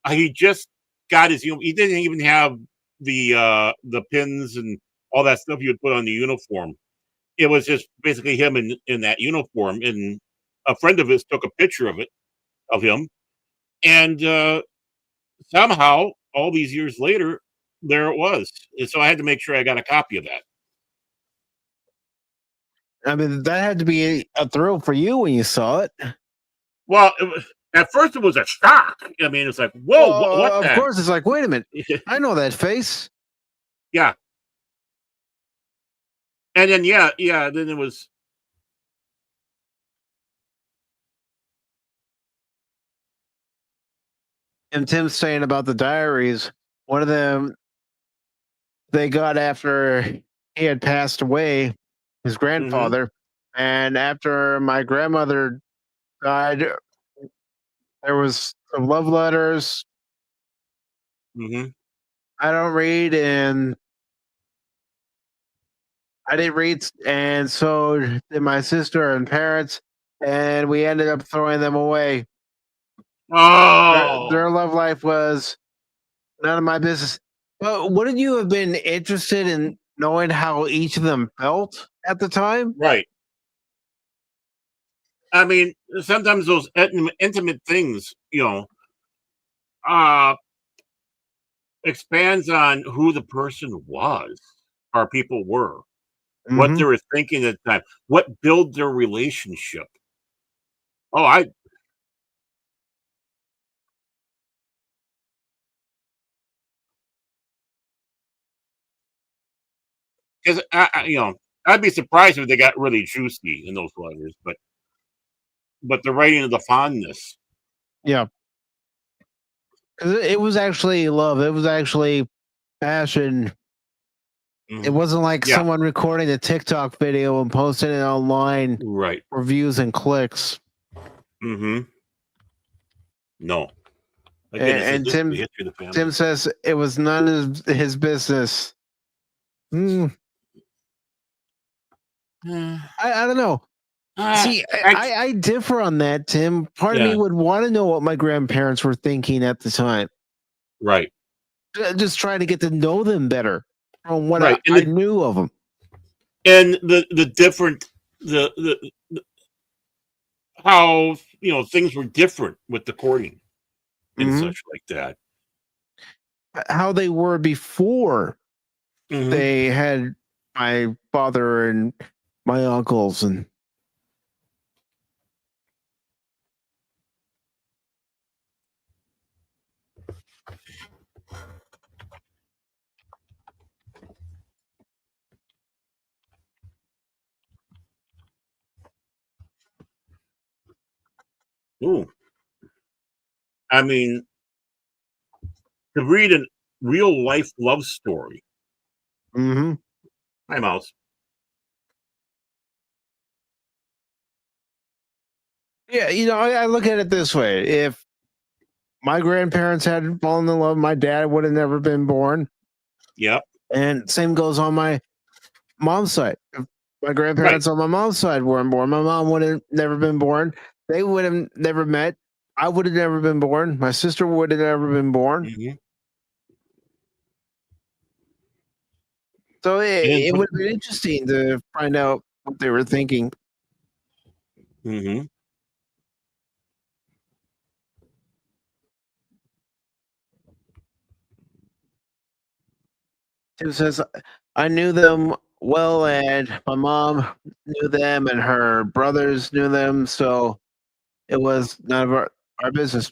He just got his uniform. He didn't even have the pins and all that stuff you would put on the uniform. It was just basically him in that uniform, and a friend of his took a picture of him, and somehow all these years later, there it was. And so I had to make sure I got a copy of that. I mean, that had to be a thrill for you when you saw it. Well, at first it was a shock. I mean, it's like, whoa, what Of the? course, it's like, wait a minute, I know that face. Yeah, and then yeah, then it was. And Tim's saying about the diaries, one of them they got after he had passed away, his Hmm. grandfather, and after my grandmother died, there was some love letters. Hmm. I don't read, and I didn't read, and so did my sister and parents, and we ended up throwing them away. Their Oh, love life was none of my business. But wouldn't you have been interested in knowing how each of them felt at the time? right. I mean, sometimes those intimate things, uh, expands on who the person was, or people were, what Hmm. they were thinking at the time, what built their relationship. Oh, I because I'd be surprised if they got really juicy in those letters, but the writing of the fondness. Yeah, because it was actually love. It was actually passion. It Mhm. wasn't like Yeah, someone recording a TikTok video and posting it online right. for views and clicks. Hmm. No, again, And, this is and this is the Tim history of the Tim family. says it was none of his business. Hmm, Uh, I don't know. uh, See, I c- I differ on that, Tim. Part of me yeah, would want to know what my grandparents were thinking at the time. right, Just trying to get to know them better from what right, I knew of them. and the different the how things were different with the courting and Hmm. such like that. How they were before Hmm. they had my father and my uncles. And Ooh, I mean, to read a real life love story. hmm, Hi, Mouse. yeah, I look at it this way: if my grandparents had fallen in love, my dad would have never been born. Yep. And same goes on my mom's side. If my Right. grandparents on my mom's side weren't born, my mom would have never been born. They would have never met. I would have never been born. My sister would have never been born. Hmm. So And it would have been interesting to find out what they were thinking. hmm. Tim says, I knew them well, and my mom knew them, and her brothers knew them. So it was none of our business.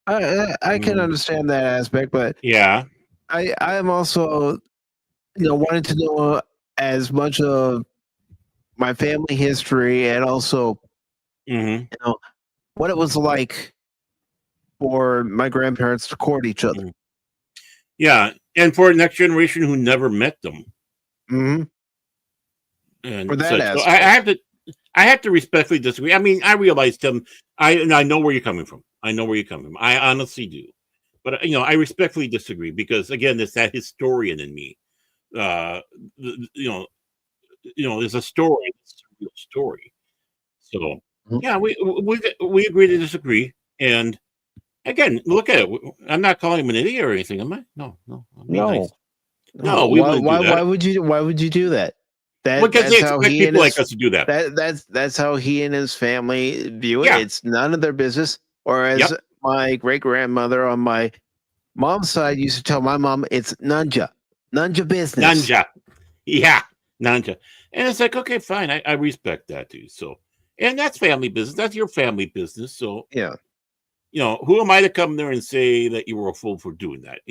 I can Mm, understand that aspect, but yeah. I am also wanting to know as much of my family history and also Hmm. you know what it was like for my grandparents to court each other. Mhm. Yeah, and for the next generation who never met them, Mm-hmm. and For that such. So aspect. I have to respectfully disagree. I mean, I realize, Tim, I know where you're coming from. I know where you're coming from. I honestly do. But I respectfully disagree because again, it's that historian in me. Uh, there's a story, it's a real story. So Mhm. yeah, we agree to disagree. And again, look at it. I'm not calling him an idiot or anything, am I? No, I'm being No. nice. No, we Why wouldn't do that. why would you do that? Because That's they how expect he and people like his us to do that. that's how he and his family view it. Yeah. It's none of their business. Or as Yep. my great grandmother on my mom's side used to tell my mom, it's none your business. Nanja. Yeah, Nanja. And it's like, okay, fine. I respect that, dude. So, and that's family business. That's your family business. So, Yeah. who am I to come there and say that you were a fool for doing that?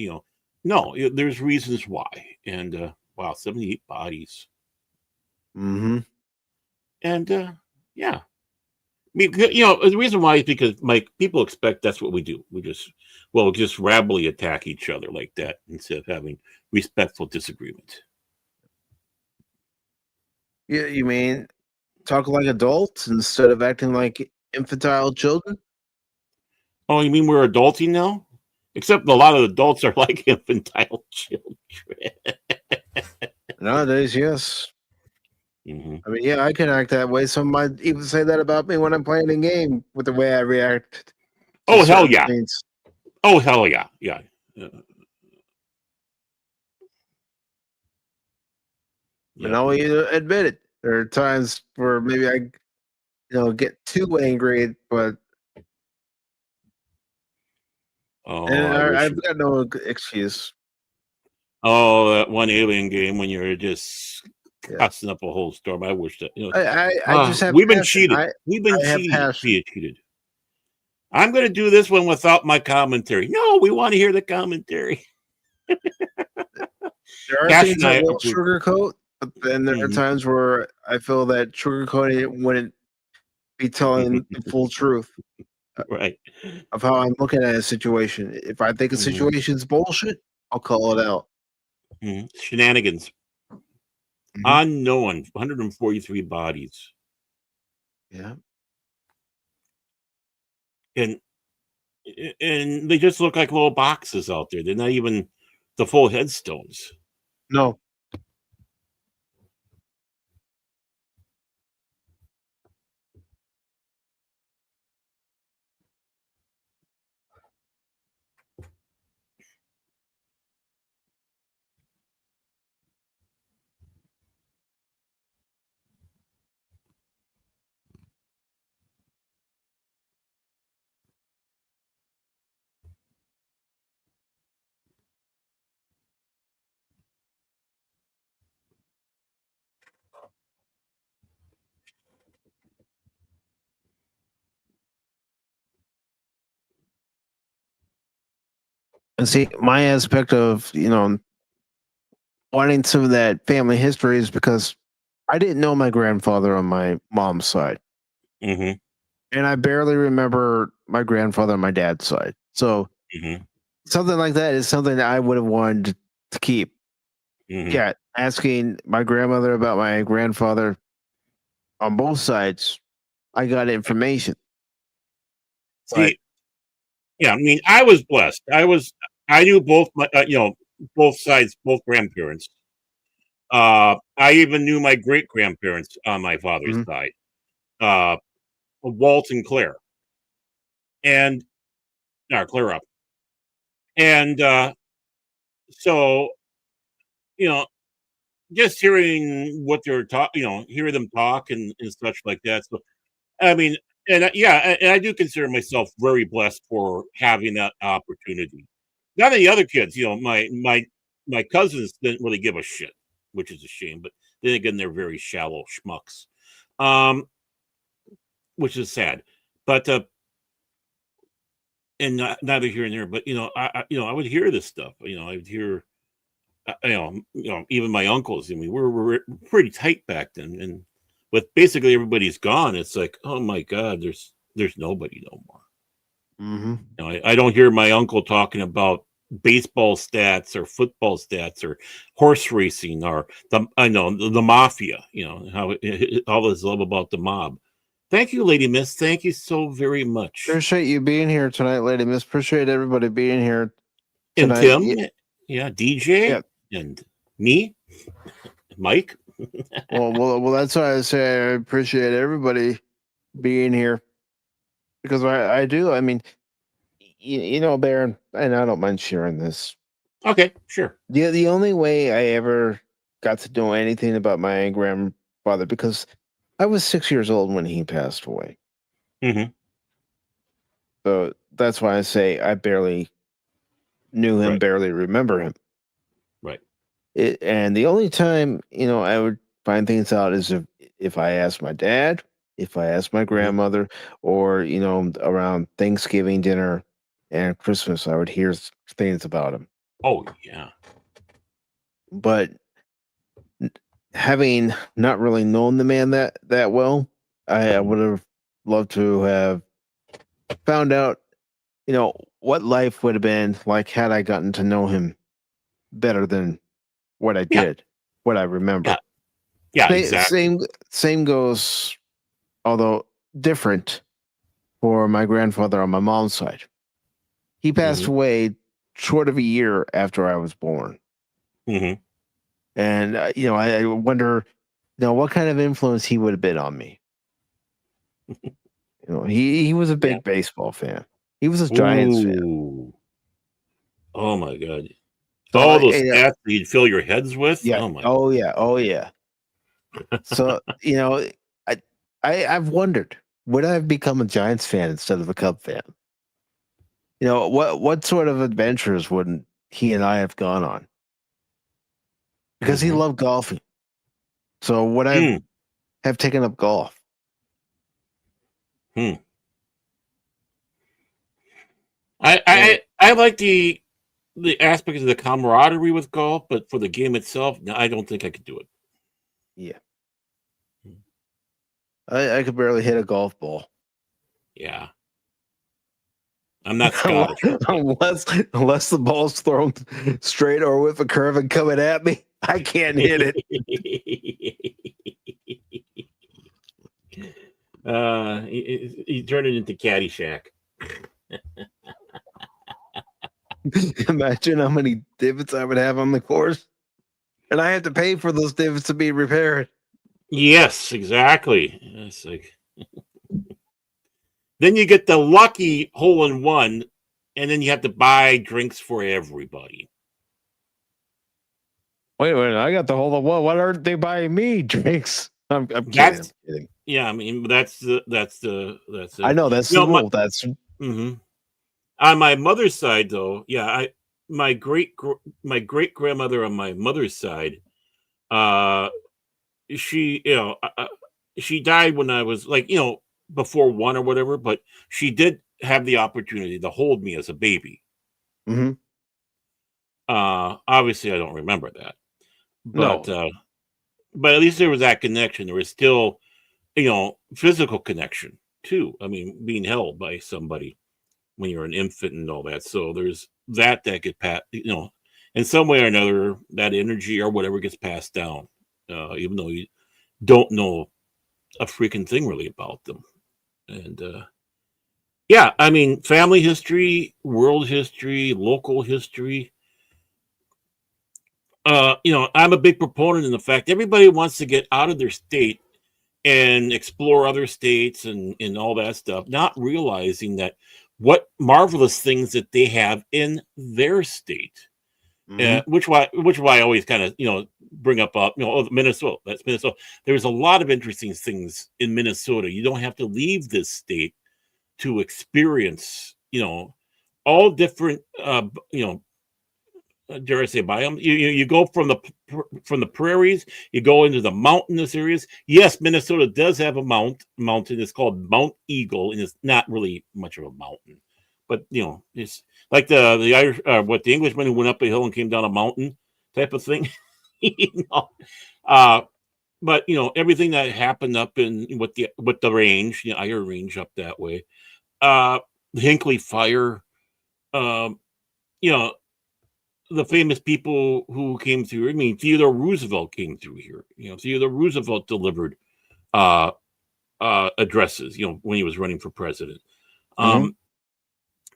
No, there's reasons why. And wow, 78 bodies. Mm-hmm. And yeah. The reason why is because people expect that's what we do. We'll just rably attack each other like that instead of having respectful disagreement. You mean talk like adults instead of acting like infantile children? Oh, you mean we're adulting now? Except a lot of adults are like infantile children. Nowadays, yes. Mm-hmm. I mean, yeah, I can act that way. Some might even say that about me when I'm playing a game with the way I react. Oh, hell yeah. Things. Oh, hell yeah. Yeah. And I'll admit it. There are times where maybe I, get too angry, but I've got no excuse. Oh, that one Alien game when you're just cussing up a whole storm. I wish that. I just have. We've been cheated. We've been cheated. Cheated. I'm going to do this one without my commentary. No, we want to hear the commentary. There are things I will sugarcoat, but then there are times where I feel that sugarcoating it wouldn't be telling the full truth. Right. Of how I'm looking at a situation. If I think a situation's bullshit, I'll call it out. Shenanigans. Unknown. 143 bodies. Yeah. And they just look like little boxes out there. They're not even the full headstones. No. And see, my aspect of, wanting some of that family history is because I didn't know my grandfather on my mom's side. Mm-hmm. And I barely remember my grandfather on my dad's side. So something like that is something that I would have wanted to keep. Yeah, asking my grandmother about my grandfather on both sides, I got information. See, yeah, I mean, I was blessed. I knew both my, both sides, both grandparents. I even knew my great grandparents on my father's side, Walt and Claire, and clear up. And so, just hearing what they're talking, hearing them talk and such like that. So, I mean, and I do consider myself very blessed for having that opportunity. None of the other kids, my cousins didn't really give a shit, which is a shame. But then again, they're very shallow schmucks, which is sad. But and neither here nor there. But I would hear this stuff. I would hear. Even my uncles. I mean, we were pretty tight back then, and with basically everybody's gone, it's like, oh my god, there's there's nobody no more. Mm-hmm. You know, I don't hear my uncle talking about baseball stats or football stats or horse racing or the mafia. You know how all this love about the mob. Thank you, Lady Miss. Thank you so very much. Appreciate you being here tonight, Lady Miss. Appreciate everybody being here And tonight. Tim, yeah, DJ, and me, Mike. Well, that's why I say I appreciate everybody being here, because I do. I mean, you know, Baron, and I don't mind sharing this. Okay, sure. The only way I ever got to know anything about my grandfather, because I was 6 years old when he passed away. Mm-hmm. So that's why I say I barely knew him, Right. barely remember him. Right. And the only time, you know, I would find things out is if I asked my dad, if I asked my grandmother, or, you know, around Thanksgiving dinner and Christmas, I would hear things about him. Oh, yeah. But having not really known the man that well, I would have loved to have found out, you know, what life would have been like had I gotten to know him better than what I did, what I remember. Yeah, exactly. Same goes, although different, for my grandfather on my mom's side. He passed away short of a year after I was born. Mm-hmm. And, you know, I wonder, you know, what kind of influence he would have been on me. You know, he was a big baseball fan. He was a Giants fan. Oh, my God. So all those stats you'd fill your heads with? Yeah. Oh, my Oh, yeah. So, you know, I've wondered, would I have become a Giants fan instead of a Cub fan? You know, what sort of adventures wouldn't he and I have gone on? Because he loved golfing. So would I have taken up golf? I like the aspect of the camaraderie with golf, but for the game itself, no, I don't think I could do it. Yeah. I could barely hit a golf ball. Yeah. I'm not Scottish. unless the ball's thrown straight or with a curve and coming at me, I can't hit it. He turned it into Caddyshack. Imagine how many divots I would have on the course, and I have to pay for those divots to be repaired. Yes, exactly. It's like then you get the lucky hole in one, and then you have to buy drinks for everybody. Wait, I got the hole in one. Why aren't they buying me drinks? I'm kidding. Yeah, I mean that's the I know that's the rule. That's on my mother's side, though. Yeah, my great grandmother on my mother's side, she she died when I was like before one or whatever, but she did have the opportunity to hold me as a baby. Obviously, I don't remember that, but but at least there was that connection. There was still physical connection too. I mean, being held by somebody when you're an infant and all that. So there's that could pass, in some way or another, that energy or whatever gets passed down, even though you don't know a freaking thing really about them. And yeah, I mean, family history, world history, local history. I'm a big proponent in the fact everybody wants to get out of their state and explore other states and all that stuff, not realizing that what marvelous things that they have in their state. Which why I always kind of bring up Minnesota. That's Minnesota. There's a lot of interesting things in Minnesota. You don't have to leave this state to experience all different dare I say biome. You go from the prairies, you go into the mountainous areas. Yes, Minnesota does have a mountain. It's called Mount Eagle, and it's not really much of a mountain, but it's like the Irish, what the Englishmen who went up a hill and came down a mountain type of thing. but everything that happened up in with the range, Iron Range up that way, the Hinckley Fire, um, you know, the famous people who came through. I mean, Theodore Roosevelt came through here. Theodore Roosevelt delivered uh, addresses. When he was running for president. Mhm.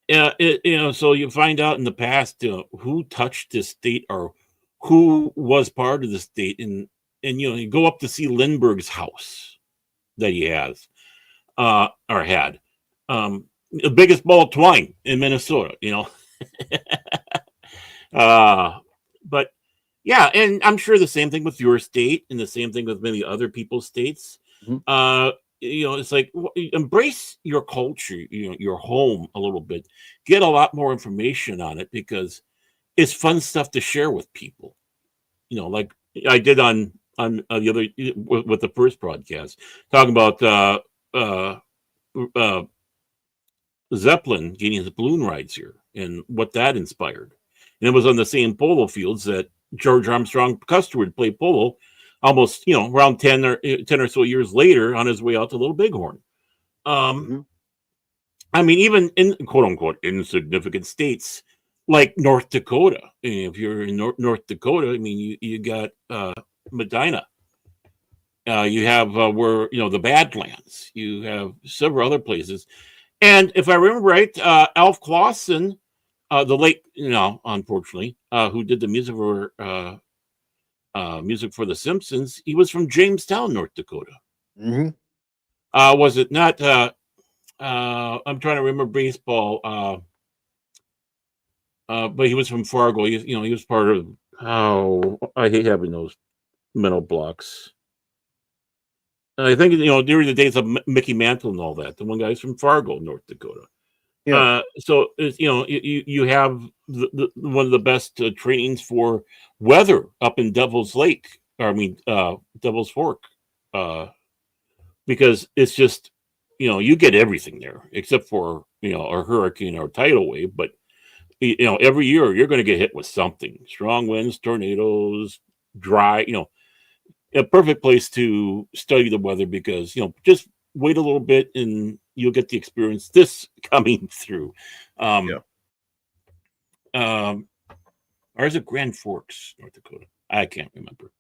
Yeah, so you find out in the past who touched this state or who was part of the state, and you go up to see Lindbergh's house that he has or had, the biggest ball of twine in Minnesota. Uh, but yeah, and I'm sure the same thing with your state, and the same thing with many other people's states. Mhm. It's like embrace your culture, your home a little bit. Get a lot more information on it because it's fun stuff to share with people. Like I did on the other with the first broadcast, talking about uh, uh, Zeppelin getting his balloon rides here and what that inspired. And it was on the same polo fields that George Armstrong Custer would play polo almost, around 10 or so years later on his way out to Little Bighorn. Um, Mhm. I mean, even in quote unquote insignificant states like North Dakota, if you're in North Dakota, I mean, you got Medina. You have where, the Badlands. You have several other places. And if I remember right, Alf Clausen, the late, unfortunately, who did the music for The Simpsons, he was from Jamestown, North Dakota. Mhm. Was it not? I'm trying to remember baseball, but he was from Fargo. He was part of. Oh, I hate having those mental blocks. I think during the days of Mickey Mantle and all that, the one guy's from Fargo, North Dakota. Yeah. So it's, you have one of the best trainings for weather up in Devil's Lake. Or, I mean, Devil's Fork, uh, because it's just you get everything there except for a hurricane or a tidal wave. But every year you're going to get hit with something: strong winds, tornadoes, dry. A perfect place to study the weather because just wait a little bit and you'll get the experience this coming through. Yeah. Um, um, or is it Grand Forks, North Dakota? I can't remember.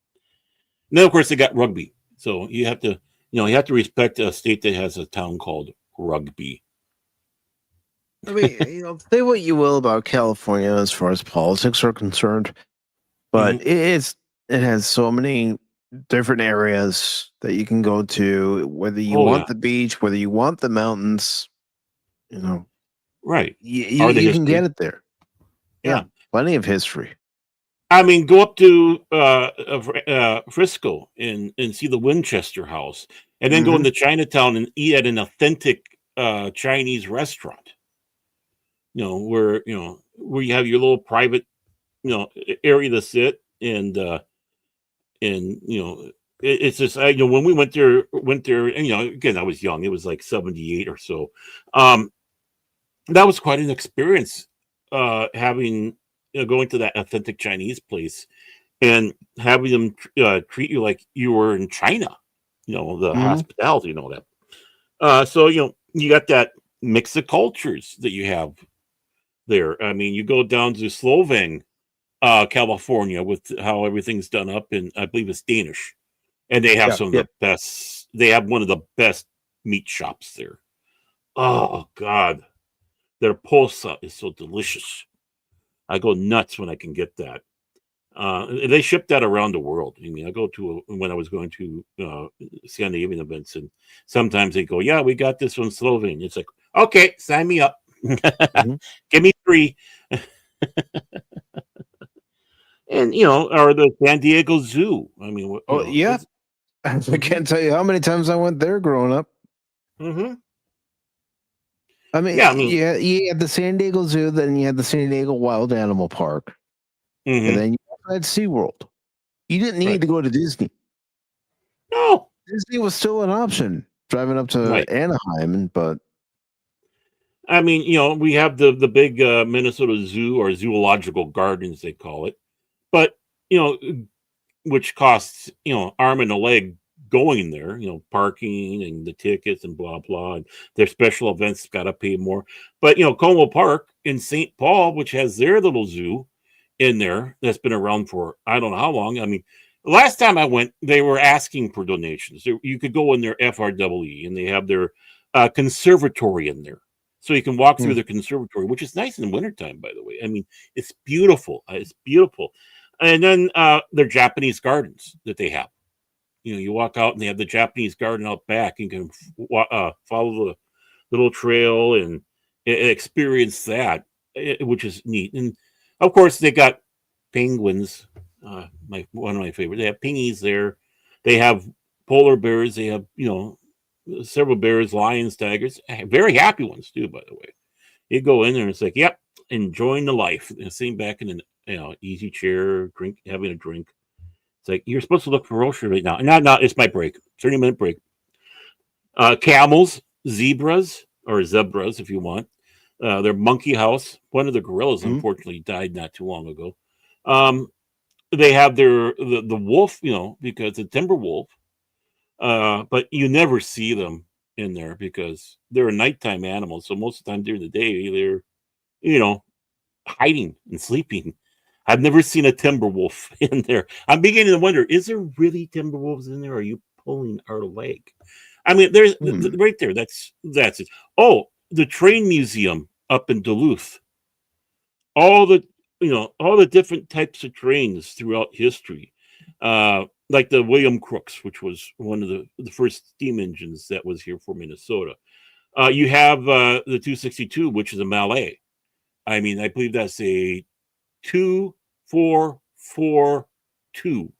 And then of course they got rugby, so you have to respect a state that has a town called Rugby. I mean, say what you will about California as far as politics are concerned, but Mhm. it has so many different areas that you can go to, whether you Oh want yeah, the beach, whether you want the mountains, you know, right. you Or the you can get history. it there. Yeah, Yeah. plenty of history. I mean, go up to Frisco and see the Winchester House, and then go Hmm. into Chinatown and eat at an authentic Chinese restaurant. Where you have your little private area to sit, and it's just when we went there, and again I was young. It was like 78 or so. Um, that was quite an experience. Having going to that authentic Chinese place and having them treat you like you were in China. The Hmm. hospitality and all that. So you got that mix of cultures that you have there. I mean, you go down to Slovene, California, with how everything's done up, and I believe it's Danish, and they have Yeah. some of Yep. the best. They have one of the best meat shops there. Oh God, their posa is so delicious. I go nuts when I can get that. They ship that around the world. I mean, I go to when I was going to Scandinavian events, and sometimes they go, "Yeah, we got this from Slovenia." It's like, okay, sign me up. Hmm. Give me three. And or the San Diego Zoo. I mean, Oh yeah, it's I hmm can't tell you how many times I went there growing up. hmm I mean, yeah, I mean, yeah, you had the San Diego Zoo, then you had the San Diego Wild Animal Park, and hmm then you also had SeaWorld. You didn't need right. to go to Disney. No, Disney was still an option driving up to right. Anaheim, but I mean, we have the big Minnesota Zoo or zoological gardens they call it, but you know which costs, arm and a leg going there, parking and the tickets and blah, blah. And their special events got to pay more. But, Como Park in St. Paul, which has their little zoo in there that's been around for I don't know how long. I mean, last time I went, they were asking for donations. You could go in their FRWE, and they have their conservatory in there. So you can walk through the conservatory, which is nice in the wintertime, by the way. I mean, it's beautiful. It's beautiful. And then their Japanese gardens that they have. You walk out and they have the Japanese garden out back. You can follow the little trail and experience that, which is neat. And of course, they got penguins. One of my favorites. They have pingies there. They have polar bears. They have several bears, lions, tigers. Very happy ones too, by the way. You go in there and it's like, yep, enjoying the life. Sitting back in an easy chair, having a drink. It's like you're supposed to look ferocious right now. No, it's my break. 30-minute break. Camels, zebras, or zebras if you want. Their monkey house. One of the gorillas unfortunately died not too long ago. They have the wolf, because the timber wolf. But you never see them in there because they're a nighttime animal. So most of the time during the day, they're, hiding and sleeping. I've never seen a timber wolf in there. I'm beginning to wonder, is there really timber wolves in there? Or are you pulling our leg? I mean, there's right there. That's it. Oh, the train museum up in Duluth. All the different types of trains throughout history. Like the William Crooks, which was one of the first steam engines that was here for Minnesota. You have the 262, which is a Malay. I mean, I believe that's a 2442.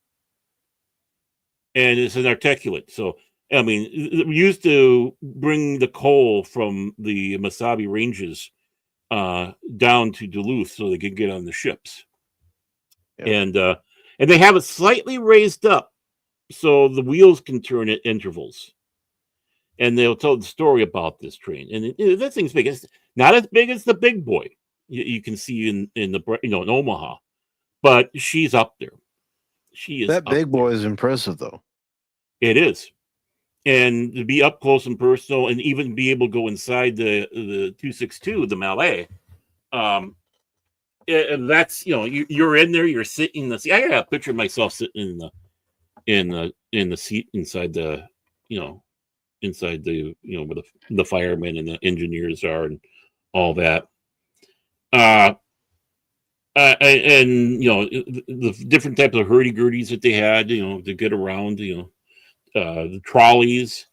And it's an articulate. So, I mean, we used to bring the coal from the Mesabi Ranges down to Duluth so they could get on the ships. Yep. And they have it slightly raised up so the wheels can turn at intervals. And they'll tell the story about this train. And that thing's big. It's not as big as the big boy you can see in in Omaha, but she's up there. She is. That big boy is impressive, though. It is. And to be up close and personal, and even be able to go inside the 262, the Malay, and that's you're in there, you're sitting in the seat. I got a picture of myself sitting in the seat inside the where the firemen and the engineers are and all that. And the different types of hurdy-gurdies that they had, to get around, the trolleys,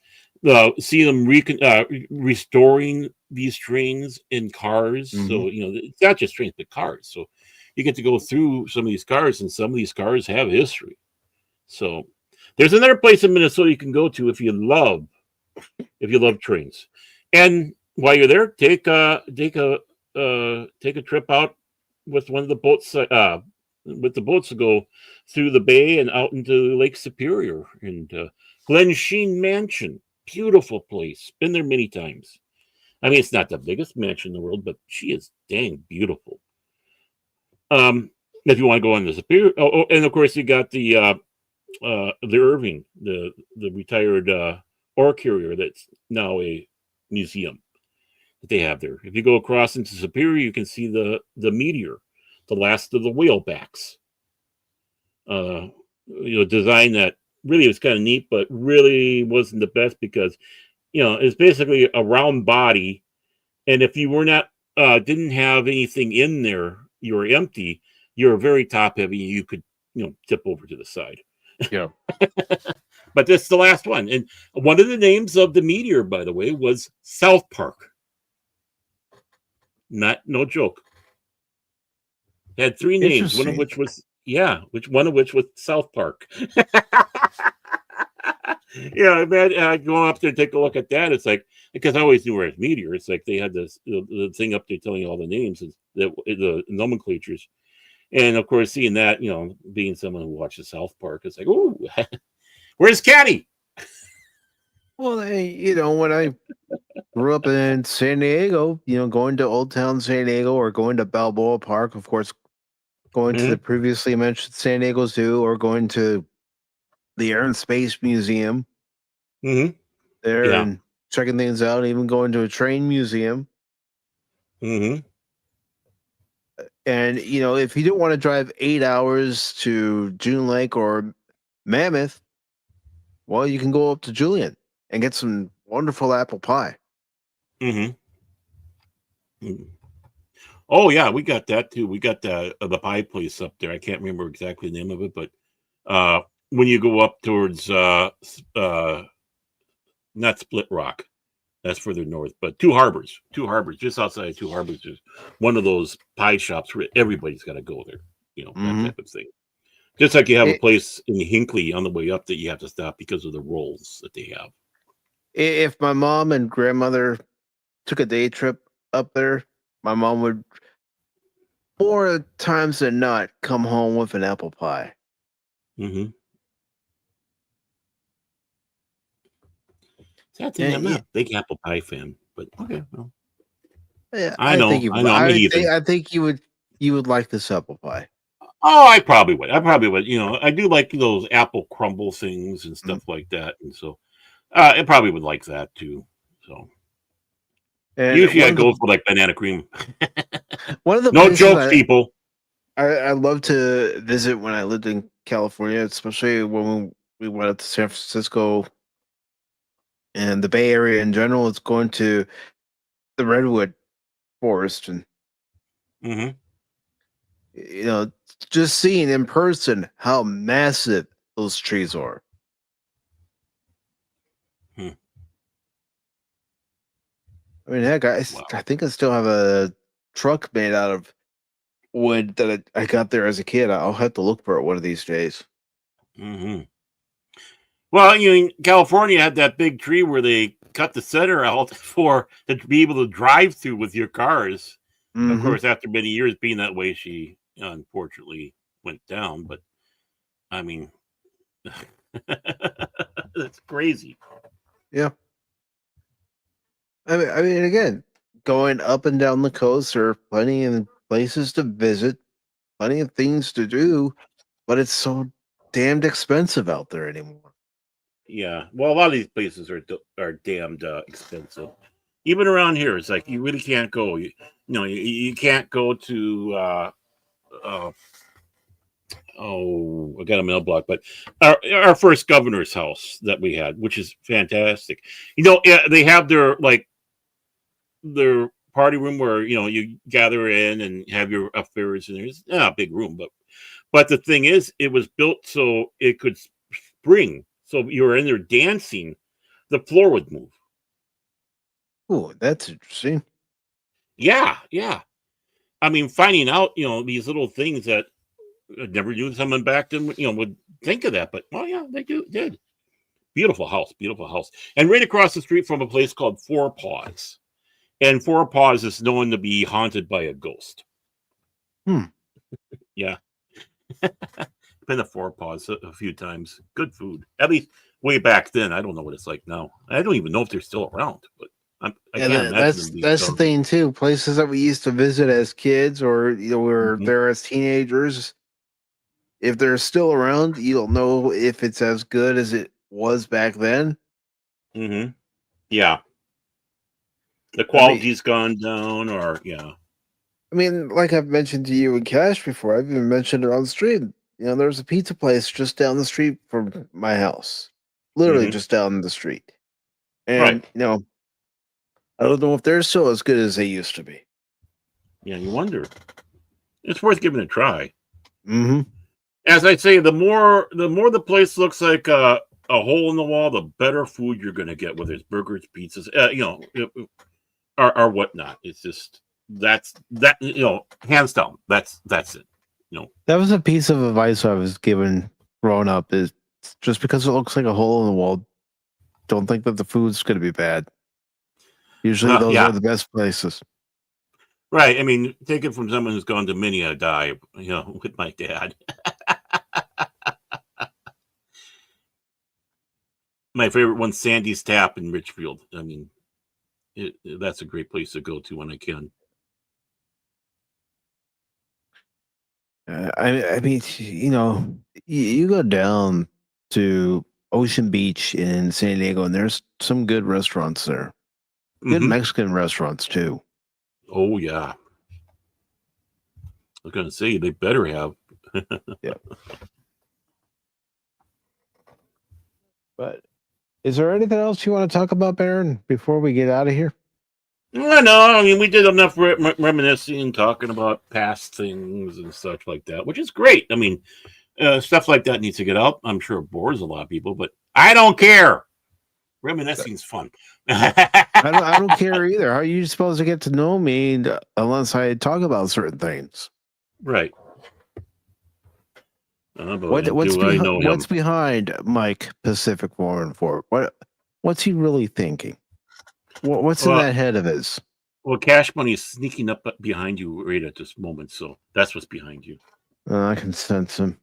see them restoring these trains in cars. So, it's not just trains, but cars. So you get to go through some of these cars, and some of these cars have history. So there's another place in Minnesota you can go to if you love trains. And while you're there, take a trip out with one of the boats, with the boats to go through the bay and out into Lake Superior and Glen Sheen Mansion. Beautiful place. Been there many times. I mean, it's not the biggest mansion in the world, but she is dang beautiful. If you want to go on the Superior, and of course you got the Irving, the retired ore carrier that's now a museum that they have there. If you go across into Superior, you can see the Meteor, the last of the whalebacks. Design that really was kind of neat, but really wasn't the best because, it's basically a round body. And if you were not, didn't have anything in there, you were empty, you're very top heavy, you could, tip over to the side. Yeah. But this is the last one. And one of the names of the Meteor, by the way, was South Park. No joke. It had three names, one of which was South Park. Man, going up there and take a look at that, it's like, because I always knew where it's Meteor. It's like they had this the thing up there telling you all the names, the nomenclatures. And of course, seeing that, being someone who watches South Park, it's like, oh, where's Caddy? Well, when I grew up in San Diego, going to Old Town San Diego or going to Balboa Park, of course, going to the previously mentioned San Diego Zoo, or going to the Air and Space Museum Mm-hmm. there Yeah. and checking things out, even going to a train museum. Mm-hmm. And, if you don't want to drive 8 hours to June Lake or Mammoth, well, you can go up to Julian and get some wonderful apple pie. Mm-hmm. Mm-hmm. Oh yeah, we got that too. We got the pie place up there. I can't remember exactly the name of it, but when you go up towards not Split Rock, that's further north, but Two Harbors, just outside of Two Harbors, is one of those pie shops where everybody's got to go there. That Mhm. type of thing. Just like you have a It- place in Hinckley on the way up that you have to stop because of the rolls that they have. If my mom and grandmother took a day trip up there, my mom would more times than not come home with an apple pie. Mm-hmm. Sad thing, I'm And not a big apple pie fan, but okay. Well, yeah, I know, you. I'm a heathen. I think you would like this apple pie. Oh, I probably would. I probably would. I do like those apple crumble things and Mm. stuff like that, and so I probably would like that too. So And usually I go for like banana cream. one of the No places jokes, people. I love to visit when I lived in California, especially when we went up to San Francisco and the Bay Area in general. It's going to the redwood forest, and Mm-hmm. you know, just seeing in person how massive those trees are. Hmm. I mean, heck, Wow. I think I still have a truck made out of wood that I got there as a kid. I'll have to look for it one of these days. Mm-hmm. Well, California had that big tree where they cut the center out to be able to drive through with your cars. Of Mm-hmm. course, after many years being that way, she unfortunately went down. But I mean, that's crazy. Yeah. I mean, again, going up and down the coast, there are plenty of places to visit, plenty of things to do, but it's so damned expensive out there anymore. Yeah. Well, a lot of these places are damned expensive. Even around here, it's like you really can't go. You can't go to. Uh, I got a mail block, but our first governor's house that we had, which is fantastic. They have their party room where you gather in and have your affairs, and there's not a big room, but the thing is, it was built so it could spring. So you were in there dancing, the floor would move. Oh, that's interesting. Yeah, yeah. I mean, finding out these little things that I never knew someone back then would think of that, but oh yeah, they did. Beautiful house, beautiful house, and right across the street from a place called Four Paws, and Four Paws is known to be haunted by a ghost. Hmm. Yeah, been to Four Paws a few times. Good food, at least way back then. I don't know what it's like now. I don't even know if they're still around, but I Yeah, can't imagine them being that's the gone. thing too. Places that we used to visit as kids, or were Mhm. there as teenagers. If they're still around, you don't know if it's as good as it was back then. Mm-hmm. Yeah, the I mean, quality's gone down, or yeah. like I've mentioned to you in Cash before, I've even mentioned it on the stream. There's a pizza place just down the street from my house, literally Mm-hmm. just down the street. Right. And I don't know if they're still as good as they used to be. Yeah, you wonder. It's worth giving a try. Mm-hmm. As I say, the more the place looks like a hole in the wall, the better food you're going to get, whether it's burgers, pizzas, or whatnot. It's just that hands down. That's it. That was a piece of advice I was given growing up. Is just because it looks like a hole in the wall, don't think that the food's going to be bad. Usually, those are Yeah, the best places. right. I mean, take it from someone who's gone to many a dive, with my dad. My favorite one's Sandy's Tap in Richfield. I mean, that's a great place to go to when I can. I mean, you go down to Ocean Beach in San Diego, and there's some good restaurants there. Good Mhm. Mexican restaurants too. Oh yeah. I was gonna say they better have. Yeah. But is there anything else you want to talk about, Baron, before we get out of here? Well, no, I mean we did enough reminiscing and talking about past things and such like that, which is great. I mean, stuff like that needs to get out. I'm sure it bores a lot of people, but I don't care. Reminiscing's fun. I don't care either. How are you supposed to get to know me unless I talk about certain things? Right. But What's do I know what's him? behind Mike Pacific414? What's he really thinking? What's in Well, that head of his? well, Cash Money is sneaking up behind you right at this moment, so that's what's behind you. I can sense him.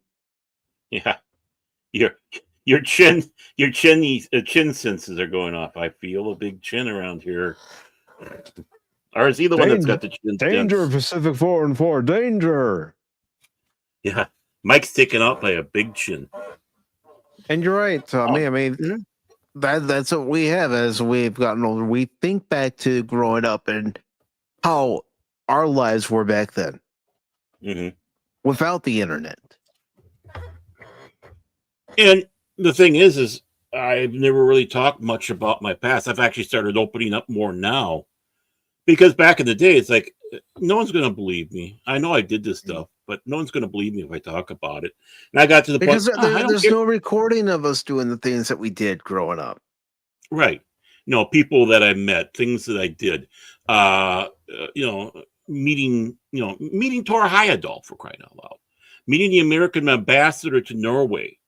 Yeah, your chin chin senses are going off. I feel a big chin around here. Or is he the one that's got the chin Danger, sense? Pacific414, danger. Yeah, Mike's taken out by a big chin. And you're right, Tommy. Oh, I mean, that's what we have as we've gotten older. We think back to growing up and how our lives were back then hmm without the internet. And the thing is I've never really talked much about my past. I've actually started opening up more now because back in the day, it's like no one's going to believe me. I know I did this stuff, but no one's going to believe me if I talk about it. And I got to the point, Because I don't there's care. no recording of us doing the things that we did growing up. Right. People that I met, things that I did, uh, uh, you know, meeting Tor Heyerdahl for crying out loud, meeting the American ambassador to Norway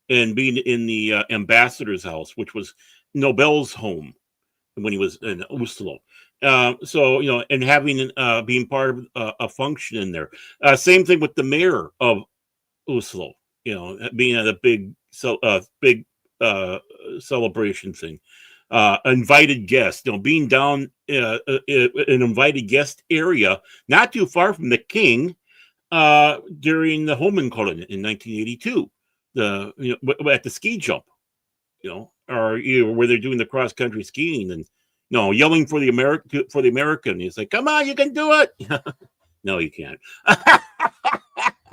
and being in the ambassador's house, which was Nobel's home when he was in Oslo. And having being part of a function in there. Same thing with the mayor of Oslo. Being at a big celebration thing. Invited guest. Being down an invited guest area, not too far from the king, during the Holmenkollen in 1982. At the ski jump, or where they're doing the cross country skiing and yelling for the American. He's like, "Come on, you can do it." No, you can't.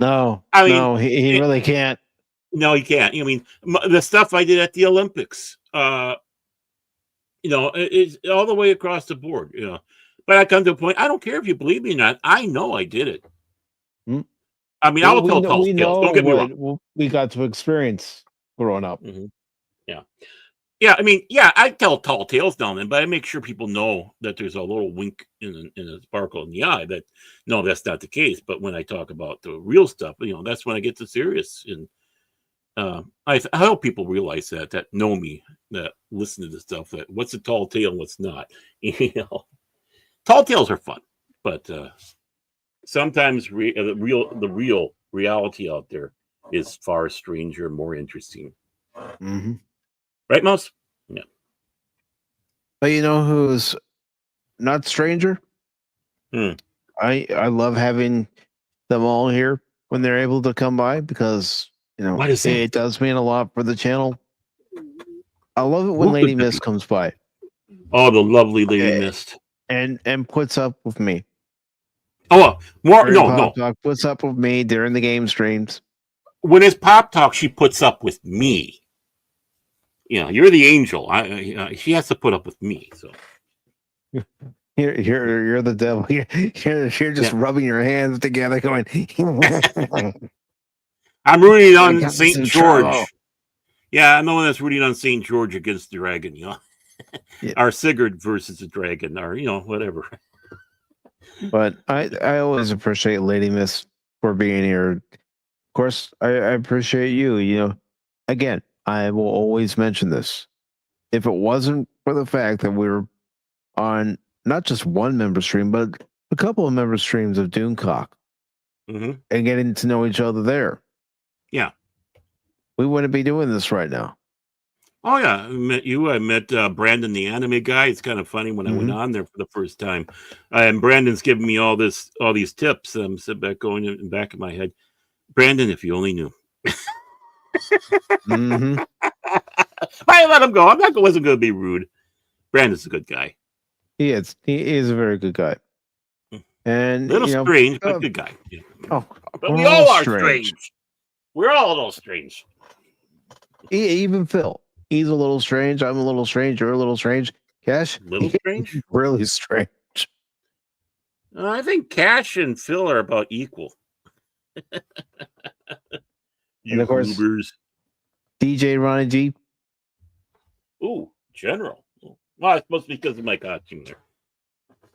No, I mean, no, he really can't. no, you can't. I mean, the stuff I did at the Olympics, it's all the way across the board. But I come to a point. I don't care if you believe me or not. I know I did it. Hmm? I mean, I will tell tall We tales. know Don't get me wrong. what we got to experience growing up. Mhm. Yeah. Yeah, I mean, yeah, I tell tall tales down then, but I make sure people know that there's a little wink in a sparkle in the eye that no, that's not the case. But when I talk about the real stuff, that's when I get to serious. And I hope people realize that know me, that listen to this stuff, that what's a tall tale and what's not. Tall tales are fun, but sometimes the real reality out there is far stranger, more interesting. Mm-hmm. Right, Mouse? Yeah. But you know who's not stranger? Hmm. I love having them all here when they're able to come by because What is that? it does mean a lot for the channel. I love it when Who Lady could that Mist be? comes by Oh, the lovely Lady Mist. and puts up with me. Oh, more During no, Pop no. Talk, puts up with me during the game streams. When it's Pop Talk, she puts up with me. You're the angel. She has to put up with me. So You're the devil. You're just rubbing your hands together, going. I'm rooting on got St. some George. trouble. Yeah, I'm the one that's rooting on St. George against the dragon. Yeah. Our Sigurd versus the dragon, or whatever. But I always appreciate Lady Miss for being here. Of course, I appreciate you. Again, I will always mention this. If it wasn't for the fact that we were on not just one member stream, but a couple of member streams of Doomcock Mm-hmm. and getting to know each other there, Yeah. we wouldn't be doing this right now. Oh yeah, I met you. I met Brandon, the anime guy. It's kind of funny when I went on there for the first time, and Brandon's giving me all these tips. I'm sitting back going in the back of my head. Brandon, if you only knew. Mm-hmm. I let him go. Wasn't going to be rude. Brandon's a good guy. He is. He is a very good guy. And Little strange, but good guy. Yeah. Oh, but we all are strange. We're all a little strange. Even Phil. He's a little strange. I'm a little strange. You're a little strange. Cash? Little strange? Really strange. I think Cash and Phil are about equal. And of course, Goobers. DJ Ronnie G. Ooh, General. Well, it's mostly because of my costume there.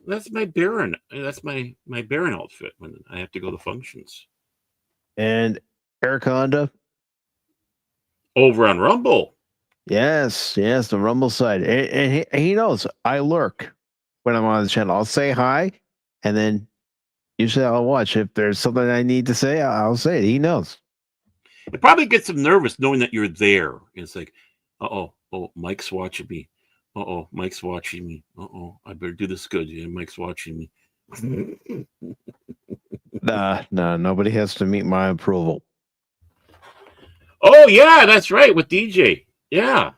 That's my Baron. That's my Baron outfit when I have to go to functions. And Eric Honda. Over on Rumble. Yes, the Rumble side. And he knows I lurk when I'm on the channel. I'll say hi, and then usually I'll watch. If there's something I need to say, I'll say it. He knows. It probably gets him nervous knowing that you're there. It's like, oh, Mike's watching me. Mike's watching me. I better do this good. Yeah, Mike's watching me. Nah, nobody has to meet my approval. Oh, yeah, that's right, with DJ. Yeah.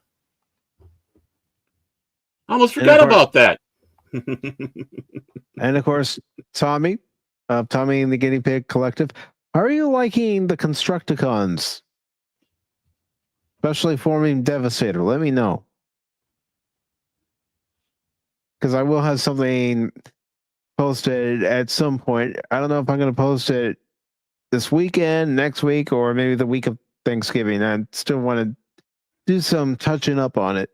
I almost forgot about that. And of course, Tommy and the Guinea Pig Collective. How are you liking the Constructicons? Especially forming Devastator. Let me know. Because I will have something posted at some point. I don't know if I'm going to post it this weekend, next week, or maybe the week of Thanksgiving. I still want to do some touching up on it.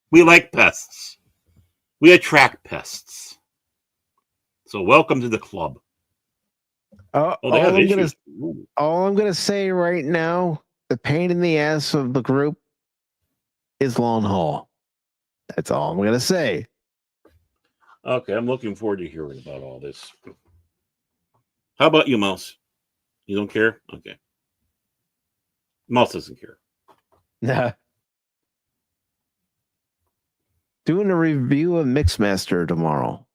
We like pests. We attract pests. So welcome to the club. All I'm gonna say right now, the pain in the ass of the group is long haul. That's all I'm gonna say. Okay, I'm looking forward to hearing about all this. How about you, Mouse? You don't care? Okay. Mouse doesn't care. Nah. Doing a review of Mixmaster tomorrow.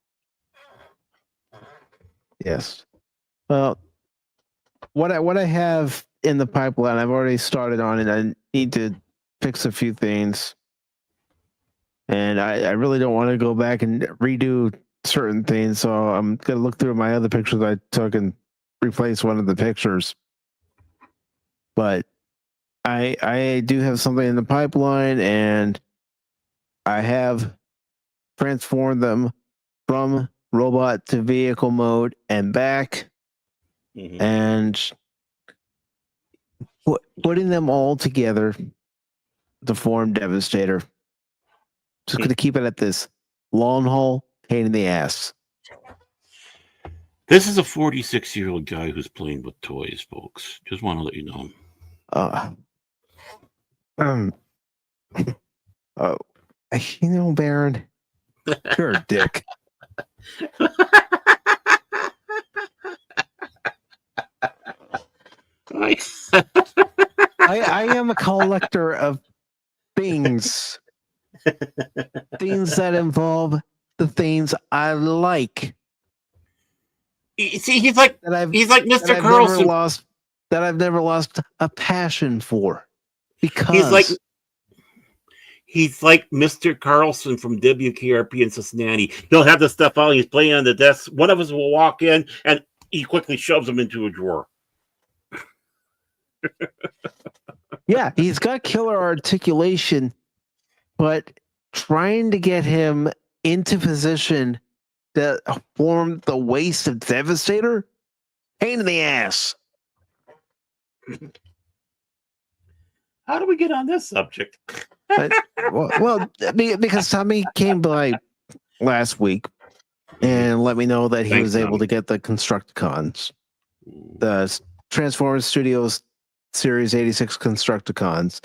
Yes. Well, what I have in the pipeline, I've already started on it. I need to fix a few things. And I really don't want to go back and redo certain things. So I'm going to look through my other pictures I took and replace one of the pictures. But I do have something in the pipeline, and I have transformed them from robot to vehicle mode and back. Mm-hmm. And putting them all together to form Devastator. Just going to keep it at this long haul pain in the ass. This is a 46-year-old guy who's playing with toys, folks. Just want to let you know. You know, Baron, you're a dick. I am a collector of things. Things that involve the things I like. See, he's like Mr. Carlson. That I've never lost a passion for. Because he's like Mr. Carlson from WKRP in Cincinnati. He'll have the stuff out. He's playing on the desk. One of us will walk in, and he quickly shoves them into a drawer. Yeah, he's got killer articulation, but trying to get him into position to form the waist of Devastator, pain in the ass. How do we get on this subject? well, because Tommy came by last week and let me know that he was able to get the Constructicons, the Transformers Studios Series 86 Constructicons.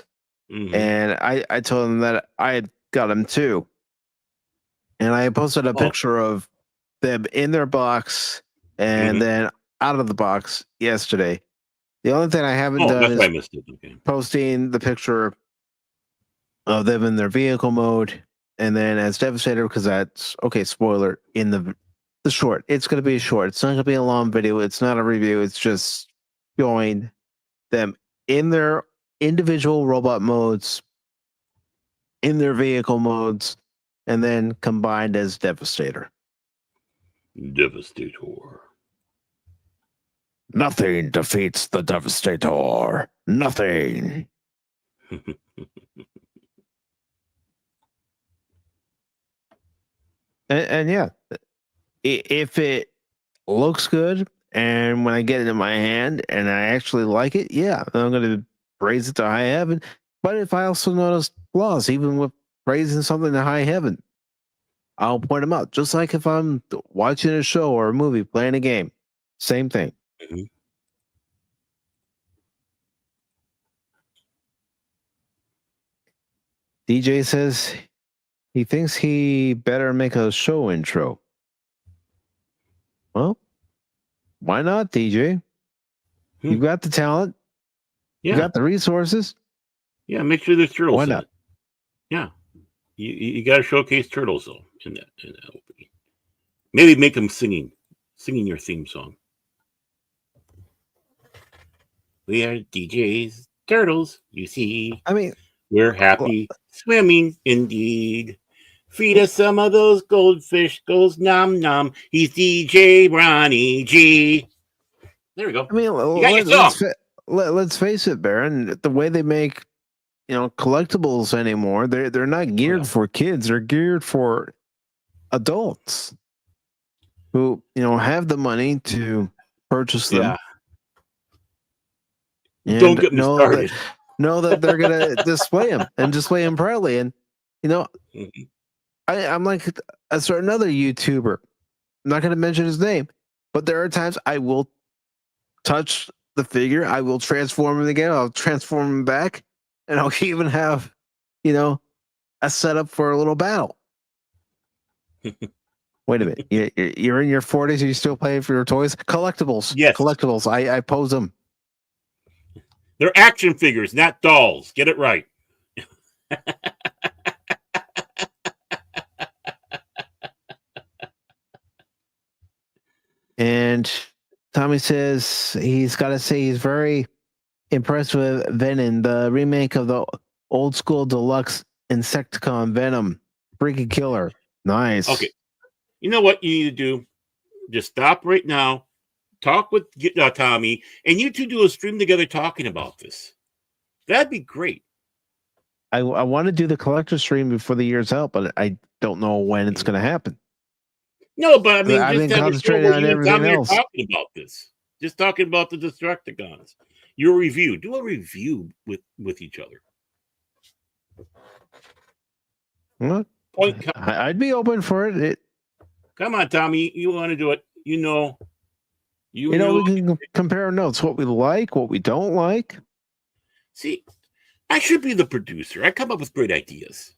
Mm-hmm. And I told him that I had got them too. And I posted a picture of them in their box and then out of the box yesterday. The only thing I haven't done is posting the picture of them in their vehicle mode and then as Devastator, because that's okay. Spoiler in the short. It's going to be a short. It's not going to be a long video. It's not a review. It's just showing them in their individual robot modes, in their vehicle modes, and then combined as Devastator. Devastator. Nothing defeats the Devastator. Nothing. and yeah, if it looks good and when I get it in my hand and I actually like it, yeah, I'm going to praise it to high heaven. But if I also notice flaws, even with praising something to high heaven, I'll point them out. Just like if I'm watching a show or a movie, playing a game, same thing. Mm-hmm. DJ says he thinks he better make a show intro. Well, why not, DJ? You've got the talent. Yeah. You got the resources. Yeah, make sure there's turtles. Why in not? it. Yeah. You got to showcase turtles, though, in that opening. Maybe make them singing your theme song. We are DJs, turtles, you see. I mean, we're happy swimming indeed. Feed us some of those goldfish, goes nom nom. He's DJ Ronnie G. There we go. I mean, let's face it, Baron. The way they make, collectibles anymore, they're not geared for kids. They're geared for adults who, have the money to purchase them. Yeah. Don't get me started. Know that they're gonna display them proudly, and I'm like a certain other YouTuber. I'm not gonna mention his name, but there are times I will touch the figure, I will transform him again, I'll transform him back, and I'll even have, a setup for a little battle. Wait a minute, you're in your 40s, you still paying for your toys? Collectibles, yes, collectibles. I pose them. They're action figures, not dolls. Get it right. And Tommy says he's got to say he's very impressed with Venom, the remake of the old school deluxe Insecticon Venom. Freaking killer. Nice. Okay. You know what you need to do? Just stop right now. Talk with Tommy, and you two do a stream together talking about this. That'd be great. I want to do the collector stream before the year's out, but I don't know when it's going to happen. No, but I mean, I've been concentrating on everything else. Talking about this, just talking about the Destructicons. Your review. Do a review with each other. What? I'd be open for it. Come on, Tommy. You want to do it? You know, we can compare notes. What we like, what we don't like. See, I should be the producer. I come up with great ideas.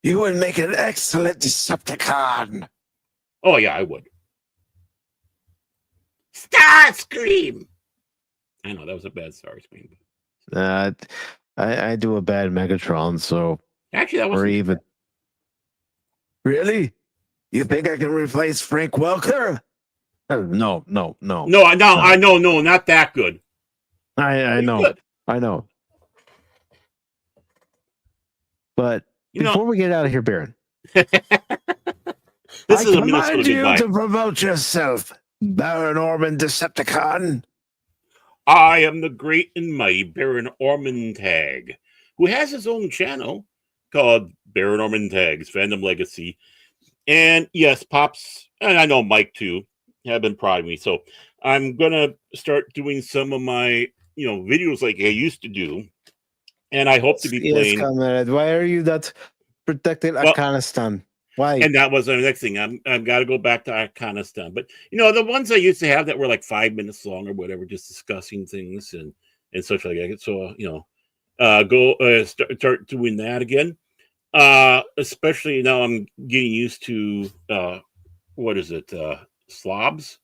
You would make an excellent Decepticon. Oh, yeah, I would. Starscream! I know, that was a bad Starscream. I do a bad Megatron, so... Actually, that wasn't... Or even... Really? You think I can replace Frank Welker? No. No, I know, not that good. I know. Good. I know. But before we get out of here, Baron, this is a Minnesota you to promote yourself, Baron Orman Decepticon. I am the great and mighty Baron Orman Tag, who has his own channel called Baron Orman Tag's Fandom Legacy. And yes, Pops, and I know Mike too, have been prodding me. So I'm gonna start doing some of my videos like I used to do. And I hope to be playing. Yes, comrade. Why are you that protected Afghanistan? Why? And that was the next thing. I've got to go back to Afghanistan. But the ones I used to have that were like 5 minutes long or whatever, just discussing things and such like that. So start doing that again. Especially now, I'm getting used to what is it? Slobs.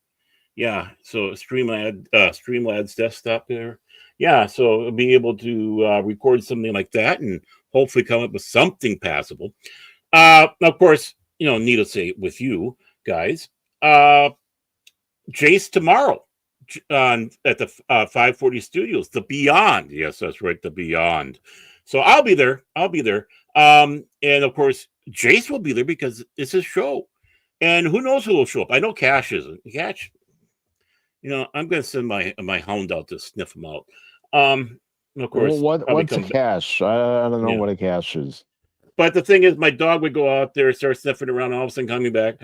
Yeah. So Streamlad's desktop there. Yeah, so I'll be able to record something like that and hopefully come up with something passable. Of course, need to say with you guys, Jace tomorrow at the 540 Studios, the Beyond. Yes, that's right, the Beyond. So I'll be there. And of course, Jace will be there because it's his show. And who knows who will show up? I know Cash isn't. Cash, I'm going to send my hound out to sniff him out. Of course, what's a cache? I don't know what a cache is. But the thing is, my dog would go out there, start sniffing around, all of a sudden coming back,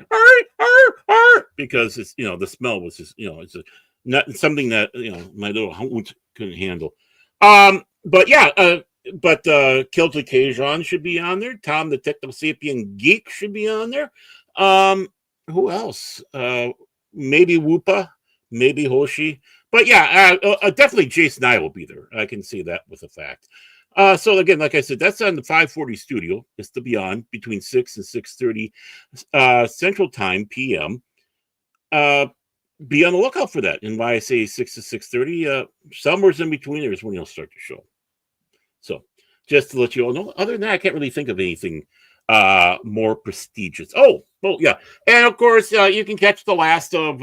because it's the smell was just it's not something that my little hound couldn't handle. But Killjoy Kajon should be on there. Tom the Technosapien Geek should be on there. Who else? Maybe Whoopa, maybe Hoshi. But definitely Jason and I will be there. I can see that with a fact. So again, like I said, that's on the 540 studio. It's the Beyond between 6 and 6:30 Central Time PM. Be on the lookout for that. And why I say 6 to 6:30, somewhere in between there is when you'll start the show. So just to let you all know, other than that, I can't really think of anything more prestigious. Oh, yeah. And of course, you can catch the last of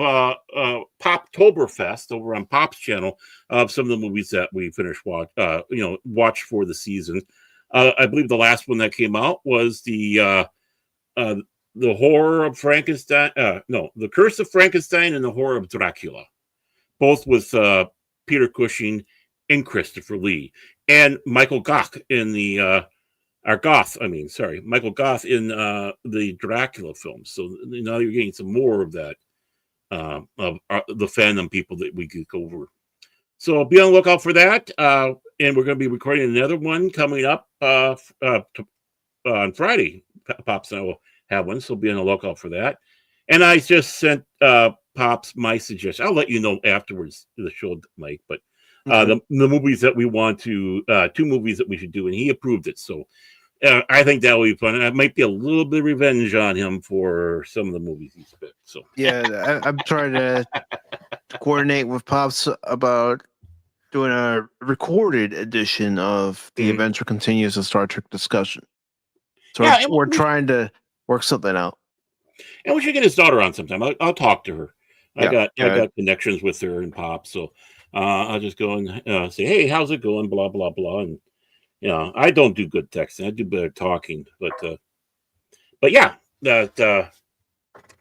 Poptoberfest over on Pop's channel of some of the movies that we finished watch for the season. I believe the last one that came out was the Horror of Frankenstein. The Curse of Frankenstein and the Horror of Dracula, both with Peter Cushing and Christopher Lee and Michael Goth in the Michael Goth in the Dracula films. So now you're getting some more of that of the fandom people that we geek over. So be on the lookout for that. And we're going to be recording another one coming up on Friday. Pops and I will have one, so be on the lookout for that. And I just sent Pops my suggestion. I'll let you know afterwards the show, Mike. But the movies that we want to, 2 movies that we should do, and he approved it. So I think that will be fun. It might be a little bit of revenge on him for some of the movies he's picked. So I'm trying to coordinate with Pops about doing a recorded edition of the Adventure Continues, a Star Trek discussion. So we're trying to work something out. And we should get his daughter on sometime. I'll talk to her. I got connections with her and Pop, so I'll just go and say, "Hey, how's it going?" Blah blah blah, and I don't do good texting. I do better talking, but yeah, that.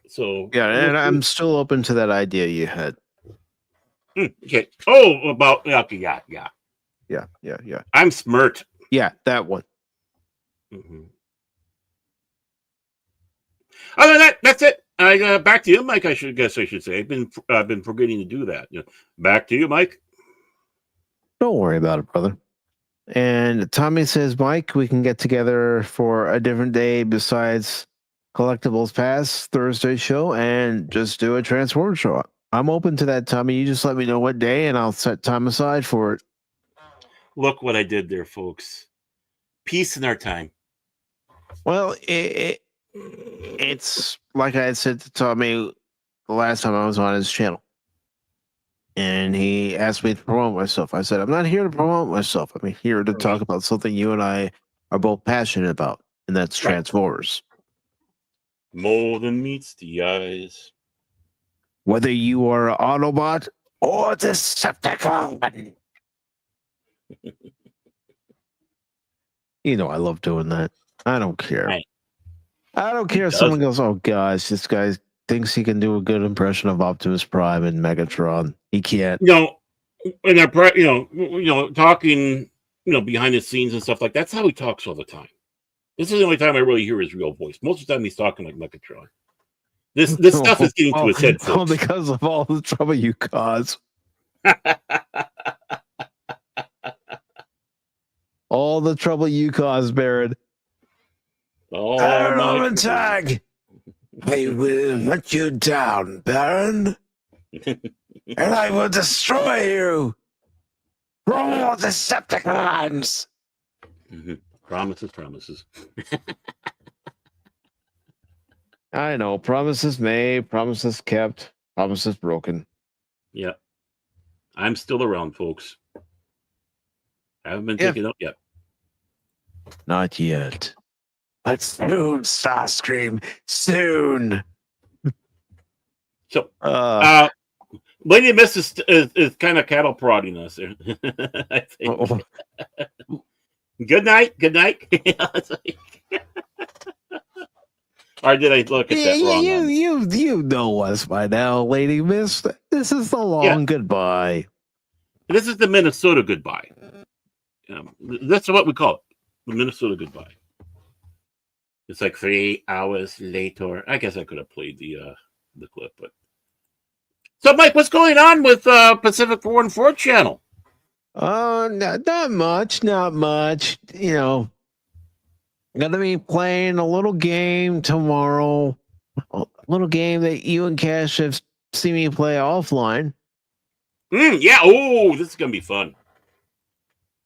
So and I'm still open to that idea you had. Okay. Oh, about yeah. I'm Smirt. Yeah, that one. Mm-hmm. Other than that, that's it. Back to you, Mike. I should say. I've been forgetting to do that. Back to you, Mike. Don't worry about it, brother. And Tommy says, Mike, we can get together for a different day besides Collectibles Pass Thursday show and just do a Transformers show. I'm open to that, Tommy. You just let me know what day, and I'll set time aside for it. Look what I did there, folks. Peace in our time. Well, it's like I had said to Tommy the last time I was on his channel. And he asked me to promote myself. I said, I'm not here to promote myself. I'm here to talk about something you and I are both passionate about, and that's Transformers. More than meets the eyes. Whether you are an Autobot or Decepticon. I love doing that. I don't care. Right. I don't care if someone goes, oh gosh, this guy thinks he can do a good impression of Optimus Prime and Megatron. He can't. And talking, behind the scenes and stuff like that's how he talks all the time. This is the only time I really hear his real voice. Most of the time he's talking like Megatron. This stuff is getting to his head, folks. Because of all the trouble you cause. All the trouble you cause, Baron. Baron Tag! I will let you down, Baron. And I will destroy you. Roll Decepticons. Mm-hmm. Promises. I know. Promises made, promises kept, promises broken. Yeah. I'm still around, folks. I haven't been taken up yet. Not yet. But soon, Starscream. Soon. So, Uh, Lady Miss is kind of cattle prodding us there. I think. oh, Good night. Good night. Or did I look at yeah, that wrong? you know us by now, Lady Miss. This is the long goodbye. This is the Minnesota goodbye. That's what we call it. The Minnesota goodbye. It's like 3 hours later. I guess I could have played the clip, but so Mike, what's going on with Pacific414 channel? Not much, not much. You know, gonna be playing a little game tomorrow. A little game that you and Cash have seen me play offline. Yeah. Oh, this is gonna be fun.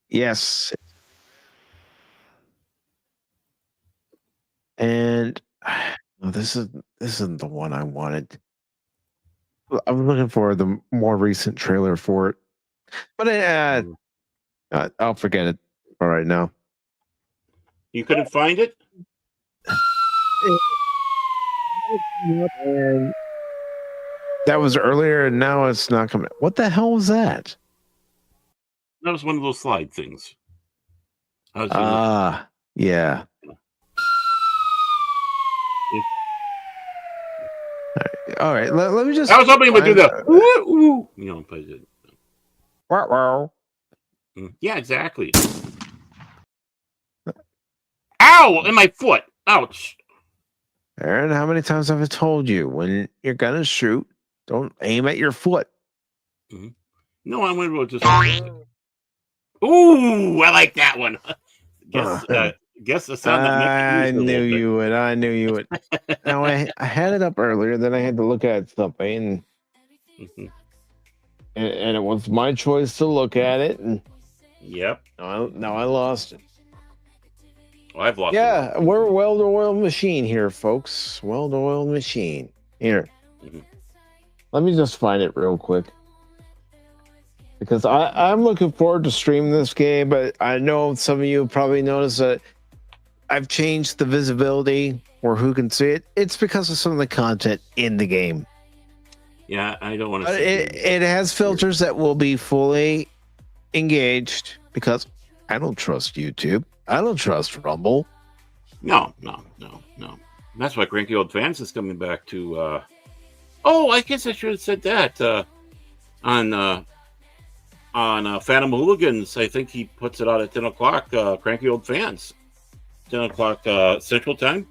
Yes. And this isn't the one I wanted. I'm looking for the more recent trailer for it, but I'll forget it for right now. You couldn't find it? That was earlier, and now it's not coming. What the hell was that? That was one of those slide things. Yeah. All right. Let me just. I was hoping it would do the ooh, you know, but it, Wow. yeah, exactly. Ow! In my foot. Ouch. Aaron, how many times have I told you when you're gonna shoot, don't aim at your foot? No, I'm going to just. Ooh, I like that one. Guess the sound that I makes knew you would. I knew you would. Now I had it up earlier, then I had to look at something, and it was my choice to look at it, and Yep. now I lost it. Well, I've lost. Yeah, we're a well-oiled machine here, folks. Well-oiled machine. Here, let me just find it real quick, because I'm looking forward to streaming this game, but I know some of you probably noticed that I've changed the visibility or who can see it. It's because of some of the content in the game. Yeah, I don't want to. It has filters that will be fully engaged, because I don't trust YouTube. I don't trust Rumble. No. That's why Cranky Old Fans is coming back to. Oh, I guess I should have said that on Phantom Hooligans. I think he puts it out at 10 o'clock. Cranky Old Fans, 10 o'clock Central Time.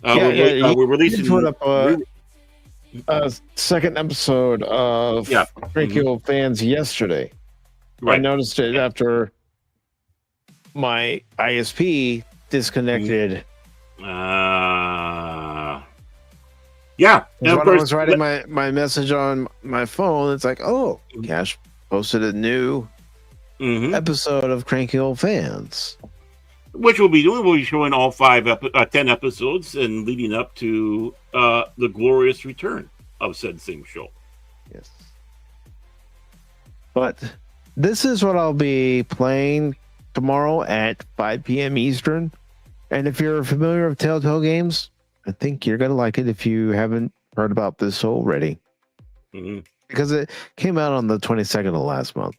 We're releasing. Put up a second episode of Cranky Old Fans yesterday. Right. I noticed it after my ISP disconnected. Yeah. And when I was writing my message on my phone, it's like, oh, Cash posted a new episode of Cranky Old Fans. Which we'll be doing. We'll be showing all 10 episodes and leading up to the glorious return of said same show. Yes. But this is what I'll be playing tomorrow at 5 p.m. Eastern. And if you're familiar with Telltale Games, I think you're going to like it if you haven't heard about this already. Because it came out on the 22nd of last month.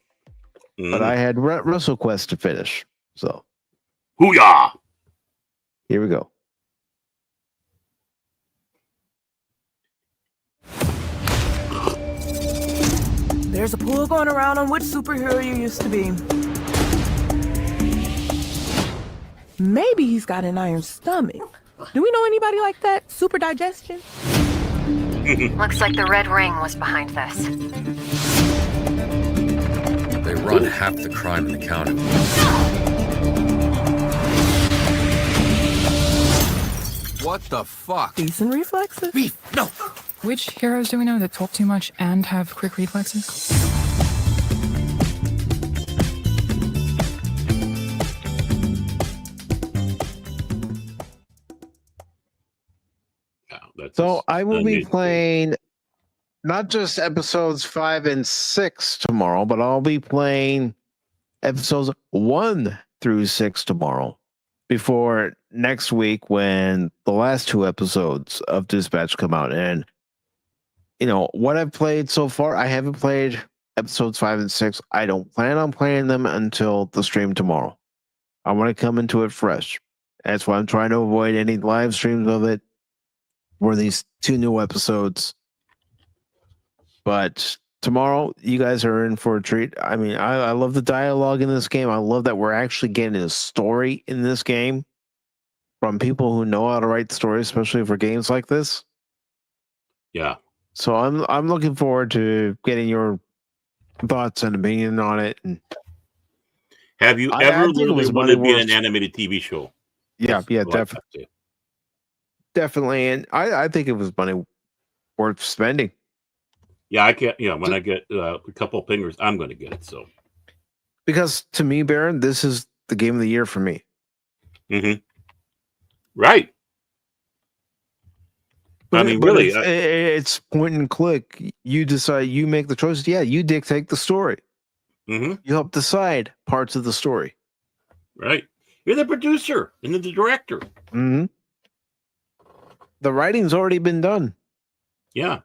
But I had WrestleQuest to finish. So. Hoo-yah! Here we go. There's a poll going around on which superhero you used to be. Maybe he's got an iron stomach. Do we know anybody like that? Super digestion? Looks like the Red Ring was behind this. They run half the crime in the county. What the fuck? Decent reflexes. Beef, no! Which heroes do we know that talk too much and have quick reflexes? So I will be playing not just episodes 5 and 6 tomorrow, but I'll be playing episodes 1 through 6 tomorrow. before next week when the last 2 episodes of Dispatch come out. And what I've played so far, I haven't played episodes 5 and 6. I don't plan on playing them until the stream tomorrow. I want to come into it fresh. That's why I'm trying to avoid any live streams of it for these 2 new episodes. But tomorrow, you guys are in for a treat. I mean, I love the dialogue in this game. I love that we're actually getting a story in this game from people who know how to write stories, especially for games like this. Yeah. So I'm looking forward to getting your thoughts and opinion on it. And have you ever literally wanted to be in an animated TV show? Yeah, definitely. Definitely. And I think it was money worth spending. Yeah, I can't. When I get a couple of fingers, I'm going to get it. So, because to me, Baron, this is the game of the year for me. Mm-hmm. Right. But, I mean, really, it's point and click. You decide. You make the choices. Yeah, you dictate the story. Mm-hmm. You help decide parts of the story. Right. You're the producer and the director. Mm-hmm. The writing's already been done. Yeah.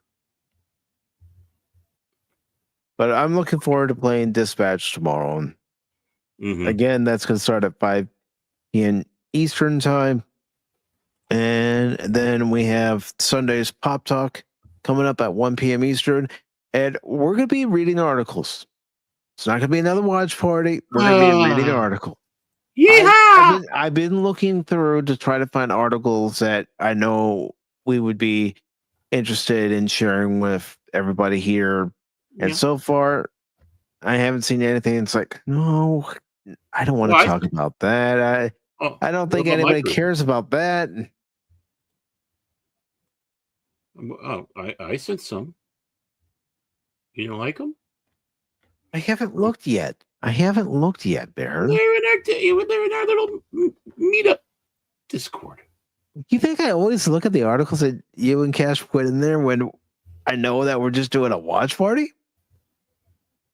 But I'm looking forward to playing Dispatch tomorrow. And again, that's going to start at 5 p.m. Eastern time. And then we have Sunday's Pop Talk coming up at 1 p.m. Eastern. And we're going to be reading articles. It's not going to be another watch party. We're going to be reading an article. Yeehaw! I've been looking through to try to find articles that I know we would be interested in sharing with everybody here. And so far, I haven't seen anything. It's like, no, I don't want to talk about that. I don't think anybody cares about that. I sent some. You don't like them? I haven't looked yet. Baron. They're in our little meetup Discord. You think I always look at the articles that you and Cash put in there when I know that we're just doing a watch party?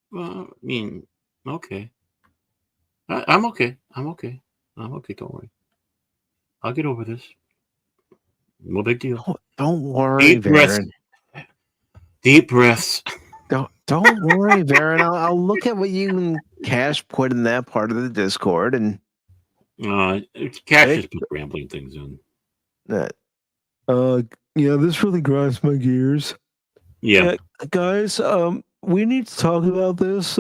Well, I mean, okay. I'm okay. I'm okay. Don't worry. I'll get over this. No big deal. Don't worry, Baron. Deep breaths. Don't worry, Baron. I'll look at what you and Cash put in that part of the Discord, and Cash just put rambling things in. This really grinds my gears. Yeah, guys, we need to talk about this.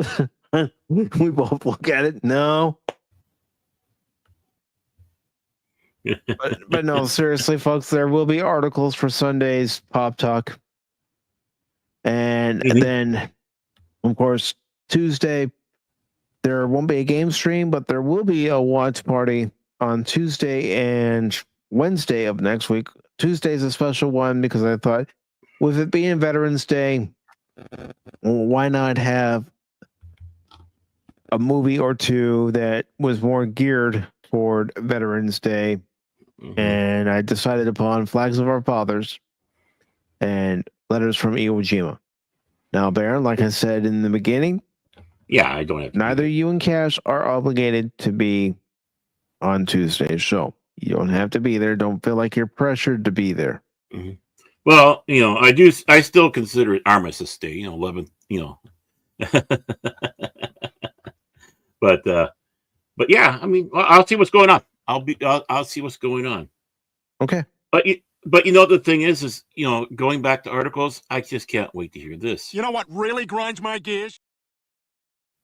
We both look at it. No. but no, seriously, folks, there will be articles for Sunday's Pop Talk. And then, of course, Tuesday, there won't be a game stream, but there will be a watch party on Tuesday and Wednesday of next week. Tuesday's a special one because I thought, with it being Veterans Day, why not have a movie or two that was more geared toward Veterans Day? And I decided upon Flags of Our Fathers and Letters from Iwo Jima. Now, Baron, like I said in the beginning, I don't have to. Neither you and Cash are obligated to be on Tuesday's show. You don't have to be there. Don't feel like you're pressured to be there. Mm-hmm. Well, I still consider it Armistice Day, 11th, but yeah, I mean, I'll see what's going on. I'll see what's going on. Okay. But the thing is, going back to articles, I just can't wait to hear this. You know what really grinds my gears?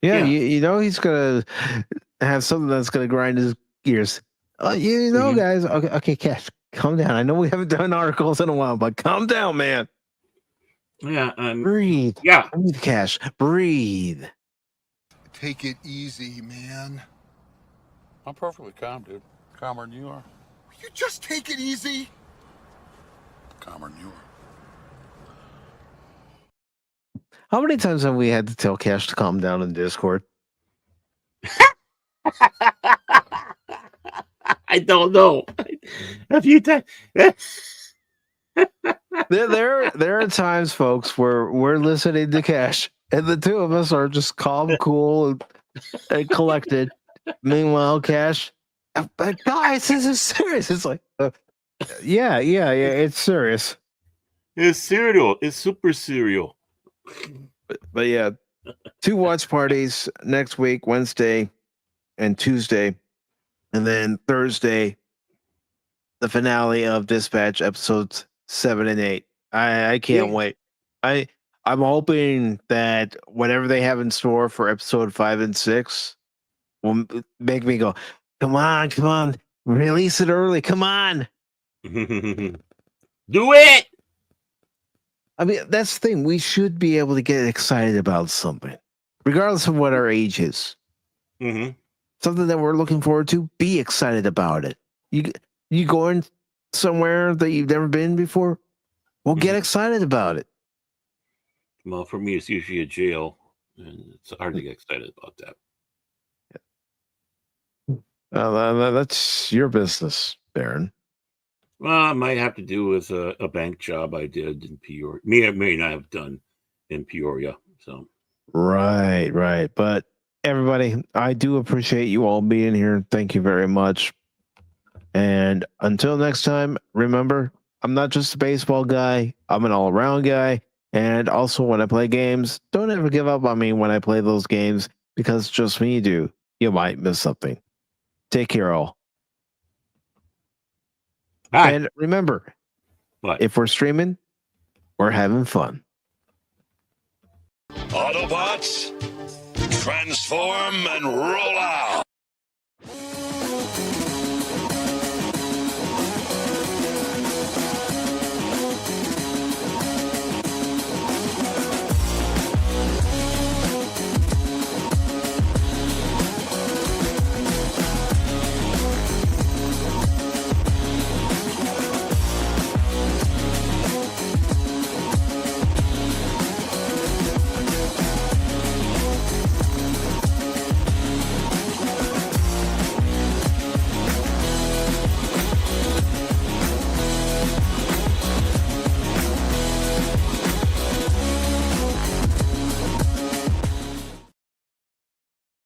Yeah. He's gonna have something that's gonna grind his gears. Guys. Okay, Cash, calm down. I know we haven't done articles in a while, but calm down, man. Yeah. Breathe. Yeah. Breathe, Cash. Breathe. Take it easy, man. I'm perfectly calm, dude. Calmer than you are. You just take it easy. Calmer than you are. How many times have we had to tell Cash to calm down in Discord? I don't know. A few times. there are times, folks, where we're listening to Cash, and the two of us are just calm, cool, and collected. Meanwhile, Cash But guys, this is serious. It's like, yeah, it's serious. It's cereal. It's super cereal. But yeah, 2 watch parties next week, Wednesday and Tuesday, and then Thursday, the finale of Dispatch episodes 7 and 8. I can't wait. I'm hoping that whatever they have in store for episode 5 and 6 will make me go, come on, release it early, come on. Do it. I mean, that's the thing. We should be able to get excited about something, regardless of what our age is. Mm-hmm. Something that we're looking forward to. Be excited about it. You going somewhere that you've never been before? Well, get excited about it. Well, for me, it's usually a jail, and it's hard to get excited about that. That's your business, Baron. Well, it might have to do with a bank job I did in Peoria. May not have done in Peoria. So Right. But everybody, I do appreciate you all being here. Thank you very much. And until next time, remember, I'm not just a baseball guy. I'm an all-around guy. And also, when I play games, don't ever give up on me when I play those games, because just when you do, you might miss something. Take care, all. Hi. And remember, What? if we're streaming, we're having fun. Autobots, transform and roll out!